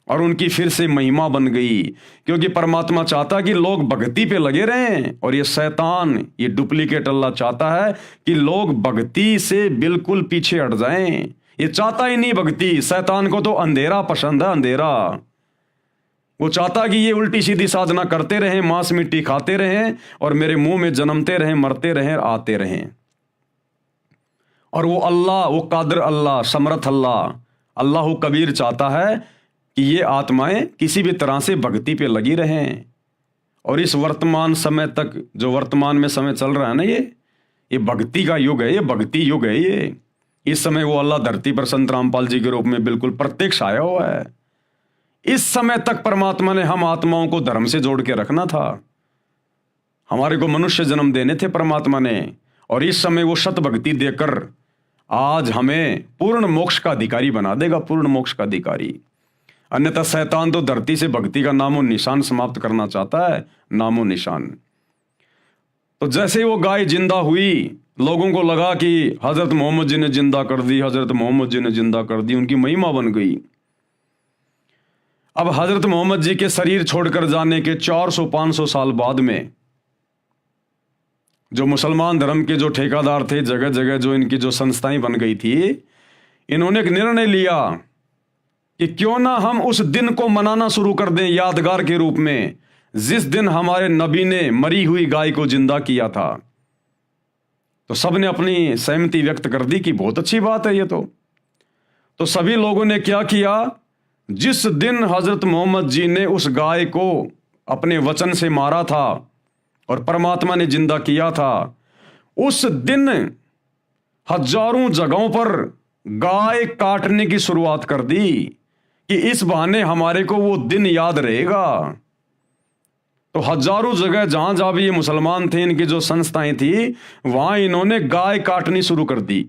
और उनकी फिर से महिमा बन गई। क्योंकि परमात्मा चाहता कि लोग भक्ति पे लगे रहें, और ये शैतान, ये डुप्लीकेट अल्लाह चाहता है कि लोग भक्ति से बिल्कुल पीछे हट जाएं। ये चाहता ही नहीं भक्ति, शैतान को तो अंधेरा पसंद है, अंधेरा। वो चाहता कि ये उल्टी सीधी साधना करते रहें, मांस मिट्टी खाते रहें और मेरे मुंह में जन्मते रहें, मरते रहें, आते रहें। और वो अल्लाह, वो कादिर अल्लाह, समर्थ अल्लाह, अल्लाहु कबीर चाहता है कि ये आत्माएं किसी भी तरह से भक्ति पे लगी रहें। और इस वर्तमान समय तक, जो वर्तमान में समय चल रहा है ना, ये भक्ति का युग है, ये भक्ति युग है। ये इस समय वो अल्लाह धरती पर संत रामपाल जी के रूप में बिल्कुल प्रत्यक्ष आया हुआ है। इस समय तक परमात्मा ने हम आत्माओं को धर्म से जोड़ के रखना था। हमारे को मनुष्य जन्म देने थे परमात्मा ने, और इस समय वो शत भक्ति देकर आज हमें पूर्ण मोक्ष का अधिकारी बना देगा, पूर्ण मोक्ष का अधिकारी। अन्यथा शैतान तो धरती से भक्ति का नामो निशान समाप्त करना चाहता है, नामो निशान। तो जैसे वो गाय जिंदा हुई, लोगों को लगा कि हजरत मोहम्मद जी ने जिंदा कर दी, हजरत मोहम्मद जी ने जिंदा कर दी, उनकी महिमा बन गई। अब हजरत मोहम्मद जी के शरीर छोड़कर जाने के 400-500 साल बाद में जो मुसलमान धर्म के जो ठेकेदार थे, जगह जगह जो इनकी जो संस्थाएं बन गई थी, इन्होंने एक निर्णय लिया कि क्यों ना हम उस दिन को मनाना शुरू कर दें यादगार के रूप में, जिस दिन हमारे नबी ने मरी हुई गाय को जिंदा किया था। तो सबने अपनी सहमति व्यक्त कर दी कि बहुत अच्छी बात है ये तो सभी लोगों ने क्या किया, जिस दिन हजरत मोहम्मद जी ने उस गाय को अपने वचन से मारा था और परमात्मा ने जिंदा किया था, उस दिन हजारों जगहों पर गाय काटने की शुरुआत कर दी कि इस बहाने हमारे को वो दिन याद रहेगा। तो हजारों जगह जहां जहां भी ये मुसलमान थे, इनकी जो संस्थाएं थी, वहां इन्होंने गाय काटनी शुरू कर दी।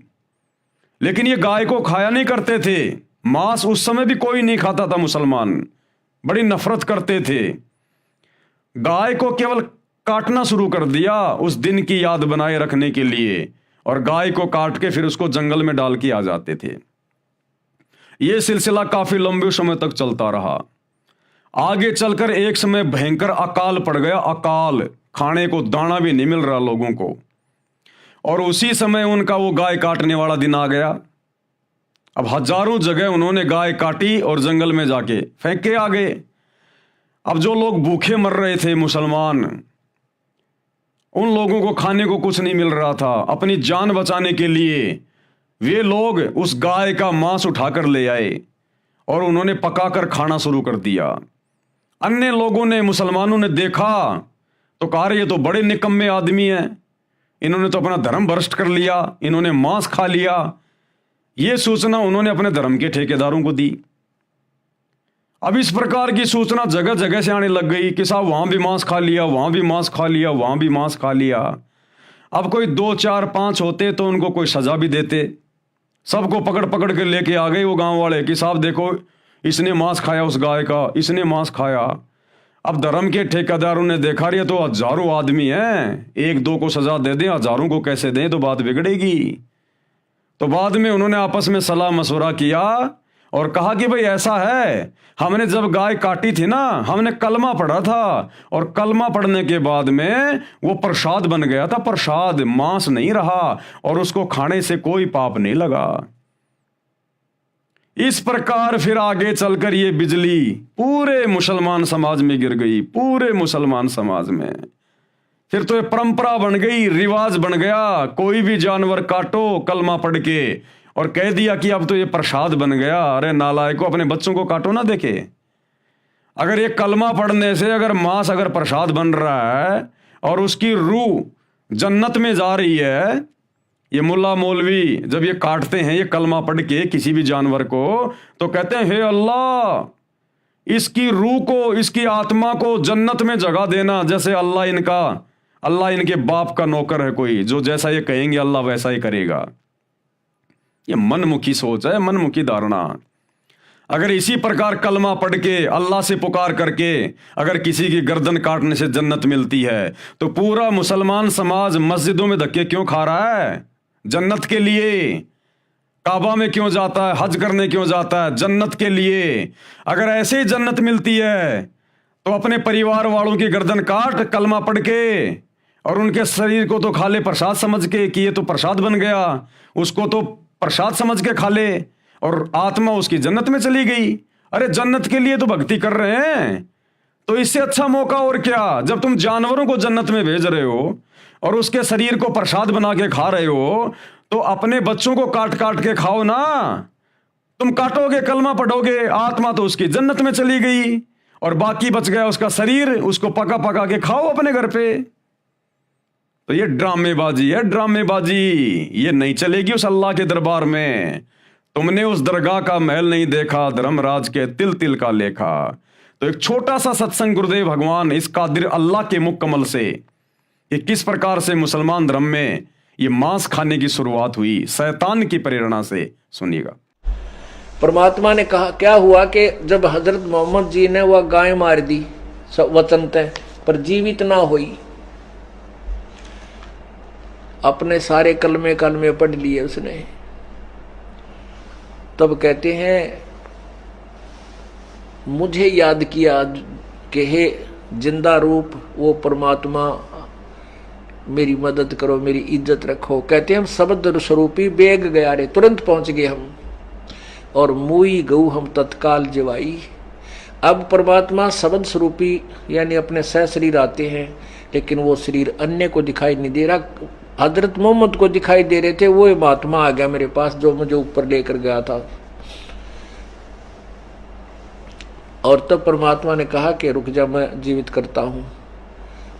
लेकिन ये गाय को खाया नहीं करते थे, मांस उस समय भी कोई नहीं खाता था, मुसलमान बड़ी नफरत करते थे। गाय को केवल काटना शुरू कर दिया उस दिन की याद बनाए रखने के लिए, और गाय को काट के फिर उसको जंगल में डाल के आ जाते थे। यह सिलसिला काफी लंबे समय तक चलता रहा। आगे चलकर एक समय भयंकर अकाल पड़ गया, अकाल, खाने को दाना भी नहीं मिल रहा लोगों को, और उसी समय उनका वो गाय काटने वाला दिन आ गया। अब हजारों जगह उन्होंने गाय काटी और जंगल में जाके फेंक के आ गए। अब जो लोग भूखे मर रहे थे मुसलमान, उन लोगों को खाने को कुछ नहीं मिल रहा था। अपनी जान बचाने के लिए वे लोग उस गाय का मांस उठाकर ले आए और उन्होंने पकाकर खाना शुरू कर दिया। अन्य लोगों ने, मुसलमानों ने देखा तो कहा ये तो बड़े निकम्मे आदमी हैं, इन्होंने तो अपना धर्म भ्रष्ट कर लिया, इन्होंने मांस खा लिया। ये सूचना उन्होंने अपने धर्म के ठेकेदारों को दी। अब इस प्रकार की सूचना जगह जगह से आने लग गई कि साहब वहां भी मांस खा लिया, वहां भी मांस खा लिया, वहां भी मांस खा लिया। अब कोई 2, 4, 5 होते तो उनको कोई सजा भी देते। सबको पकड़ पकड़ के लेके आ गए वो गांव वाले कि साहब देखो इसने मांस खाया, उस गाय का इसने मांस खाया। अब धर्म के ठेकेदारों ने देखा ये तो हजारों आदमी हैं, 1-2 को सजा दे दें, हजारों को कैसे दें, तो बात बिगड़ेगी। तो बाद में उन्होंने आपस में सलाह मशवरा किया और कहा कि भाई ऐसा है, हमने जब गाय काटी थी ना, हमने कलमा पढ़ा था, और कलमा पढ़ने के बाद में वो प्रसाद बन गया था, प्रसाद, मांस नहीं रहा, और उसको खाने से कोई पाप नहीं लगा। इस प्रकार फिर आगे चलकर ये बिजली पूरे मुसलमान समाज में गिर गई, पूरे मुसलमान समाज में। फिर तो ये परंपरा बन गई, रिवाज बन गया, कोई भी जानवर काटो कलमा पढ़ के, और कह दिया कि अब तो ये प्रसाद बन गया। अरे नालायकों, अपने बच्चों को काटो ना देखे। अगर ये कलमा पढ़ने से अगर मांस अगर प्रसाद बन रहा है और उसकी रूह जन्नत में जा रही है, ये मुल्ला मौलवी जब ये काटते हैं ये कलमा पढ़ के किसी भी जानवर को, तो कहते हैं हे अल्लाह, इसकी रूह को, इसकी आत्मा को जन्नत में जगह देना। जैसे अल्लाह इनके बाप का नौकर है कोई, जो जैसा ये कहेंगे अल्लाह वैसा ही करेगा। ये मनमुखी सोच है, मनमुखी धारणा। अगर इसी प्रकार कलमा पढ़ के अल्लाह से पुकार करके अगर किसी की गर्दन काटने से जन्नत मिलती है, तो पूरा मुसलमान समाज मस्जिदों में धक्के क्यों खा रहा है जन्नत के लिए? काबा में क्यों जाता है, हज करने क्यों जाता है? जन्नत के लिए। अगर ऐसे ही जन्नत मिलती है तो अपने परिवार वालों की गर्दन काट कलमा पढ़ के, और उनके शरीर को तो खा ले प्रसाद समझ के कि ये तो प्रसाद बन गया, उसको तो प्रसाद समझ के खा ले, और आत्मा उसकी जन्नत में चली गई। अरे जन्नत के लिए तो भक्ति कर रहे हैं, तो इससे अच्छा मौका और क्या? जब तुम जानवरों को जन्नत में भेज रहे हो और उसके शरीर को प्रसाद बना के खा रहे हो, तो अपने बच्चों को काट काट के खाओ ना। तुम काटोगे, कलमा पढ़ोगे, आत्मा तो उसकी जन्नत में चली गई, और बाकी बच गया उसका शरीर, उसको पका पका के खाओ अपने घर पे। तो ये ड्रामेबाजी है, ड्रामेबाजी। ये नहीं चलेगी उस अल्लाह के दरबार में। तुमने उस दरगाह का महल नहीं देखा, धर्मराज के तिल तिल का लेखा। तो एक छोटा सा सत्संग गुरुदेव भगवान इस कादिर अल्लाह के मुख कमल से कि किस प्रकार से मुसलमान धर्म में ये मांस खाने की शुरुआत हुई, शैतान की प्रेरणा से। सुनिएगा। परमात्मा ने कहा क्या हुआ कि जब हजरत मोहम्मद जी ने वह गाय मार दी वचन तय पर जीवित ना हुई, अपने सारे कलमे कलमे पढ़ लिए उसने, तब कहते हैं मुझे याद किया कि हे जिंदा रूप वो परमात्मा, मेरी मदद करो, मेरी इज्जत रखो। कहते हैं हम शब्द स्वरूपी बेग गया रे, तुरंत पहुंच गए हम, और मुई गऊ हम तत्काल जवाई। अब परमात्मा शब्द स्वरूपी यानी अपने सह शरीर आते हैं, लेकिन वो शरीर अन्य को दिखाई नहीं दे रहा, हजरत मोहम्मद को दिखाई दे रहे थे। वो महात्मा आ गया मेरे पास जो मुझे ऊपर लेकर गया था, और तब परमात्मा ने कहा कि रुक जा, मैं जीवित करता हूं।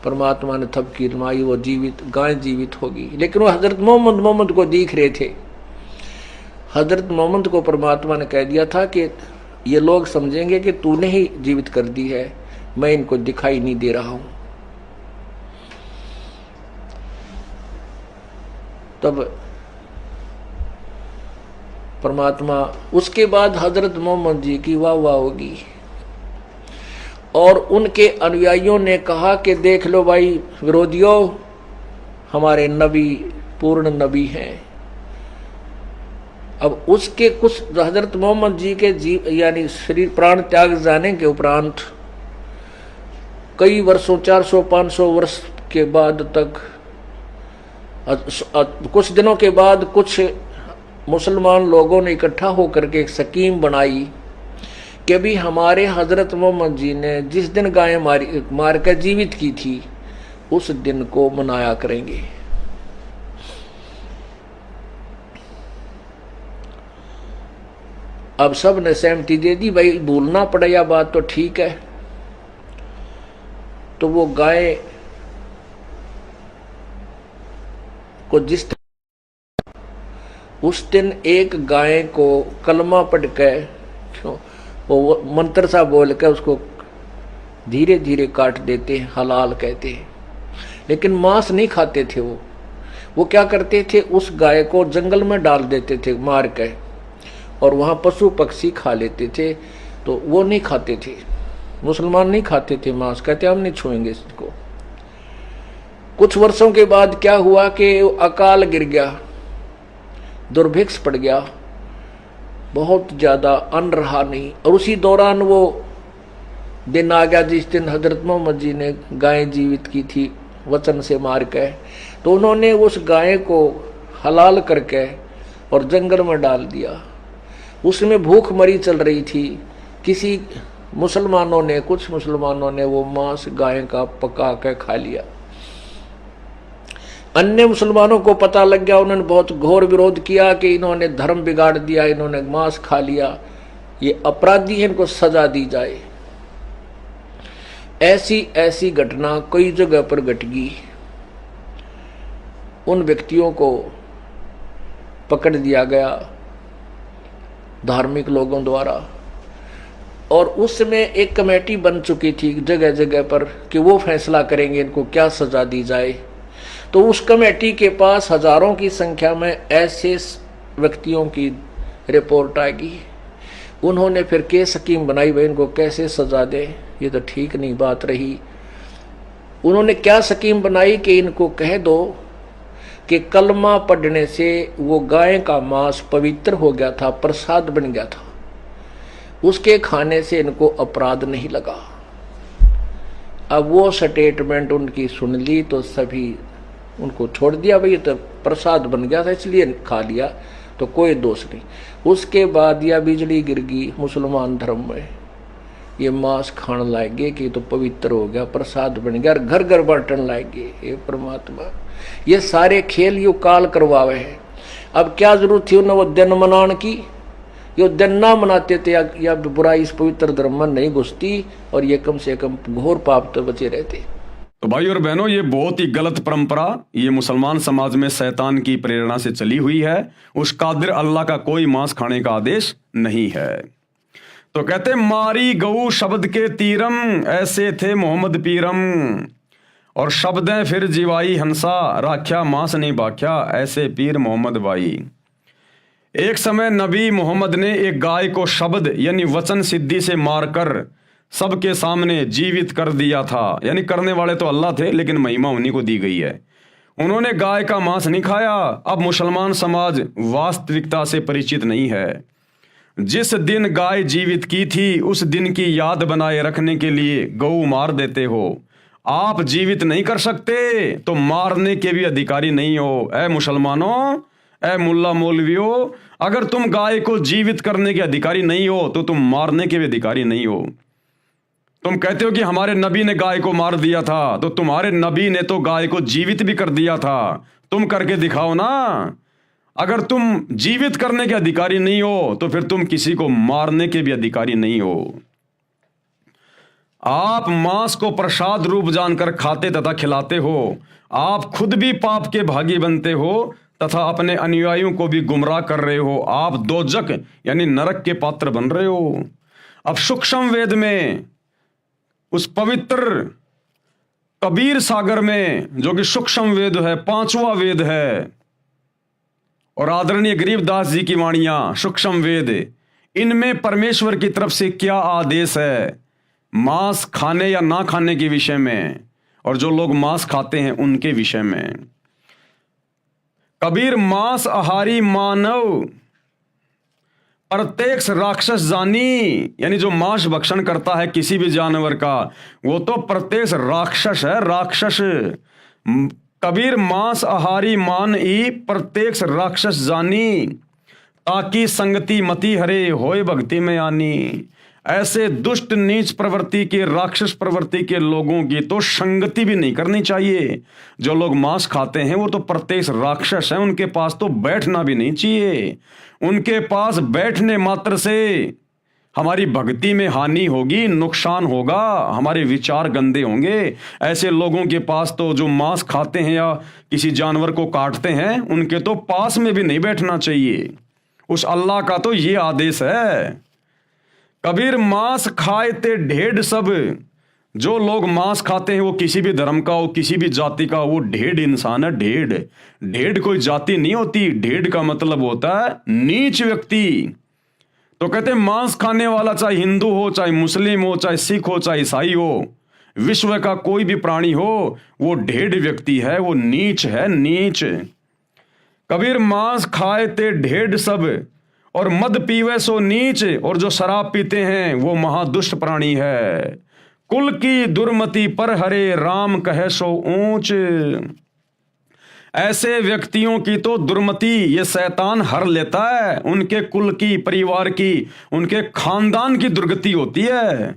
परमात्मा ने थपकी मारी, वो जीवित गाय जीवित होगी। लेकिन वो हजरत मोहम्मद को दिख रहे थे। हजरत मोहम्मद को परमात्मा ने कह दिया था कि ये लोग समझेंगे कि तूने ही जीवित कर दी है, मैं इनको दिखाई नहीं दे रहा हूं। तब परमात्मा, उसके बाद हजरत मोहम्मद जी की वाह वाह होगी, और उनके अनुयायियों ने कहा कि देख लो भाई विरोधियों, हमारे नबी पूर्ण नबी हैं। अब उसके कुछ हजरत मोहम्मद जी के जीव यानी शरीर प्राण त्याग जाने के उपरांत कई वर्षों 400-500 वर्ष के बाद तक, कुछ दिनों के बाद कुछ मुसलमान लोगों ने इकट्ठा होकर के एक स्कीम बनाई कि भी हमारे हजरत मोहम्मद जी ने जिस दिन गाय मार कर जीवित की थी उस दिन को मनाया करेंगे। अब सब ने सहमति दे दी, भाई भूलना पड़ा यह बात तो ठीक है। तो वो गाय को जिस उस दिन एक गाय को कलमा पढ़ के वो मंत्र सा बोल के उसको धीरे धीरे काट देते हैं, हलाल कहते हैं। लेकिन मांस नहीं खाते थे वो क्या करते थे, उस गाय को जंगल में डाल देते थे मार के, और वहां पशु पक्षी खा लेते थे। तो वो नहीं खाते थे, मुसलमान नहीं खाते थे मांस, कहते हम नहीं छुएंगे इसको। कुछ वर्षों के बाद क्या हुआ कि अकाल गिर गया, दुर्भिक्ष पड़ गया, बहुत ज्यादा अन्न रहा नहीं। और उसी दौरान वो दिन आ गया जिस दिन हजरत मोहम्मद जी ने गाय जीवित की थी वचन से मार के। तो उन्होंने उस गाय को हलाल करके और जंगल में डाल दिया। उसमें भूख मरी चल रही थी। किसी मुसलमानों ने, कुछ मुसलमानों ने वो मांस गाय का पका के खा लिया। अन्य मुसलमानों को पता लग गया, उन्होंने बहुत घोर विरोध किया कि इन्होंने धर्म बिगाड़ दिया, इन्होंने मांस खा लिया, ये अपराधी है, इनको सजा दी जाए। ऐसी ऐसी घटना कई जगह पर घट गई। उन व्यक्तियों को पकड़ दिया गया धार्मिक लोगों द्वारा, और उसमें एक कमेटी बन चुकी थी जगह जगह पर कि वो फैसला करेंगे इनको क्या सजा दी जाए। तो उस कमेटी के पास हजारों की संख्या में ऐसे व्यक्तियों की रिपोर्ट आएगी। उन्होंने फिर केस स्कीम बनाई, भाई इनको कैसे सजा दें, ये तो ठीक नहीं बात रही। उन्होंने क्या स्कीम बनाई कि इनको कह दो कि कलमा पढ़ने से वो गाय का मांस पवित्र हो गया था, प्रसाद बन गया था, उसके खाने से इनको अपराध नहीं लगा। अब वो स्टेटमेंट उनकी सुन ली तो सभी उनको छोड़ दिया, भाई ये तो प्रसाद बन गया था इसलिए खा लिया, तो कोई दोष नहीं। उसके बाद यह बिजली गिर गई मुसलमान धर्म में, ये मांस खाने लाएंगे कि तो पवित्र हो गया, प्रसाद बन गया, घर घर बांटन लाएंगे। ये परमात्मा ये सारे खेल यू काल करवावे हैं। अब क्या जरूरत थी उन्हें वो दिन मनाने की, ये दिन ना मनाते थे या बुराई इस पवित्र धर्म में नहीं घुसती, और ये कम से कम घोर पाप तो बचे रहते। तो भाई और बहनों, ये बहुत ही गलत परंपरा ये मुसलमान समाज में शैतान की प्रेरणा से चली हुई है। उस कादिर अल्लाह का कोई मांस खाने का आदेश नहीं है। तो कहते मारी गऊ शब्द के तीरम, ऐसे थे मोहम्मद पीरम। और शब्दें फिर जीवाई हंसा, राख्या मांस नहीं बाख्या, ऐसे पीर मोहम्मद भाई। एक समय नबी मोहम्मद ने एक गाय को शब्द यानी वचन सिद्धि से मारकर सबके सामने जीवित कर दिया था। यानी करने वाले तो अल्लाह थे, लेकिन महिमा उन्हीं को दी गई है। उन्होंने गाय का मांस नहीं खाया। अब मुसलमान समाज वास्तविकता से परिचित नहीं है। जिस दिन गाय जीवित की थी उस दिन की याद बनाए रखने के लिए गऊ मार देते हो। आप जीवित नहीं कर सकते तो मारने के भी अधिकारी नहीं हो। ऐ मुसलमानों, ऐ मुल्ला मौलवियों, अगर तुम गाय को जीवित करने के अधिकारी नहीं हो तो तुम मारने के भी अधिकारी नहीं हो। तुम कहते हो कि हमारे नबी ने गाय को मार दिया था, तो तुम्हारे नबी ने तो गाय को जीवित भी कर दिया था। तुम करके दिखाओ ना। अगर तुम जीवित करने के अधिकारी नहीं हो तो फिर तुम किसी को मारने के भी अधिकारी नहीं हो। आप मांस को प्रसाद रूप जानकर खाते तथा खिलाते हो। आप खुद भी पाप के भागी बनते हो तथा अपने अनुयायियों को भी गुमराह कर रहे हो। आप दोजक यानी नरक के पात्र बन रहे हो। अब सूक्ष्म वेद में, उस पवित्र कबीर सागर में, जो कि सूक्ष्म वेद है, 5वां वेद है, और आदरणीय गरीबदास जी की वाणियां सूक्ष्म वेद, इनमें परमेश्वर की तरफ से क्या आदेश है मांस खाने या ना खाने के विषय में, और जो लोग मांस खाते हैं उनके विषय में। कबीर मांस आहारी मानव प्रत्यक्ष राक्षस जानी, यानी जो मांस भक्षण करता है किसी भी जानवर का, वो तो प्रत्यक्ष राक्षस है, राक्षस। कबीर मांस आहारी मान ई प्रत्यक्ष राक्षस जानी, ताकि संगति मति हरे होए भक्ति में आनी। ऐसे दुष्ट नीच प्रवृत्ति के, राक्षस प्रवृत्ति के लोगों की तो संगति भी नहीं करनी चाहिए। जो लोग मांस खाते हैं वो तो प्रत्यक्ष राक्षस हैं, उनके पास तो बैठना भी नहीं चाहिए। उनके पास बैठने मात्र से हमारी भक्ति में हानि होगी, नुकसान होगा, हमारे विचार गंदे होंगे। ऐसे लोगों के पास तो, जो मांस खाते हैं या किसी जानवर को काटते हैं, उनके तो पास में भी नहीं बैठना चाहिए। उस अल्लाह का तो ये आदेश है। कबीर मांस खाए ते ढेड सब। जो लोग मांस खाते हैं वो किसी भी धर्म का हो, किसी भी जाति का, वो ढेड इंसान है। ढेड, ढेड कोई जाति नहीं होती। ढेड का मतलब होता है नीच व्यक्ति। तो कहते हैं मांस खाने वाला चाहे हिंदू हो, चाहे मुस्लिम हो, चाहे सिख हो, चाहे ईसाई हो, विश्व का कोई भी प्राणी हो, वो ढेड व्यक्ति है, वो नीच है, नीच। कबीर मांस खाए ते ढेड सब, और मद पीवे सो नीच, और जो शराब पीते हैं वो महादुष्ट प्राणी है। कुल की दुर्मति पर हरे राम कहे सो ऊंच। ऐसे व्यक्तियों की तो दुर्मति ये शैतान हर लेता है। उनके कुल की, परिवार की, उनके खानदान की दुर्गति होती है।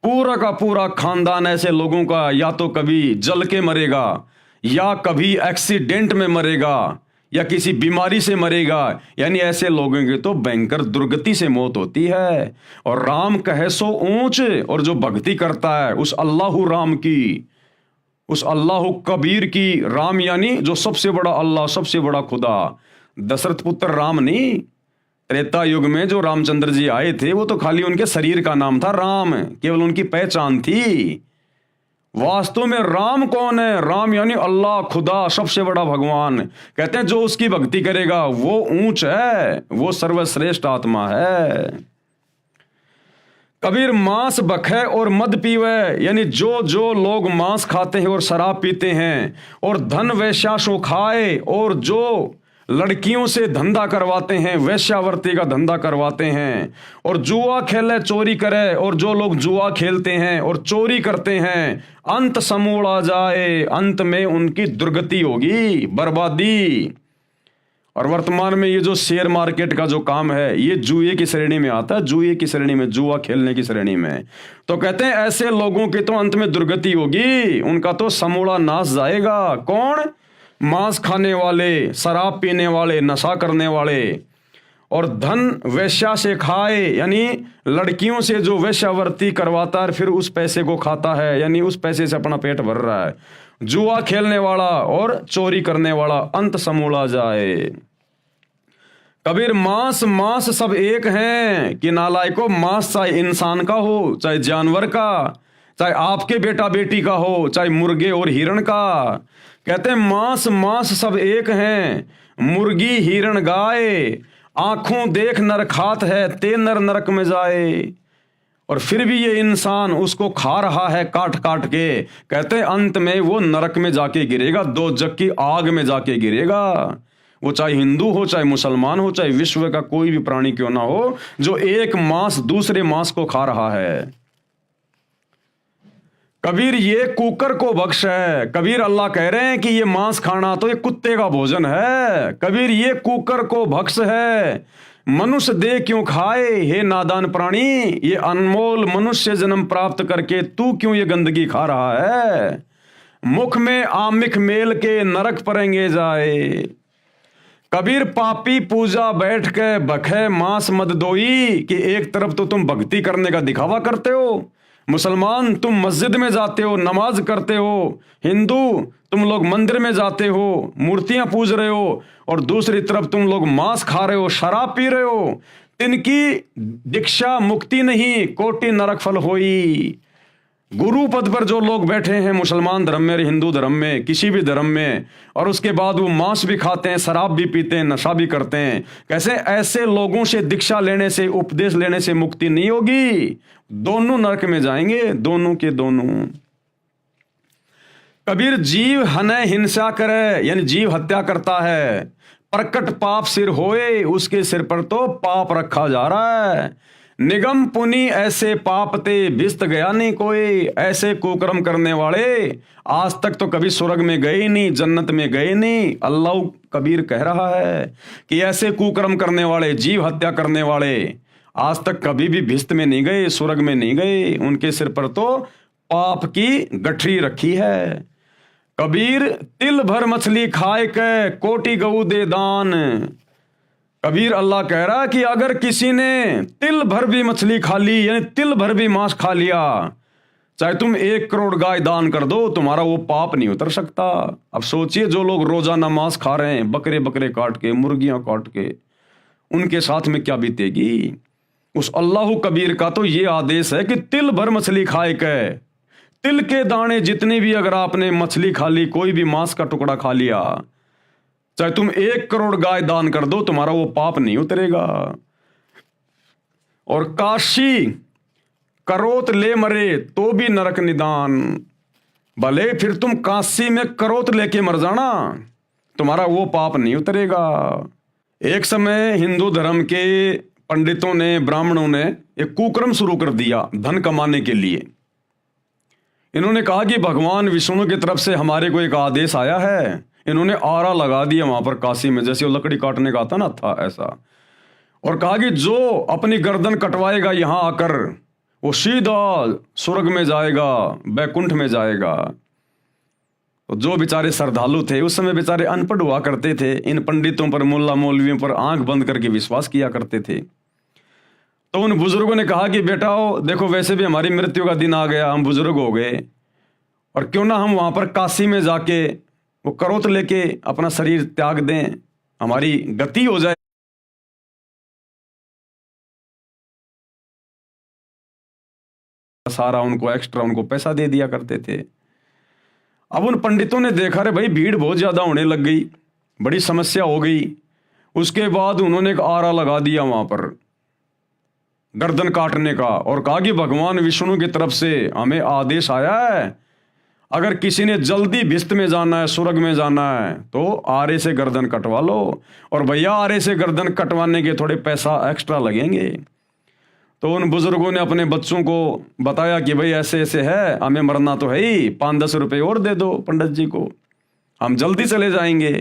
पूरा का पूरा खानदान ऐसे लोगों का या तो कभी जल के मरेगा, या कभी एक्सीडेंट में मरेगा, या किसी बीमारी से मरेगा। यानी ऐसे लोगों की तो भयंकर दुर्गति से मौत होती है। और राम कहे सो ऊंच, और जो भक्ति करता है उस अल्लाहु राम की, उस अल्लाहु कबीर की, राम यानी जो सबसे बड़ा अल्लाह, सबसे बड़ा खुदा, दशरथ पुत्र राम नहीं। त्रेता युग में जो रामचंद्र जी आए थे वो तो खाली उनके शरीर का नाम था राम, केवल उनकी पहचान थी। वास्तव में राम कौन है? राम यानी अल्लाह, खुदा, सबसे बड़ा भगवान। कहते हैं जो उसकी भक्ति करेगा वो ऊंच है, वो सर्वश्रेष्ठ आत्मा है। कबीर मांस बखे और मद पीवे, यानी जो जो लोग मांस खाते हैं और शराब पीते हैं, और धन वैश्या सो खाए, और जो लड़कियों से धंधा करवाते हैं, वैश्यावर्ती का धंधा करवाते हैं, और जुआ खेले, चोरी करे, और जो लोग जुआ खेलते हैं और चोरी करते हैं, अंत समूला जाए, अंत में उनकी दुर्गति होगी, बर्बादी। और वर्तमान में ये जो शेयर मार्केट का जो काम है, ये जुए की श्रेणी में आता है, जुए की श्रेणी में, जुआ खेलने की श्रेणी में। तो कहते हैं ऐसे लोगों की तो अंत में दुर्गति होगी, उनका तो समूला नाश जाएगा। कौन? मांस खाने वाले, शराब पीने वाले, नशा करने वाले, और धन वैश्या से खाए, यानी लड़कियों से जो वैश्यावर्ती करवाता है फिर उस पैसे को खाता है, यानी उस पैसे से अपना पेट भर रहा है। जुआ खेलने वाला और चोरी करने वाला, अंत समूला जाए। कबीर मांस मांस सब एक हैं कि नालायको, मांस चाहे इंसान का हो चाहे जानवर का, चाहे आपके बेटा बेटी का हो, चाहे मुर्गे और हिरण का। कहते हैं मांस मांस सब एक हैं, मुर्गी हिरण गाय, आंखों देख नर खात है, ते नर नरक में जाए। और फिर भी ये इंसान उसको खा रहा है काट काट के। कहते हैं अंत में वो नरक में जाके गिरेगा, दोजख की आग में जाके गिरेगा। वो चाहे हिंदू हो, चाहे मुसलमान हो, चाहे विश्व का कोई भी प्राणी क्यों ना हो, जो एक मांस दूसरे मांस को खा रहा है। कबीर ये कुकर को बख्श है। कबीर अल्लाह कह रहे हैं कि ये मांस खाना तो ये कुत्ते का भोजन है। कबीर ये कुकर को बख्श है, मनुष्य दे क्यों खाए हे नादान प्राणी, ये अनमोल मनुष्य जन्म प्राप्त करके तू क्यों ये गंदगी खा रहा है। मुख में आमिख मेल के नरक परेंगे जाए। कबीर पापी पूजा बैठ के बखे मांस मद दोई, कि एक तरफ तो तुम भक्ति करने का दिखावा करते हो, मुसलमान तुम मस्जिद में जाते हो, नमाज करते हो, हिंदू तुम लोग मंदिर में जाते हो, मूर्तियां पूज रहे हो, और दूसरी तरफ तुम लोग मांस खा रहे हो, शराब पी रहे हो। तिनकी दीक्षा मुक्ति नहीं, कोटि नरक फल होई। गुरु पद पर जो लोग बैठे हैं मुसलमान धर्म में, हिंदू धर्म में, किसी भी धर्म में, और उसके बाद वो मांस भी खाते हैं, शराब भी पीते हैं, नशा भी करते हैं, कैसे ऐसे लोगों से दीक्षा लेने से, उपदेश लेने से मुक्ति नहीं होगी। दोनों नरक में जाएंगे, दोनों के दोनों। कबीर जीव हने हिंसा करे, यानी जीव हत्या करता है, प्रकट पाप सिर होए, उसके सिर पर तो पाप रखा जा रहा है। निगम पुनि ऐसे पाप ते बिस्त गया नहीं कोई। ऐसे कुकर्म करने वाले आज तक तो कभी स्वर्ग में गए ही नहीं, जन्नत में गए नहीं। अल्लाह कबीर कह रहा है कि ऐसे कुकर्म करने वाले, जीव हत्या करने वाले आज तक कभी भी भिस्त में नहीं गए, स्वर्ग में नहीं गए। उनके सिर पर तो पाप की गठरी रखी है। कबीर तिल भर मछली खाए के कोटि गऊ दे दान। कबीर अल्लाह कह रहा कि अगर किसी ने तिल भर भी मछली खा ली, यानी तिल भर भी मांस खा लिया, चाहे तुम 1 करोड़ गाय दान कर दो, तुम्हारा वो पाप नहीं उतर सकता। अब सोचिए जो लोग रोजाना मांस खा रहे हैं, बकरे बकरे काट के, मुर्गियां काट के, उनके साथ में क्या बीतेगी। उस अल्लाह कबीर का तो ये आदेश है कि तिल भर मछली खाए के, तिल के दाने जितने भी अगर आपने मछली खा ली, कोई भी मांस का टुकड़ा खा लिया, चाहे तुम 1 करोड़ गाय दान कर दो, तुम्हारा वो पाप नहीं उतरेगा। और काशी करोत ले मरे तो भी नरक निदान। भले फिर तुम काशी में करोत लेके मर जाना, तुम्हारा वो पाप नहीं उतरेगा। एक समय हिंदू धर्म के पंडितों ने, ब्राह्मणों ने एक कुकर्म शुरू कर दिया धन कमाने के लिए। इन्होंने कहा कि भगवान विष्णु की तरफ से हमारे को एक आदेश आया है। इन्होंने आरा लगा दिया वहां पर काशी में, जैसे वो लकड़ी काटने का आता ना था ऐसा, और कहा कि जो अपनी गर्दन कटवाएगा यहां आकर, वो सीधा स्वर्ग में जाएगा, बैकुंठ में जाएगा। तो जो बेचारे श्रद्धालु थे, उस समय बेचारे अनपढ़ हुआ करते थे, इन पंडितों पर, मुल्ला मौलवियों पर आंख बंद करके विश्वास किया करते थे। तो उन बुजुर्गों ने कहा कि बेटाओ देखो, वैसे भी हमारी मृत्यु का दिन आ गया, हम बुजुर्ग हो गए, और क्यों ना हम वहां पर काशी में जाके वो करोत लेके अपना शरीर त्याग दें, हमारी गति हो जाए। सारा उनको एक्स्ट्रा उनको पैसा दे दिया करते थे। अब उन पंडितों ने देखा रे भाई भीड़ बहुत ज्यादा होने लग गई, बड़ी समस्या हो गई। उसके बाद उन्होंने एक आरा लगा दिया वहां पर गर्दन काटने का, और कहा कि भगवान विष्णु की तरफ से हमें आदेश आया है, अगर किसी ने जल्दी भिस्त में जाना है, स्वर्ग में जाना है, तो आरे से गर्दन कटवा लो। और भैया आरे से गर्दन कटवाने के थोड़े पैसा एक्स्ट्रा लगेंगे। तो उन बुजुर्गों ने अपने बच्चों को बताया कि भाई ऐसे ऐसे है, हमें मरना तो है ही, 5-10 रुपये और दे दो पंडित जी को, हम जल्दी चले जाएंगे।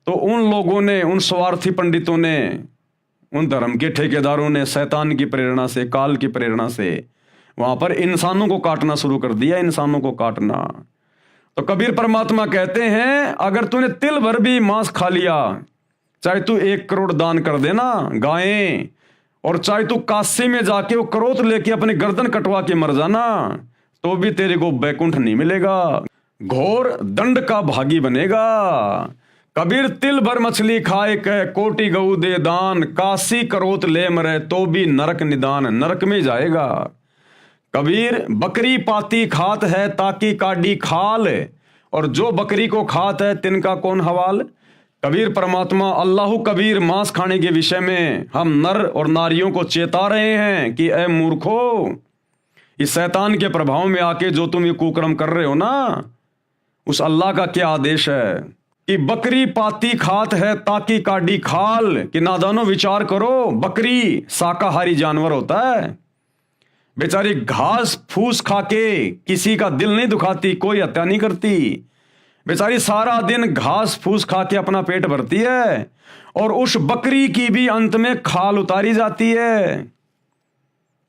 तो उन लोगों ने, उन स्वार्थी पंडितों ने, उन धर्म के ठेकेदारों ने शैतान की प्रेरणा से, काल की प्रेरणा से वहां पर इंसानों को काटना शुरू कर दिया, इंसानों को काटना। तो कबीर परमात्मा कहते हैं अगर तूने तिल भर भी मांस खा लिया, चाहे तू 1 करोड़ दान कर देना गायें, और चाहे तू काशी में जाके वो करोत लेके अपने गर्दन कटवा के मर जाना, तो भी तेरे को बैकुंठ नहीं मिलेगा, घोर दंड का भागी बनेगा। कबीर तिल भर मछली खाए कह कोटि गऊ दे दान, काशी करोत ले मरे तो भी नरक निदान, नरक में जाएगा। कबीर बकरी पाती खात है ताकि काडी खाल, और जो बकरी को खात है तिनका कौन हवाल। कबीर परमात्मा अल्लाह कबीर मांस खाने के विषय में हम नर और नारियों को चेता रहे हैं कि ए मूर्खो, इस शैतान के प्रभाव में आके जो तुम ये कुकर्म कर रहे हो ना, उस अल्लाह का क्या आदेश है कि बकरी पाती खात है ताकि काडी खाल, कि नादानो विचार करो, बकरी शाकाहारी जानवर होता है, बेचारी घास फूस खा के किसी का दिल नहीं दुखाती, कोई हत्या नहीं करती, बेचारी सारा दिन घास फूस खा के अपना पेट भरती है, और उस बकरी की भी अंत में खाल उतारी जाती है।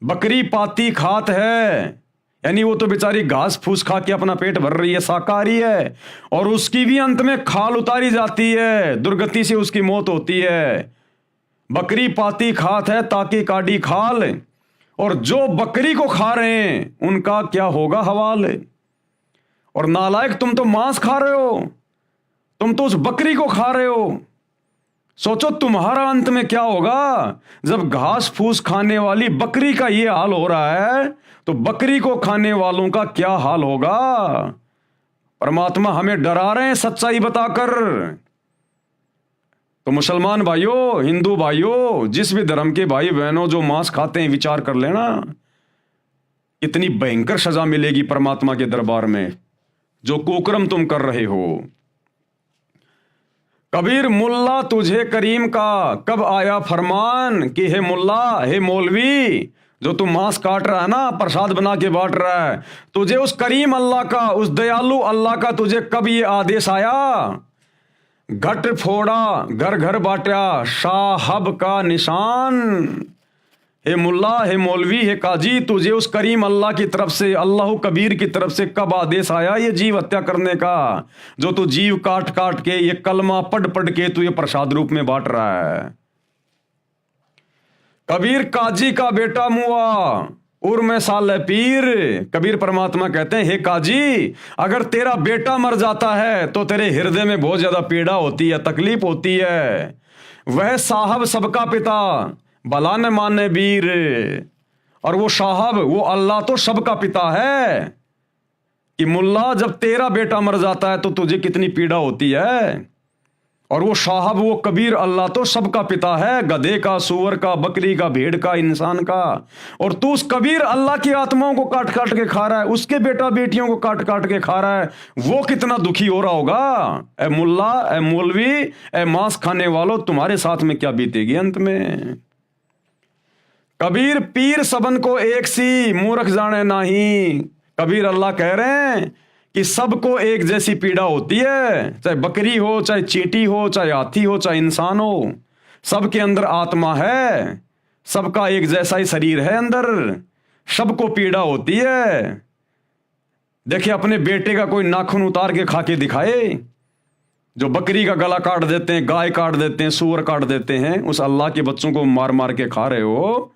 बकरी पाती खात है यानी वो तो बेचारी घास फूस खा के अपना पेट भर रही है, शाकाहारी है, और उसकी भी अंत में खाल उतारी जाती है, दुर्गति से उसकी मौत होती है। बकरी पाती खात है ताकि काडी खाल, और जो बकरी को खा रहे हैं उनका क्या होगा हवाल। और नालायक, तुम तो मांस खा रहे हो, तुम तो उस बकरी को खा रहे हो, सोचो तुम्हारा अंत में क्या होगा। जब घास फूस खाने वाली बकरी का ये हाल हो रहा है तो बकरी को खाने वालों का क्या हाल होगा। परमात्मा हमें डरा रहे हैं सच्चाई बताकर। तो मुसलमान भाइयों, हिंदू भाइयों, जिस भी धर्म के भाई बहनों जो मांस खाते हैं, विचार कर लेना, इतनी भयंकर सजा मिलेगी परमात्मा के दरबार में जो कुकर्म तुम कर रहे हो। कबीर मुल्ला तुझे करीम का कब आया फरमान, कि हे मुल्ला, हे मौलवी, जो तू मांस काट रहा है ना, प्रसाद बना के बांट रहा है, तुझे उस करीम अल्लाह का, उस दयालु अल्लाह का तुझे कब ये आदेश आया। घट फोड़ा घर घर बांटा साहब का निशान। हे मुल्ला, हे मौलवी, हे काजी, तुझे उस करीम अल्लाह की तरफ से, अल्लाह कबीर की तरफ से कब आदेश आया ये जीव हत्या करने का, जो तू जीव काट काट के, ये कलमा पढ़ पढ़ के तू ये प्रसाद रूप में बांट रहा है। कबीर काजी का बेटा मुआ उर में साल पीर। कबीर परमात्मा कहते हैं, हे काजी, अगर तेरा बेटा मर जाता है तो तेरे हृदय में बहुत ज्यादा पीड़ा होती है, तकलीफ होती है। वह साहब सबका पिता भला न माने वीर, और वो साहब, वो अल्लाह तो सबका पिता है। कि मुल्ला, जब तेरा बेटा मर जाता है तो तुझे कितनी पीड़ा होती है, और वो साहब, वो कबीर अल्लाह तो सबका पिता है, गधे का, सूअर का, बकरी का, भेड़ का, इंसान का। और तू उस कबीर अल्लाह की आत्माओं को काट काट के खा रहा है, उसके बेटा बेटियों को काट काट के खा रहा है, वो कितना दुखी हो रहा होगा। ए मुल्ला, ए मौलवी, ए मांस खाने वालों, तुम्हारे साथ में क्या बीतेगी अंत में। कबीर पीर सबन को एक सी मूर्ख जाने नाही। कबीर अल्लाह कह रहे हैं कि सबको एक जैसी पीड़ा होती है, चाहे बकरी हो, चाहे चींटी हो, चाहे हाथी हो, चाहे इंसान हो, सबके अंदर आत्मा है, सबका एक जैसा ही शरीर है अंदर, सबको पीड़ा होती है। देखिए, अपने बेटे का कोई नाखून उतार के खा के दिखाए। जो बकरी का गला काट देते हैं, गाय काट देते हैं, सूअर काट देते हैं, उस अल्लाह के बच्चों को मार मार के खा रहे हो,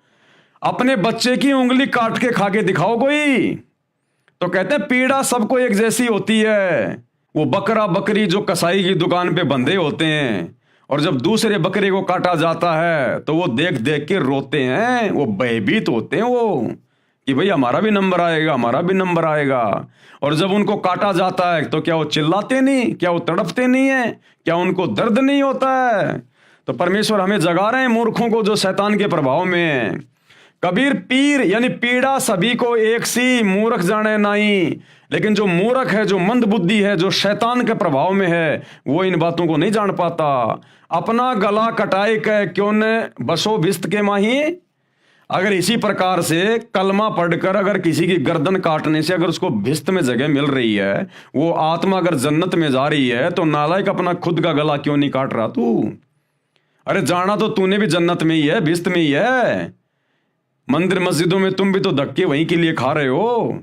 अपने बच्चे की उंगली काट के खा के दिखाओ कोई। तो कहते हैं पीड़ा सबको एक जैसी होती है। वो बकरा बकरी जो कसाई की दुकान पे बंधे होते हैं, और जब दूसरे बकरे को काटा जाता है तो वो देख देख के रोते हैं, वो भयभीत होते हैं, वो कि भाई हमारा भी नंबर आएगा, हमारा भी नंबर आएगा। और जब उनको काटा जाता है तो क्या वो चिल्लाते नहीं, क्या वो तड़पते नहीं है, क्या उनको दर्द नहीं होता है। तो परमेश्वर हमें जगा रहे हैं मूर्खों को जो शैतान के प्रभाव में है। कबीर पीर यानी पीड़ा सभी को एक सी मूर्ख जाने नहीं, लेकिन जो मूर्ख है, जो मंद बुद्धि है, जो शैतान के प्रभाव में है, वो इन बातों को नहीं जान पाता। अपना गला कटाए के क्यों न बसो भिस्त के माही। अगर इसी प्रकार से कलमा पढ़कर अगर किसी की गर्दन काटने से अगर उसको भिस्त में जगह मिल रही है, वो आत्मा अगर जन्नत में जा रही है, तो नालायक अपना खुद का गला क्यों नहीं काट रहा तू। अरे जाना तो तूने भी जन्नत में ही है, भिस्त में ही है। मंदिर मस्जिदों में तुम भी तो धक्के वहीं के लिए खा रहे हो।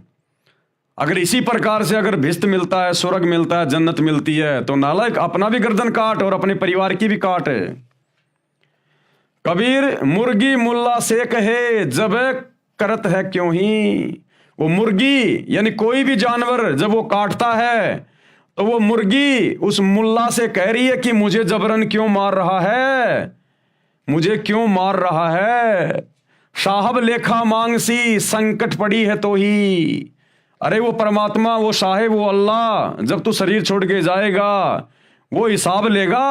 अगर इसी प्रकार से अगर भिस्त मिलता है, स्वर्ग मिलता है, जन्नत मिलती है, तो नालायक अपना भी गर्दन काट और अपने परिवार की भी काट। कबीर मुर्गी मुल्ला से कहे जब करत है क्यों ही। वो मुर्गी यानी कोई भी जानवर जब वो काटता है तो वो मुर्गी उस मुल्ला से कह रही है कि मुझे जबरन क्यों मार रहा है, मुझे क्यों मार रहा है। साहब लेखा मांगसी संकट पड़ी है तो ही। अरे वो परमात्मा, वो साहेब, वो अल्लाह जब तू शरीर छोड़ के जाएगा वो हिसाब लेगा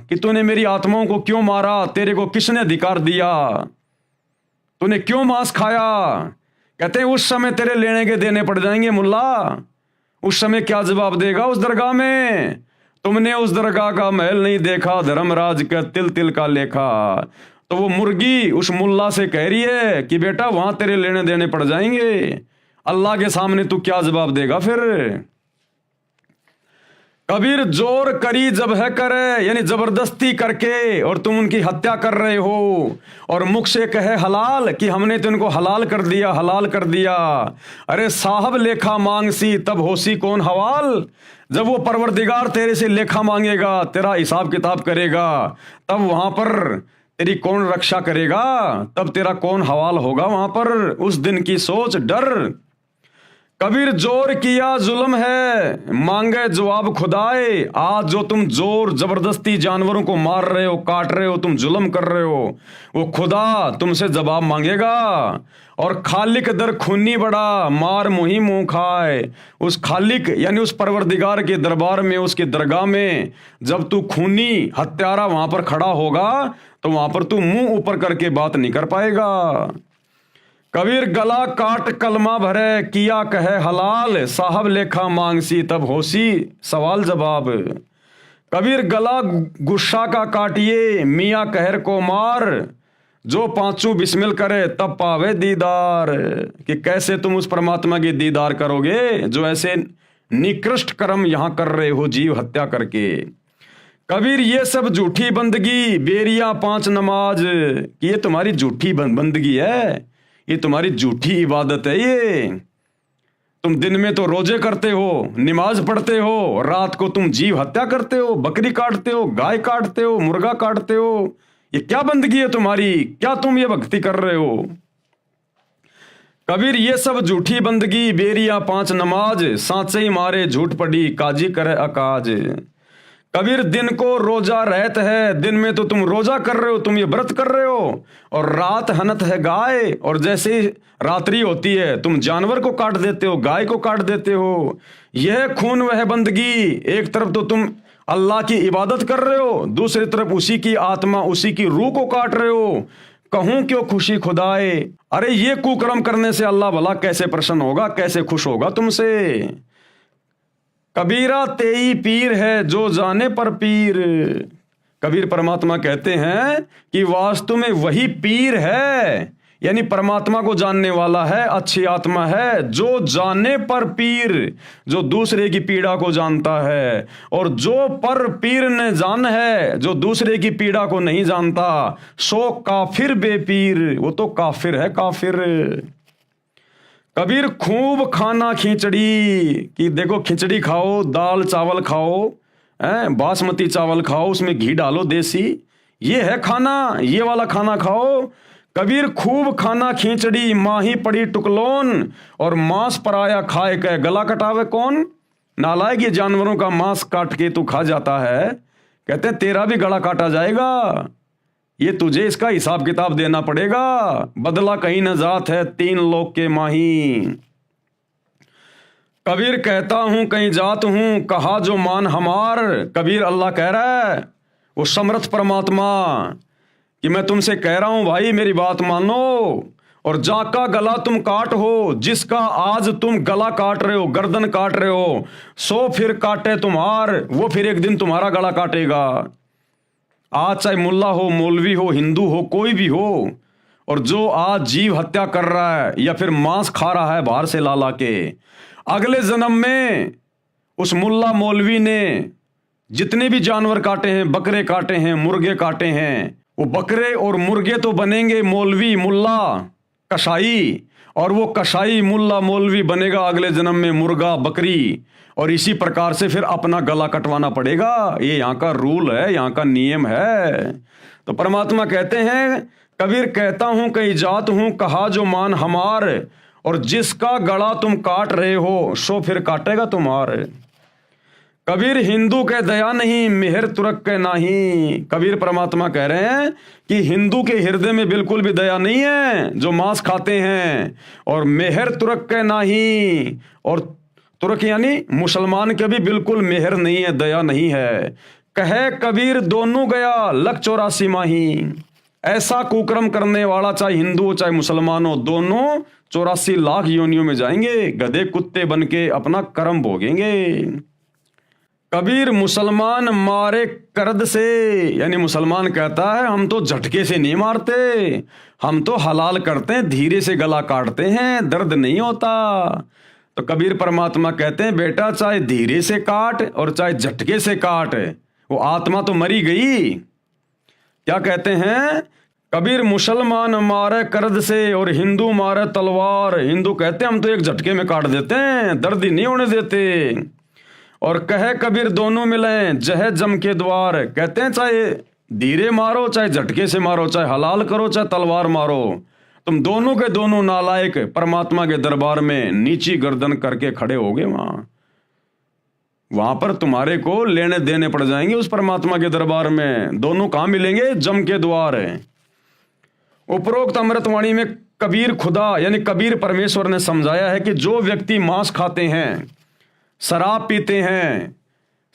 कि तूने मेरी आत्माओं को क्यों मारा, तेरे को किसने अधिकार दिया, तूने क्यों मांस खाया। कहते हैं उस समय तेरे लेने के देने पड़ जाएंगे मुल्ला। उस समय क्या जवाब देगा उस दरगाह में? तुमने उस दरगाह का महल नहीं देखा, धर्मराज का तिल तिल का लेखा। तो वो मुर्गी उस मुल्ला से कह रही है कि बेटा वहां तेरे लेने देने पड़ जाएंगे, अल्लाह के सामने तू क्या जवाब देगा फिर? कबीर जोर करी जब है करे, यानी जबरदस्ती करके और तुम उनकी हत्या कर रहे हो, और मुख से कहे हलाल कि हमने तो इनको हलाल कर दिया, हलाल कर दिया। अरे साहब लेखा मांगसी तब होसी कौन हवाल। जब वो परवरदिगार तेरे से लेखा मांगेगा, तेरा हिसाब किताब करेगा, तब वहां पर तेरी कौन रक्षा करेगा, तब तेरा कौन हवाल होगा वहां पर। उस दिन की सोच डर। कबीर जोर किया जुल्म है मांगे जवाब खुदाए। आज जो तुम जोर जबरदस्ती जानवरों को मार रहे हो, काट रहे हो, तुम जुल्म कर रहे हो, वो खुदा तुमसे जवाब मांगेगा। और खालिक दर खूनी बड़ा मार मुही मुंह खाए। उस खालिक यानी उस परवरदिगार के दरबार में, उसके दरगाह में जब तू खूनी हत्यारा वहां पर खड़ा होगा तो वहां पर तू मुंह ऊपर करके बात नहीं कर पाएगा। कबीर गला काट कलमा भरे किया कहे हलाल, साहब लेखा मांगसी तब होसी सवाल जवाब। कबीर गला गुस्सा का काटिए मियाँ कहर को मार, जो पांचों बिस्मिल करे तब पावे दीदार। कि कैसे तुम उस परमात्मा की दीदार करोगे जो ऐसे निकृष्ट कर्म यहां कर रहे हो जीव हत्या करके। कबीर ये सब झूठी बंदगी बेरिया 5 नमाज, कि ये तुम्हारी झूठी बंदगी है, ये तुम्हारी झूठी इबादत है। ये तुम दिन में तो रोजे करते हो, नमाज पढ़ते हो, रात को तुम जीव हत्या करते हो, बकरी काटते हो, गाय काटते हो, मुर्गा काटते हो। ये क्या बंदगी है तुम्हारी? क्या तुम ये भक्ति कर रहे हो? कबीर ये सब झूठी बंदगी बेरिया 5 नमाज, सांचे ही मारे झूठ पड़ी काजी करे अकाज। कबीर दिन को रोजा रहत है, दिन में तो तुम रोजा कर रहे हो, तुम ये व्रत कर रहे हो, और रात हनत है गाय, और जैसे रात्रि होती है तुम जानवर को काट देते हो, गाय को काट देते हो। यह खून वह बंदगी। एक तरफ तो तुम अल्लाह की इबादत कर रहे हो, दूसरी तरफ उसी की आत्मा, उसी की रूह को काट रहे हो। कहूं क्यों खुशी खुदाए। अरे ये कुकर्म करने से अल्लाह भला कैसे प्रसन्न होगा, कैसे खुश होगा तुमसे। कबीरा तेई पीर है जो जाने पर पीर। कबीर परमात्मा कहते हैं कि वास्तव में वही पीर है, यानी परमात्मा को जानने वाला है, अच्छी आत्मा है, जो जाने पर पीर, जो दूसरे की पीड़ा को जानता है। और जो पर पीर ने जान है, जो दूसरे की पीड़ा को नहीं जानता, सो काफिर बेपीर, वो तो काफिर है, काफिर। कबीर खूब खाना खिचड़ी, कि देखो खिचड़ी खाओ, दाल चावल खाओ, बासमती चावल खाओ, उसमें घी डालो देसी, ये है खाना, ये वाला खाना खाओ। कबीर खूब खाना खिचड़ी माही पड़ी टुकलोन, और मांस पराया खाए के गला कटावे कौन। नालायक ये जानवरों का मांस काट के तू खा जाता है, कहते हैं तेरा भी गला काटा जाएगा, ये तुझे इसका हिसाब किताब देना पड़ेगा। बदला कहीं न जात है 3 लोक के माही। कबीर कहता हूं कहीं जात हूं कहा जो मान हमार। कबीर अल्लाह कह रहा है, वो समर्थ परमात्मा, कि मैं तुमसे कह रहा हूं भाई मेरी बात मानो, और जाका गला तुम काट हो, जिसका आज तुम गला काट रहे हो, गर्दन काट रहे हो, सो फिर काटे तुम्हार, वो फिर एक दिन तुम्हारा गला काटेगा। आज चाहे मुल्ला हो, मौलवी हो, हिंदू हो, कोई भी हो, और जो आज जीव हत्या कर रहा है या फिर मांस खा रहा है बाहर से ला ला के, अगले जन्म में उस मुल्ला मौलवी ने जितने भी जानवर काटे हैं, बकरे काटे हैं, मुर्गे काटे हैं, वो बकरे और मुर्गे तो बनेंगे मौलवी, मुल्ला, कसाई, और वो कसाई मुल्ला मौलवी बनेगा अगले जन्म में मुर्गा, बकरी, और इसी प्रकार से फिर अपना गला कटवाना पड़ेगा। ये यहाँ का रूल है, यहाँ का नियम है। तो परमात्मा कहते हैं, कबीर कहता हूं कहीं जात हूं कहा जो मान हमार, और जिसका गला तुम काट रहे हो सो फिर काटेगा तुम्हारे। कबीर हिंदू के दया नहीं, मेहर तुरक के नाही। कबीर परमात्मा कह रहे हैं कि हिंदू के हृदय में बिल्कुल भी दया नहीं है जो मांस खाते हैं, और मेहर तुरक के नाही, और तुर्क यानी मुसलमान के भी बिल्कुल मेहर नहीं है, दया नहीं है। कहे कबीर दोनों गया लख 84 माही। ऐसा कुकर्म करने वाला चाहे हिंदू हो चाहे मुसलमान हो, दोनों 84 लाख योनियों में जाएंगे, गधे कुत्ते बन के अपना कर्म भोगेंगे। कबीर मुसलमान मारे कर्द से, यानी मुसलमान कहता है हम तो झटके से नहीं मारते, हम तो हलाल करते हैं, धीरे से गला काटते हैं, दर्द नहीं होता। तो कबीर परमात्मा कहते हैं बेटा चाहे धीरे से काट और चाहे झटके से काट, वो आत्मा तो मरी गई। क्या कहते हैं? कबीर मुसलमान मारे कर्द से और हिंदू मारे तलवार। हिंदू कहते हैं हम तो एक झटके में काट देते हैं, दर्द ही नहीं होने देते। और कहे कबीर दोनों मिले जहे जम के द्वार। कहते हैं चाहे धीरे मारो चाहे झटके से मारो, चाहे हलाल करो चाहे तलवार मारो, तुम दोनों के दोनों नालायक परमात्मा के दरबार में नीची गर्दन करके खड़े होगे। वहां पर तुम्हारे को लेने देने पड़ जाएंगे उस परमात्मा के दरबार में। दोनों कहां मिलेंगे? जम के द्वार है। उपरोक्त अमृतवाणी में कबीर खुदा यानी कबीर परमेश्वर ने समझाया है कि जो व्यक्ति मांस खाते हैं, शराब पीते हैं,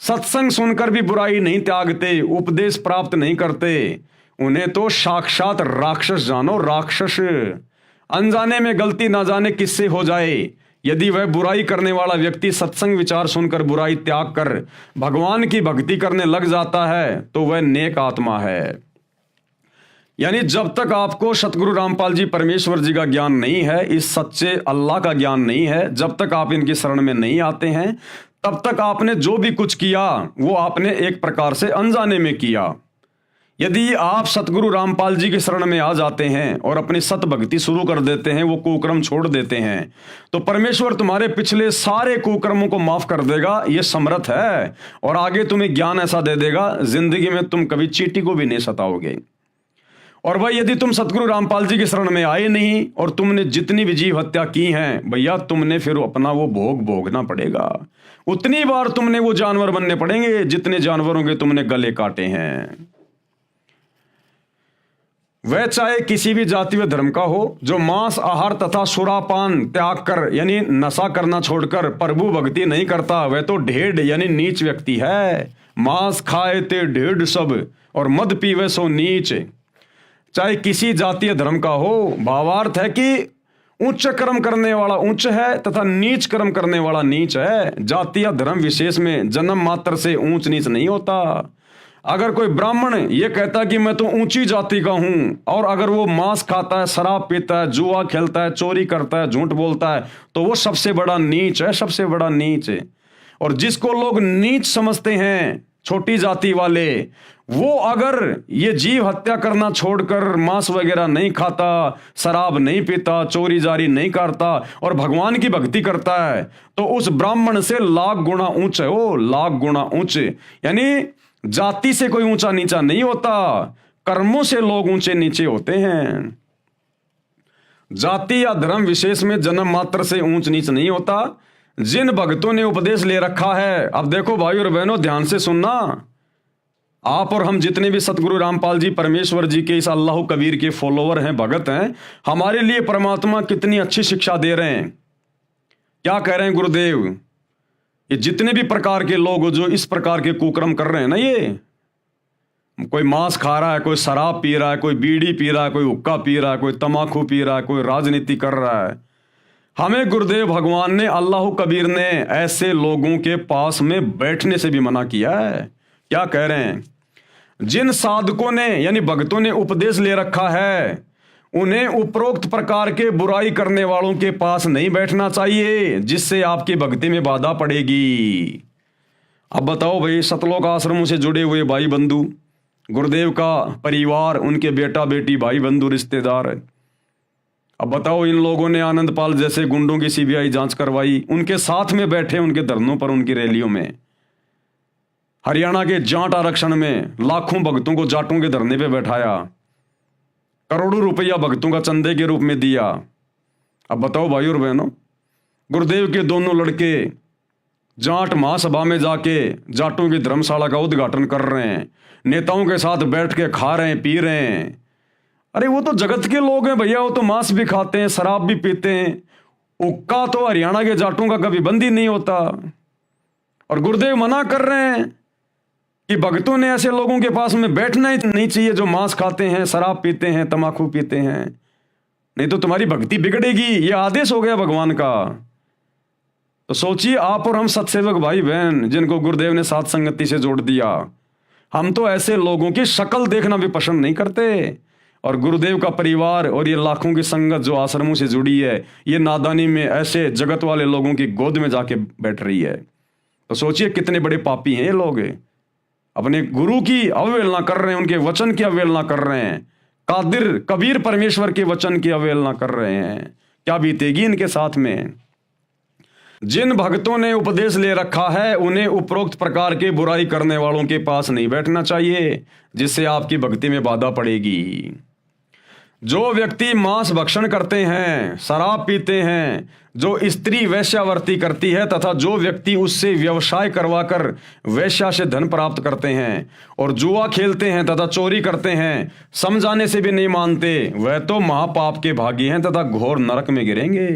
सत्संग सुनकर भी बुराई नहीं त्यागते, उपदेश प्राप्त नहीं करते, उन्हें तो साक्षात राक्षस जानो, राक्षस। अनजाने में गलती ना जाने किससे हो जाए, यदि वह बुराई करने वाला व्यक्ति सत्संग विचार सुनकर बुराई त्याग कर भगवान की भक्ति करने लग जाता है तो वह नेक आत्मा है। यानी जब तक आपको सतगुरु रामपाल जी परमेश्वर जी का ज्ञान नहीं है, इस सच्चे अल्लाह का ज्ञान नहीं है, जब तक आप इनकी शरण में नहीं आते हैं, तब तक आपने जो भी कुछ किया वो आपने एक प्रकार से अनजाने में किया। यदि आप सतगुरु रामपाल जी की शरण में आ जाते हैं और अपनी सत भक्ति शुरू कर देते हैं, वो कुकर्म छोड़ देते हैं, तो परमेश्वर तुम्हारे पिछले सारे कुकर्मों को माफ कर देगा। ये समर्थ है, और आगे तुम्हें ज्ञान ऐसा दे देगा जिंदगी में तुम कभी चींटी को भी नहीं सताओगे। और भाई यदि तुम सतगुरु रामपाल जी की शरण में आए नहीं और तुमने जितनी भी जीव हत्या की हैं, भैया तुमने फिर अपना वो भोग भोगना पड़ेगा। उतनी बार तुमने वो जानवर बनने पड़ेंगे जितने जानवरों के तुमने गले काटे हैं। वह चाहे किसी भी जाति व धर्म का हो, जो मांस आहार तथा सुरापान त्याग कर यानी नशा करना छोड़कर प्रभु भक्ति नहीं करता, वह तो ढेढ़ यानी नीच व्यक्ति है। मांस खाए ते ढेढ़ सब और मद पीवे सो नीच। चाहे किसी जातीय धर्म का हो, भावार्थ है कि उच्च कर्म करने वाला उच्च है तथा नीच कर्म करने वाला नीच है। जातीय धर्म विशेष में जन्म मात्र से ऊंच नीच नहीं होता। अगर कोई ब्राह्मण ये कहता है कि मैं तो ऊंची जाति का हूं, और अगर वो मांस खाता है, शराब पीता है, जुआ खेलता है, चोरी करता है, झूठ बोलता है, तो वो सबसे बड़ा नीच है, सबसे बड़ा नीच है। और जिसको लोग नीच समझते हैं, छोटी जाति वाले, वो अगर ये जीव हत्या करना छोड़कर मांस वगैरह नहीं खाता, शराब नहीं पीता, चोरी जारी नहीं करता और भगवान की भक्ति करता है, तो उस ब्राह्मण से लाख गुना ऊंच है वो, लाख गुना ऊंच। यानी जाति से कोई ऊंचा नीचा नहीं होता, कर्मों से लोग ऊंचे नीचे होते हैं। जाति या धर्म विशेष में जन्म मात्र से ऊंच नीच नहीं होता। जिन भक्तों ने उपदेश ले रखा है, अब देखो भाई और बहनों ध्यान से सुनना, आप और हम जितने भी सतगुरु रामपाल जी परमेश्वर जी के इस अल्लाह कबीर के फॉलोवर हैं, भगत हैं, हमारे लिए परमात्मा कितनी अच्छी शिक्षा दे रहे हैं। क्या कह रहे हैं गुरुदेव? ये जितने भी प्रकार के लोग जो इस प्रकार के कुकर्म कर रहे हैं ना, ये कोई मांस खा रहा है, कोई शराब पी रहा है, कोई बीड़ी पी रहा है, कोई हुक्का पी रहा है, कोई तमाकू पी रहा है, कोई राजनीति कर रहा है, हमें गुरुदेव भगवान ने, अल्लाह कबीर ने ऐसे लोगों के पास में बैठने से भी मना किया है। क्या कह रहे हैं? जिन साधकों ने यानी भक्तों ने उपदेश ले रखा है, उन्हें उपरोक्त प्रकार के बुराई करने वालों के पास नहीं बैठना चाहिए, जिससे आपकी भक्ति में बाधा पड़ेगी। अब बताओ भाई, सतलोक आश्रमों से जुड़े हुए भाई बंधु, गुरुदेव का परिवार, उनके बेटा बेटी, भाई बंधु, रिश्तेदार, अब बताओ इन लोगों ने आनंदपाल जैसे गुंडों की सीबीआई जांच करवाई, उनके साथ में बैठे, उनके धरनों पर, उनकी रैलियों में। हरियाणा के जाट आरक्षण में लाखों भक्तों को जाटों के धरने पे बैठाया, करोड़ों रुपया भक्तों का चंदे के रूप में दिया। अब बताओ भाई और बहनों, गुरुदेव के दोनों लड़के जाट महासभा में जाके जाटों की धर्मशाला का उद्घाटन कर रहे हैं, नेताओं के साथ बैठ के खा रहे हैं, पी रहे हैं। अरे वो तो जगत के लोग हैं भैया, वो तो मांस भी खाते हैं, शराब भी पीते हैं। उक्का तो हरियाणा के जाटों का कभी बंद ही नहीं होता। और गुरुदेव मना कर रहे हैं कि भक्तों ने ऐसे लोगों के पास में बैठना ही नहीं चाहिए जो मांस खाते हैं, शराब पीते हैं, तम्बाकू पीते हैं, नहीं तो तुम्हारी भक्ति बिगड़ेगी। ये आदेश हो गया भगवान का। तो सोचिए आप और हम सत्सेवक भाई बहन जिनको गुरुदेव ने साथ संगति से जोड़ दिया, हम तो ऐसे लोगों की शक्ल देखना भी पसंद नहीं करते। और गुरुदेव का परिवार और ये लाखों की संगत जो आश्रमों से जुड़ी है, ये नादानी में ऐसे जगत वाले लोगों की गोद में जाके बैठ रही है। तो सोचिए कितने बड़े पापी हैं ये लोग, अपने गुरु की अवहेलना कर रहे हैं, उनके वचन की अवहेलना कर रहे हैं, कादिर कबीर परमेश्वर के वचन की अवहेलना कर रहे हैं। क्या बीतेगी इनके साथ में। जिन भक्तों ने उपदेश ले रखा है उन्हें उपरोक्त प्रकार के बुराई करने वालों के पास नहीं बैठना चाहिए, जिससे आपकी भक्ति में बाधा पड़ेगी। जो व्यक्ति मांस भक्षण करते हैं, शराब पीते हैं, जो स्त्री वैश्यावर्ती करती है तथा जो व्यक्ति उससे व्यवसाय करवाकर वैश्या से धन प्राप्त करते हैं और जुआ खेलते हैं तथा चोरी करते हैं, समझाने से भी नहीं मानते, वह तो महापाप के भागी हैं तथा घोर नरक में गिरेंगे।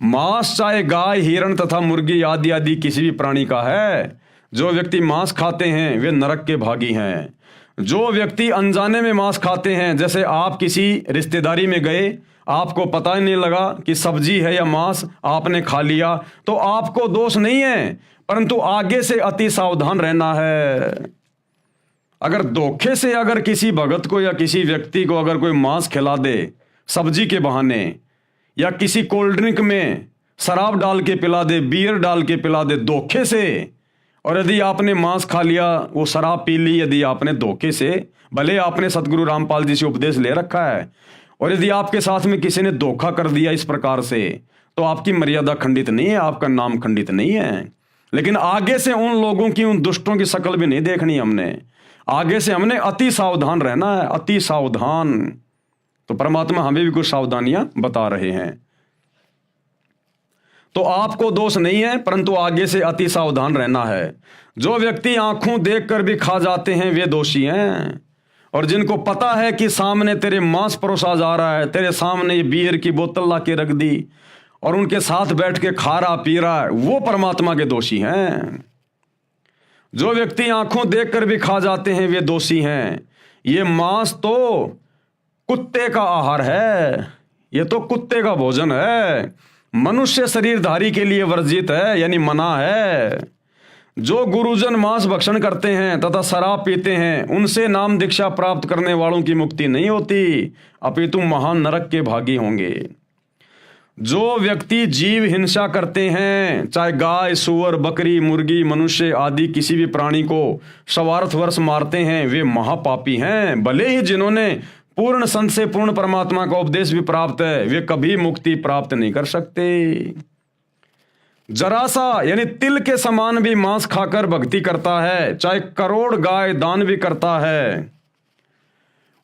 मांस चाहे गाय, हिरण तथा मुर्गी आदि आदि किसी भी प्राणी का है, जो व्यक्ति मांस खाते हैं वे नरक के भागी हैं। जो व्यक्ति अनजाने में मांस खाते हैं, जैसे आप किसी रिश्तेदारी में गए, आपको पता ही नहीं लगा कि सब्जी है या मांस, आपने खा लिया, तो आपको दोष नहीं है, परंतु आगे से अति सावधान रहना है। अगर धोखे से अगर किसी भगत को या किसी व्यक्ति को अगर कोई मांस खिला दे सब्जी के बहाने, या किसी कोल्ड ड्रिंक में शराब डाल के पिला दे, बियर डाल के पिला दे धोखे से, और यदि आपने मांस खा लिया, वो शराब पी ली यदि आपने धोखे से, भले आपने सतगुरु रामपाल जी से उपदेश ले रखा है, और यदि आपके साथ में किसी ने धोखा कर दिया इस प्रकार से, तो आपकी मर्यादा खंडित नहीं है, आपका नाम खंडित नहीं है। लेकिन आगे से उन लोगों की, उन दुष्टों की शक्ल भी नहीं देखनी हमने। आगे से हमने अति सावधान रहना है, अति सावधान। तो परमात्मा हमें भी कुछ सावधानियां बता रहे हैं। तो आपको दोष नहीं है, परंतु आगे से अति सावधान रहना है। जो व्यक्ति आंखों देखकर भी खा जाते हैं वे दोषी हैं, और जिनको पता है कि सामने तेरे मांस परोसा जा रहा है, तेरे सामने ये बियर की बोतल ला के रख दी और उनके साथ बैठ के खा रहा पी रहा है, वो परमात्मा के दोषी हैं। जो व्यक्ति आंखों देखकर भी खा जाते हैं वे दोषी हैं। ये मांस तो कुत्ते का आहार है, ये तो कुत्ते का भोजन है, मनुष्य शरीरधारी के लिए वर्जित है, यानी मना है। जो गुरुजन मांस भक्षण करते हैं तथा शराब पीते हैं, उनसे नाम दीक्षा प्राप्त करने वालों की मुक्ति नहीं होती, अपितु महान नरक के भागी होंगे। जो व्यक्ति जीव हिंसा करते हैं, चाहे गाय, सुअर, बकरी, मुर्गी, मनुष्य आदि किसी भी प्राणी को स्वार्थवश मारते हैं, वे महापापी हैं। भले ही जिन्होंने पूर्ण संत से पूर्ण परमात्मा का उपदेश भी प्राप्त है, वे कभी मुक्ति प्राप्त नहीं कर सकते। जरा सा यानी तिल के समान भी मांस खाकर भक्ति करता है, चाहे करोड़ गाय दान भी करता है,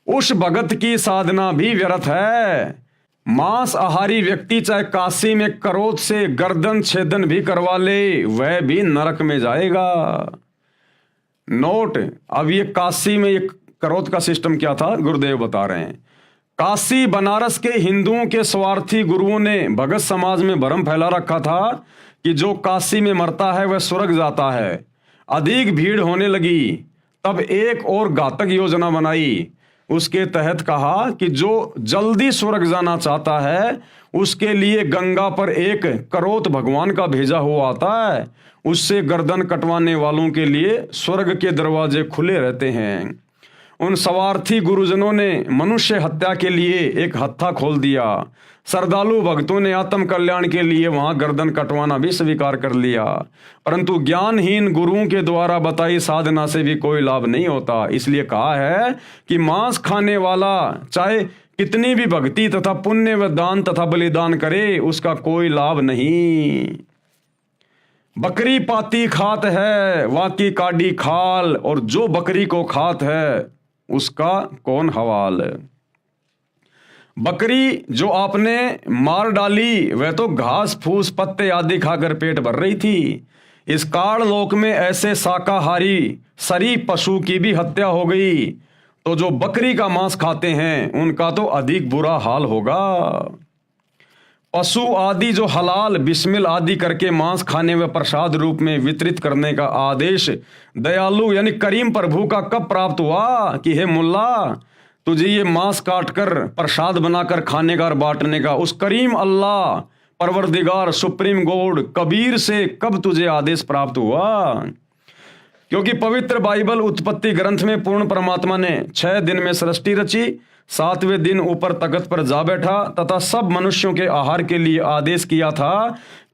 उस भगत की साधना भी व्यर्थ है। मांस आहारी व्यक्ति चाहे काशी में करोध से गर्दन छेदन भी करवा ले, वह भी नरक में जाएगा। नोट, अब ये काशी में एक करोध का सिस्टम क्या था गुरुदेव बता रहे हैं। काशी बनारस के हिंदुओं के स्वार्थी गुरुओं ने भगत समाज में भ्रम फैला रखा था कि जो काशी में मरता है वह स्वर्ग जाता है। अधिक भीड़ होने लगी, तब एक और घातक योजना बनाई। उसके तहत कहा कि जो जल्दी स्वर्ग जाना चाहता है उसके लिए गंगा पर एक करोत भगवान का भेजा हुआ आता है, उससे गर्दन कटवाने वालों के लिए स्वर्ग के दरवाजे खुले रहते हैं। उन स्वार्थी गुरुजनों ने मनुष्य हत्या के लिए एक हत्था खोल दिया। श्रद्धालु भक्तों ने आत्म कल्याण के लिए वहां गर्दन कटवाना भी स्वीकार कर लिया, परंतु ज्ञानहीन गुरुओं के द्वारा बताई साधना से भी कोई लाभ नहीं होता। इसलिए कहा है कि मांस खाने वाला चाहे कितनी भी भक्ति तथा पुण्य व दान तथा बलिदान करे, उसका कोई लाभ नहीं। बकरी पाती खात है, वाकी काडी खाल, और जो बकरी को खात है उसका कौन हवाल। बकरी जो आपने मार डाली वह तो घास फूस पत्ते आदि खाकर पेट भर रही थी। इस काल लोक में ऐसे शाकाहारी सरी पशु की भी हत्या हो गई, तो जो बकरी का मांस खाते हैं उनका तो अधिक बुरा हाल होगा। पशु आदि जो हलाल बिस्मिल आदि करके मांस खाने व प्रसाद रूप में वितरित करने का आदेश दयालु यानी करीम प्रभु का कब प्राप्त हुआ कि हे मुल्ला, तुझे ये मांस काटकर प्रसाद बनाकर खाने का और बांटने का उस करीम अल्लाह परवरदिगार सुप्रीम गॉड कबीर से कब तुझे आदेश प्राप्त हुआ? क्योंकि पवित्र बाइबल उत्पत्ति ग्रंथ में पूर्ण परमात्मा ने 6 दिन में सृष्टि रची, 7वें दिन ऊपर तख्त पर जा बैठा तथा सब मनुष्यों के आहार के लिए आदेश किया था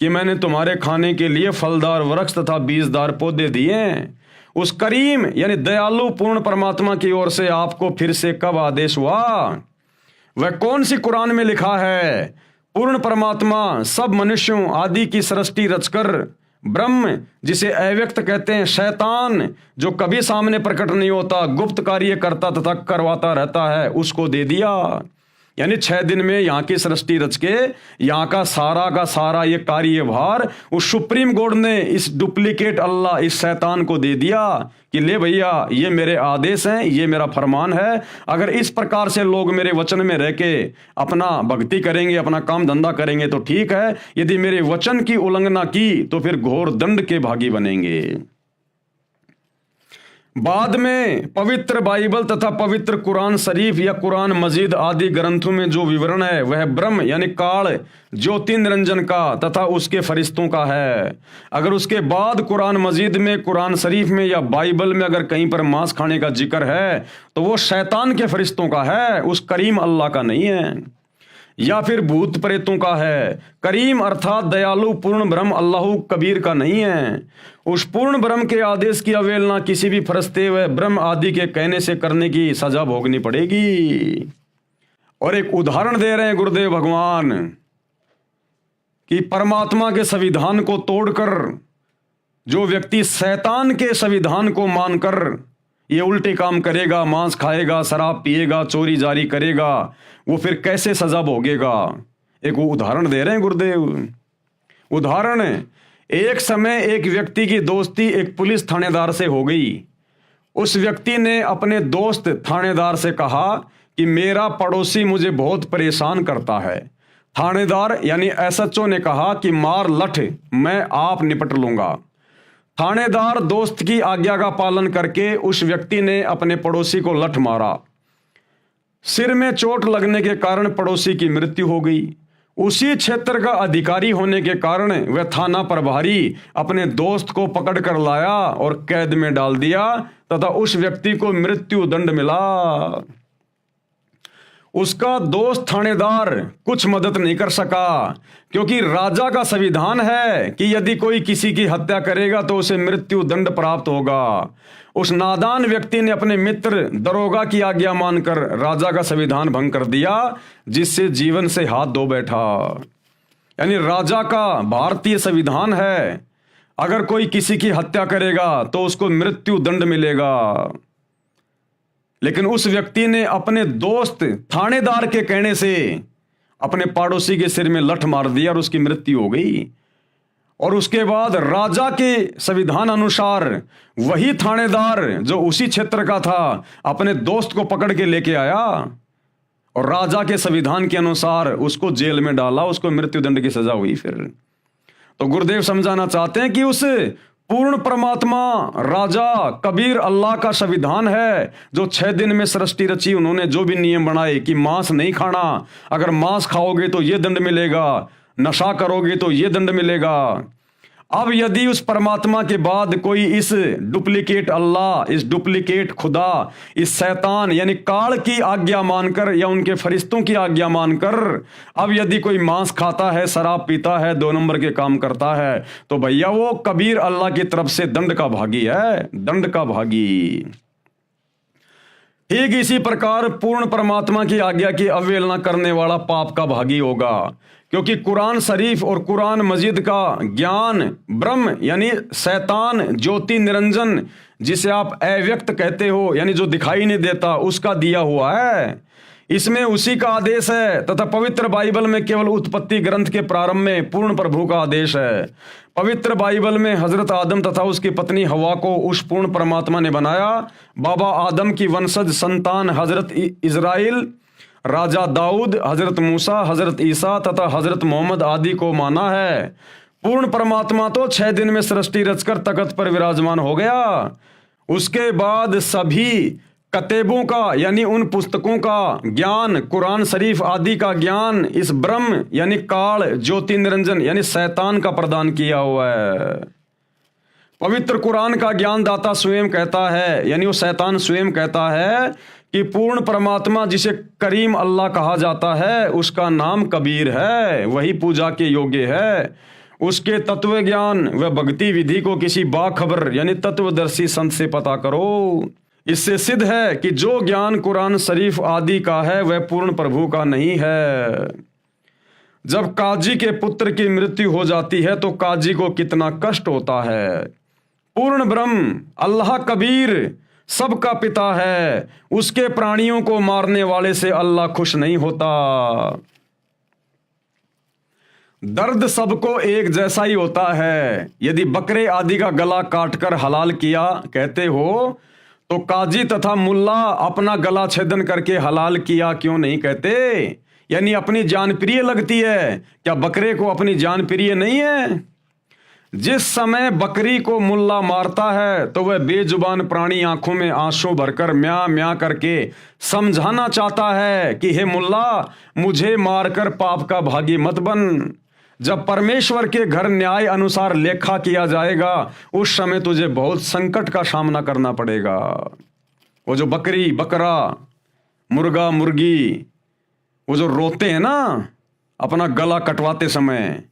कि मैंने तुम्हारे खाने के लिए फलदार वृक्ष तथा बीजदार पौधे दिए। उस करीम यानी दयालु पूर्ण परमात्मा की ओर से आपको फिर से कब आदेश हुआ? वह कौन सी कुरान में लिखा है? पूर्ण परमात्मा सब मनुष्यों आदि की सृष्टि रचकर ब्रह्म जिसे अव्यक्त कहते हैं, शैतान जो कभी सामने प्रकट नहीं होता, गुप्त कार्य करता तथा करवाता रहता है, उसको दे दिया। यानी 6 दिन में यहाँ की सृष्टि रच के यहाँ का सारा ये कार्यभार उस सुप्रीम गॉड ने इस डुप्लीकेट अल्लाह इस शैतान को दे दिया कि ले भैया, ये मेरे आदेश हैं, ये मेरा फरमान है। अगर इस प्रकार से लोग मेरे वचन में रह के अपना भक्ति करेंगे, अपना काम धंधा करेंगे तो ठीक है, यदि मेरे वचन की उल्लंघना की तो फिर घोर दंड के भागी बनेंगे। बाद में पवित्र बाइबल तथा पवित्र कुरान शरीफ या कुरान मजीद आदि ग्रंथों में जो विवरण है वह ब्रह्म यानी काल ज्योति निरंजन का तथा उसके फरिश्तों का है। अगर उसके बाद कुरान मजीद में, कुरान शरीफ में या बाइबल में अगर कहीं पर मांस खाने का जिक्र है तो वो शैतान के फरिश्तों का है, उस करीम अल्लाह का नहीं है। या फिर भूत प्रेतों का है। करीम अर्थात दयालु पूर्ण ब्रह्म अल्लाह कबीर का नहीं है। उस पूर्ण ब्रह्म के आदेश की अवहेलना किसी भी फरिश्ते व ब्रह्म आदि के कहने से करने की सजा भोगनी पड़ेगी। और एक उदाहरण दे रहे हैं गुरुदेव भगवान कि परमात्मा के संविधान को तोड़कर जो व्यक्ति शैतान के संविधान को मानकर ये उल्टे काम करेगा, मांस खाएगा, शराब पिएगा, चोरी जारी करेगा, वो फिर कैसे सजा भोगेगा। एक उदाहरण दे रहे हैं गुरुदेव। उदाहरण, एक समय एक व्यक्ति की दोस्ती एक पुलिस थानेदार से हो गई। उस व्यक्ति ने अपने दोस्त थानेदार से कहा कि मेरा पड़ोसी मुझे बहुत परेशान करता है। थानेदार यानी एसएचओ ने कहा कि मार लठ, मैं आप निपट लूंगा। थानेदार दोस्त की आज्ञा का पालन करके उस व्यक्ति ने अपने पड़ोसी को लठ मारा। सिर में चोट लगने के कारण पड़ोसी की मृत्यु हो गई। उसी क्षेत्र का अधिकारी होने के कारण वह थाना प्रभारी अपने दोस्त को पकड़ कर लाया और कैद में डाल दिया तथा उस व्यक्ति को मृत्यु दंड मिला। उसका दोस्त थानेदार कुछ मदद नहीं कर सका, क्योंकि राजा का संविधान है कि यदि कोई किसी की हत्या करेगा तो उसे मृत्यु दंड प्राप्त होगा। उस नादान व्यक्ति ने अपने मित्र दरोगा की आज्ञा मानकर राजा का संविधान भंग कर दिया, जिससे जीवन से हाथ धो बैठा। यानी राजा का भारतीय संविधान है, अगर कोई किसी की हत्या करेगा तो उसको मृत्यु दंड मिलेगा। लेकिन उस व्यक्ति ने अपने दोस्त थानेदार के कहने से अपने पड़ोसी के सिर में लठ मार दिया और उसकी मृत्यु हो गई। और उसके बाद राजा के संविधान अनुसार वही थानेदार जो उसी क्षेत्र का था अपने दोस्त को पकड़ के लेके आया और राजा के संविधान के अनुसार उसको जेल में डाला, उसको मृत्युदंड की सजा हुई। फिर तो गुरुदेव समझाना चाहते हैं कि उस पूर्ण परमात्मा राजा कबीर अल्लाह का संविधान है जो 6 दिन में सृष्टि रची। उन्होंने जो भी नियम बनाए कि मांस नहीं खाना, अगर मांस खाओगे तो ये दंड मिलेगा, नशा करोगे तो ये दंड मिलेगा। अब यदि उस परमात्मा के बाद कोई इस डुप्लीकेट अल्लाह, इस डुप्लीकेट खुदा, इस शैतान यानी काल की आज्ञा मानकर या उनके फरिश्तों की आज्ञा मानकर अब यदि कोई मांस खाता है, शराब पीता है, 2 नंबर के काम करता है, तो भैया वो कबीर अल्लाह की तरफ से दंड का भागी है, दंड का भागी। ठीक इसी प्रकार पूर्ण परमात्मा की आज्ञा की अवहेलना करने वाला पाप का भागी होगा, क्योंकि कुरान शरीफ और कुरान मजीद का ज्ञान ब्रह्म यानी शैतान ज्योति निरंजन, जिसे आप अव्यक्त कहते हो यानी जो दिखाई नहीं देता, उसका दिया हुआ है। इसमें उसी का आदेश है तथा पवित्र बाइबल में केवल उत्पत्ति ग्रंथ के प्रारंभ में पूर्ण प्रभु का आदेश है। पवित्र बाइबल में हजरत आदम तथा उसकी पत्नी हवा को उस पूर्ण परमात्मा ने बनाया। बाबा आदम की वंशज संतान हजरत इजराइल, राजा दाऊद, हजरत मूसा, हजरत ईसा तथा हजरत मोहम्मद आदि को माना है। पूर्ण परमात्मा तो 6 दिन में सृष्टि रचकर तख्त पर विराजमान हो गया। उसके बाद सभी कतेबों का यानी उन पुस्तकों का ज्ञान, कुरान शरीफ आदि का ज्ञान इस ब्रह्म यानी काल ज्योति निरंजन यानी शैतान का प्रदान किया हुआ है। पवित्र कुरान का ज्ञान दाता स्वयं कहता है, यानी वो शैतान स्वयं कहता है कि पूर्ण परमात्मा जिसे करीम अल्लाह कहा जाता है उसका नाम कबीर है, वही पूजा के योग्य है। उसके तत्व ज्ञान व भक्ति विधि को किसी बाखबर यानी तत्वदर्शी संत से पता करो। इससे सिद्ध है कि जो ज्ञान कुरान शरीफ आदि का है वह पूर्ण प्रभु का नहीं है। जब काजी के पुत्र की मृत्यु हो जाती है तो काजी को कितना कष्ट होता है। पूर्ण ब्रह्म अल्लाह कबीर सबका पिता है, उसके प्राणियों को मारने वाले से अल्लाह खुश नहीं होता। दर्द सबको एक जैसा ही होता है। यदि बकरे आदि का गला काटकर हलाल किया कहते हो तो काजी तथा मुल्ला अपना गला छेदन करके हलाल किया क्यों नहीं कहते? यानी अपनी जान प्रिय लगती है, क्या बकरे को अपनी जान प्रिय नहीं है? जिस समय बकरी को मुल्ला मारता है तो वह बेजुबान प्राणी आंखों में आंसू भरकर म्या म्या करके समझाना चाहता है कि हे मुल्ला, मुझे मारकर पाप का भागी मत बन। जब परमेश्वर के घर न्याय अनुसार लेखा किया जाएगा उस समय तुझे बहुत संकट का सामना करना पड़ेगा। वो जो बकरी, बकरा, मुर्गा, मुर्गी वो जो रोते हैं ना अपना गला कटवाते समय,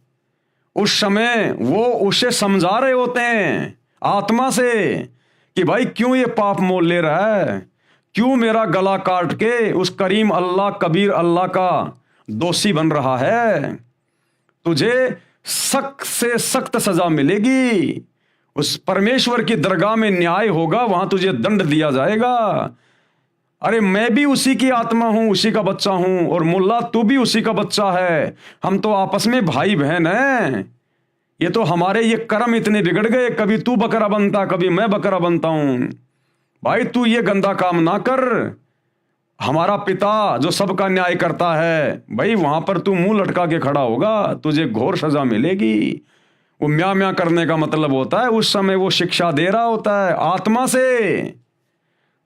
उस समय वो उसे समझा रहे होते हैं आत्मा से कि भाई क्यों ये पाप मोल ले रहा है, क्यों मेरा गला काट के उस करीम अल्लाह कबीर अल्लाह का दोषी बन रहा है। तुझे सख्त से सख्त सजा मिलेगी। उस परमेश्वर की दरगाह में न्याय होगा, वहां तुझे दंड दिया जाएगा। अरे मैं भी उसी की आत्मा हूं, उसी का बच्चा हूं, और मुल्ला तू भी उसी का बच्चा है। हम तो आपस में भाई बहन हैं। ये तो हमारे ये कर्म इतने बिगड़ गए, कभी तू बकरा बनता, कभी मैं बकरा बनता हूं। भाई तू ये गंदा काम ना कर। हमारा पिता जो सबका न्याय करता है, भाई वहां पर तू मुंह लटका के खड़ा होगा, तुझे घोर सजा मिलेगी। वो म्या म्या करने का मतलब होता है उस समय वो शिक्षा दे रहा होता है आत्मा से।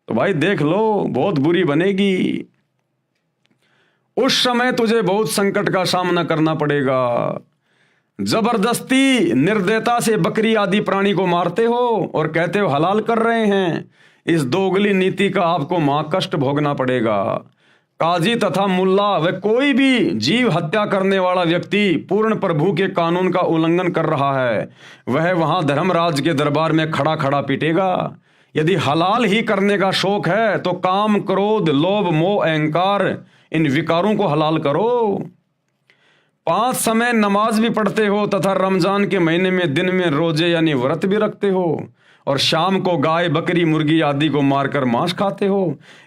तो भाई देख लो, बहुत बुरी बनेगी। उस समय तुझे बहुत संकट का सामना करना पड़ेगा। जबरदस्ती निर्दयता से बकरी आदि प्राणी को मारते हो और कहते हो हलाल कर रहे हैं। इस दोगली नीति का आपको महाकष्ट भोगना पड़ेगा। काजी तथा मुल्ला व कोई भी जीव हत्या करने वाला व्यक्ति पूर्ण प्रभु के कानून का उल्लंघन कर रहा है, वह वहां धर्मराज के दरबार में खड़ा खड़ा पीटेगा। यदि हलाल ही करने का शौक है तो काम, क्रोध, लोभ, मोह, अहंकार इन विकारों को हलाल करो। 5 समय नमाज भी पढ़ते हो तथा रमजान के महीने में दिन में रोजे यानी व्रत भी रखते हो, और शाम को गाय, बकरी, मुर्गी आदि को मारकर मांस खाते हो।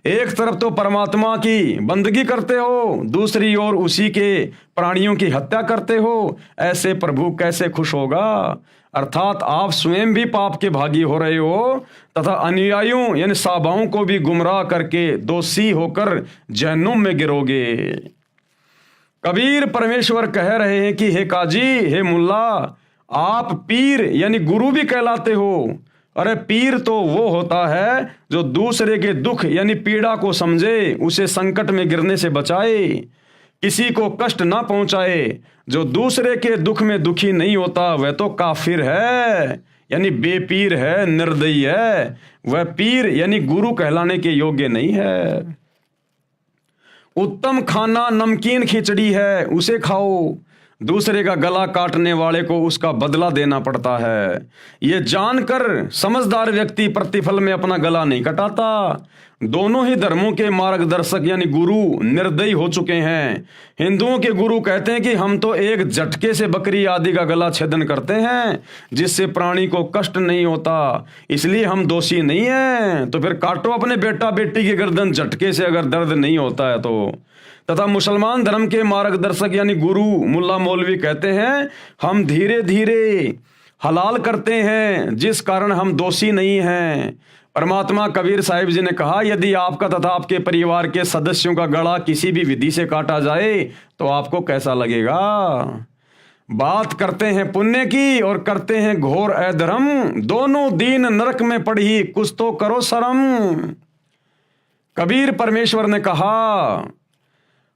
एक तरफ तो परमात्मा की बंदगी करते हो, दूसरी ओर उसी के प्राणियों की हत्या करते हो। ऐसे प्रभु कैसे खुश होगा? अर्थात आप स्वयं भी पाप के भागी हो रहे हो तथा अनुयायियों यानी साबाओं को भी गुमराह करके दोषी होकर जहन्नुम में गिरोगे। कबीर परमेश्वर कह रहे हैं कि हे काजी, हे मुल्ला, आप पीर यानी गुरु भी कहलाते हो। अरे पीर तो वो होता है जो दूसरे के दुख यानी पीड़ा को समझे, उसे संकट में गिरने से बचाए, किसी को कष्ट ना पहुंचाए। जो दूसरे के दुख में दुखी नहीं होता वह तो काफिर है, यानी बेपीर है, निर्दयी है। वह पीर यानी गुरु कहलाने के योग्य नहीं है। उत्तम खाना नमकीन खिचड़ी है, उसे खाओ। दूसरे का गला काटने वाले को उसका बदला देना पड़ता है। ये जानकर समझदार व्यक्ति प्रतिफल में अपना गला नहीं कटाता। दोनों ही धर्मों के मार्गदर्शक यानी गुरु निर्दयी हो चुके हैं। हिंदुओं के गुरु कहते हैं कि हम तो एक झटके से बकरी आदि का गला छेदन करते हैं जिससे प्राणी को कष्ट नहीं होता, इसलिए हम दोषी नहीं हैं। तो फिर काटो अपने बेटा बेटी की गर्दन झटके से अगर दर्द नहीं होता है तो। तथा मुसलमान धर्म के मार्गदर्शक यानी गुरु मुल्ला मौलवी कहते हैं हम धीरे धीरे हलाल करते हैं जिस कारण हम दोषी नहीं हैं। परमात्मा कबीर साहिब जी ने कहा यदि आपका तथा आपके परिवार के सदस्यों का गला किसी भी विधि से काटा जाए तो आपको कैसा लगेगा। बात करते हैं पुण्य की और करते हैं घोर अधर्म, दोनों दीन नरक में पड़ी कुछ तो करो शर्म। कबीर परमेश्वर ने कहा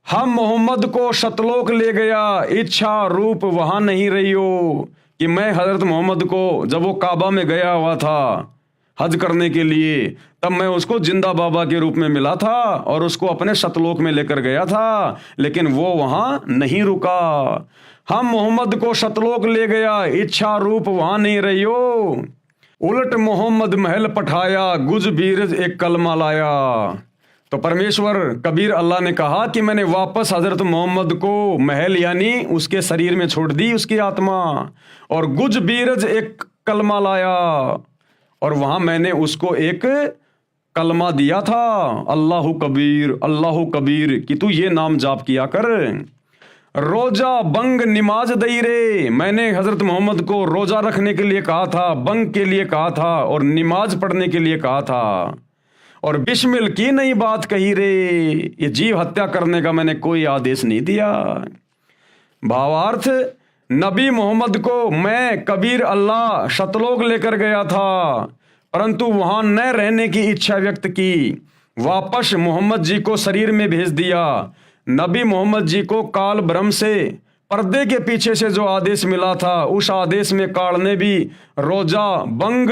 हम मोहम्मद को शतलोक ले गया, इच्छा रूप वहां नहीं रही हो। कि मैं हजरत मोहम्मद को जब वो काबा में गया हुआ था हज करने के लिए तब मैं उसको जिंदा बाबा के रूप में मिला था और उसको अपने शतलोक में लेकर गया था, लेकिन वो वहां नहीं रुका। हम मोहम्मद को शतलोक ले गया, इच्छा रूप वहां नहीं रही हो। उलट मोहम्मद महल पठाया, गुज बीरज एक कलमा लाया। तो परमेश्वर कबीर अल्लाह ने कहा कि मैंने वापस हजरत मोहम्मद को महल यानी उसके शरीर में छोड़ दी उसकी आत्मा, और गुज बीरज एक कलमा लाया और वहां मैंने उसको एक कलमा दिया था, अल्लाहु कबीर कि तू ये नाम जाप किया कर। रोजा बंग निमाज दई रे, मैंने हजरत मोहम्मद को रोजा रखने के लिए कहा था, बंग के लिए कहा था और निमाज पढ़ने के लिए कहा था। और बिस्मिल की नई बात कही रे, ये जीव हत्या करने का मैंने कोई आदेश नहीं दिया। भावार्थ नबी मोहम्मद को मैं कबीर अल्लाह शतलोक लेकर गया था, परंतु वहां न रहने की इच्छा व्यक्त की, वापस मोहम्मद जी को शरीर में भेज दिया। नबी मोहम्मद जी को काल ब्रह्म से पर्दे के पीछे से जो आदेश मिला था उस आदेश में काल ने भी रोजा बंग,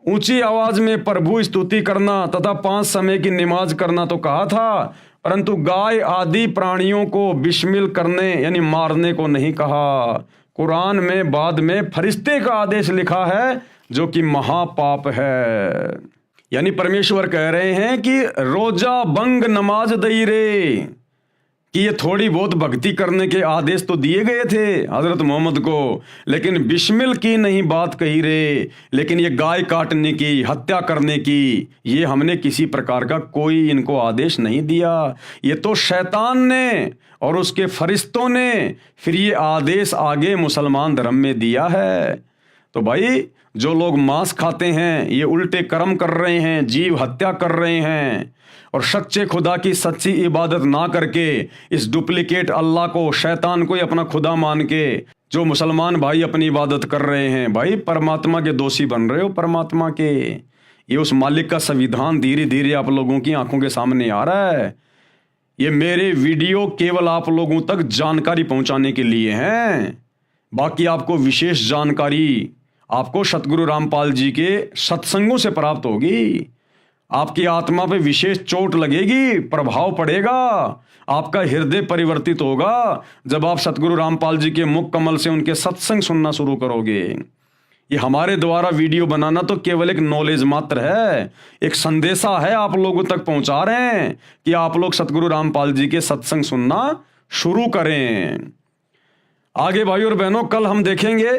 ऊंची आवाज में प्रभु स्तुति करना तथा 5 समय की नमाज करना तो कहा था, परंतु गाय आदि प्राणियों को बिस्मिल करने यानी मारने को नहीं कहा। कुरान में बाद में फरिश्ते का आदेश लिखा है जो कि महापाप है। यानी परमेश्वर कह रहे हैं कि रोजा बंग नमाज दई रे, कि ये थोड़ी बहुत भक्ति करने के आदेश तो दिए गए थे हजरत मोहम्मद को, लेकिन बिस्मिल की नहीं बात कही रे। लेकिन ये गाय काटने की, हत्या करने की, ये हमने किसी प्रकार का कोई इनको आदेश नहीं दिया। ये तो शैतान ने और उसके फरिश्तों ने फिर ये आदेश आगे मुसलमान धर्म में दिया है। तो भाई जो लोग मांस खाते हैं ये उल्टे कर्म कर रहे हैं, जीव हत्या कर रहे हैं, और सच्चे खुदा की सच्ची इबादत ना करके इस डुप्लीकेट अल्लाह को, शैतान को ही अपना खुदा मान के जो मुसलमान भाई अपनी इबादत कर रहे हैं, भाई परमात्मा के दोषी बन रहे हो। परमात्मा के ये उस मालिक का संविधान धीरे धीरे आप लोगों की आंखों के सामने आ रहा है। ये मेरे वीडियो केवल आप लोगों तक जानकारी पहुंचाने के लिए हैं, बाकी आपको विशेष जानकारी आपको सतगुरु रामपाल जी के सत्संगों से प्राप्त होगी। आपकी आत्मा पे विशेष चोट लगेगी, प्रभाव पड़ेगा, आपका हृदय परिवर्तित होगा जब आप सतगुरु रामपाल जी के मुख कमल से उनके सत्संग सुनना शुरू करोगे। ये हमारे द्वारा वीडियो बनाना तो केवल एक नॉलेज मात्र है, एक संदेशा है आप लोगों तक पहुंचा रहे हैं कि आप लोग सतगुरु रामपाल जी के सत्संग सुनना शुरू करें। आगे भाई और बहनों, कल हम देखेंगे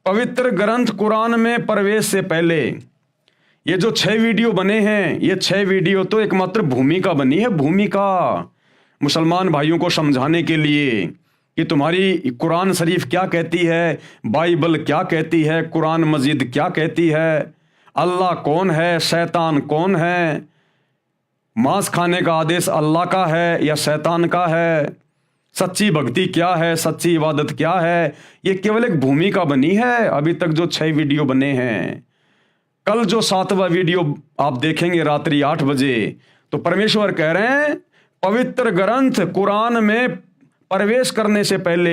पवित्र ग्रंथ कुरान में प्रवेश से पहले ये जो 6 वीडियो बने हैं, ये 6 वीडियो तो एकमात्र भूमिका बनी है, भूमिका मुसलमान भाइयों को समझाने के लिए कि तुम्हारी कुरान शरीफ क्या कहती है, बाइबल क्या कहती है, कुरान मजीद क्या कहती है, अल्लाह कौन है, शैतान कौन है, मांस खाने का आदेश अल्लाह का है या शैतान का है, सच्ची भक्ति क्या है, सच्ची इबादत क्या है। ये केवल एक भूमिका बनी है अभी तक जो 6 वीडियो बने हैं। कल जो 7वां वीडियो आप देखेंगे रात्रि 8 बजे, तो परमेश्वर कह रहे हैं पवित्र ग्रंथ कुरान में प्रवेश करने से पहले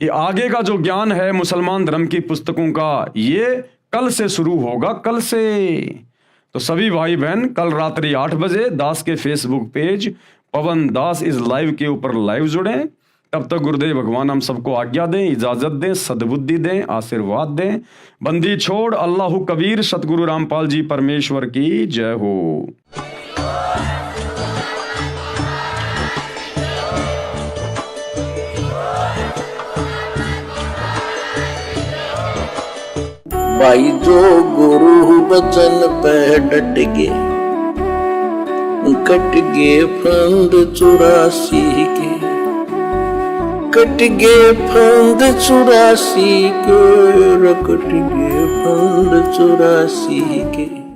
ये आगे का जो ज्ञान है मुसलमान धर्म की पुस्तकों का, ये कल से शुरू होगा, कल से। तो सभी भाई बहन कल रात्रि 8 बजे दास के Facebook page Pawan Das is live के ऊपर लाइव जुड़ें। तब तक गुरुदेव भगवान हम सबको आज्ञा दें, इजाजत दें, सद्बुद्धि दें, आशीर्वाद दें। बंदी छोड़ अल्लाह कबीर, सतगुरु रामपाल जी परमेश्वर की जय हो। भाई जो गुरु बचन पे डट गए, कट गए फंद 84 के, कट गए फंद 84 के, कट गए फंद 84 के।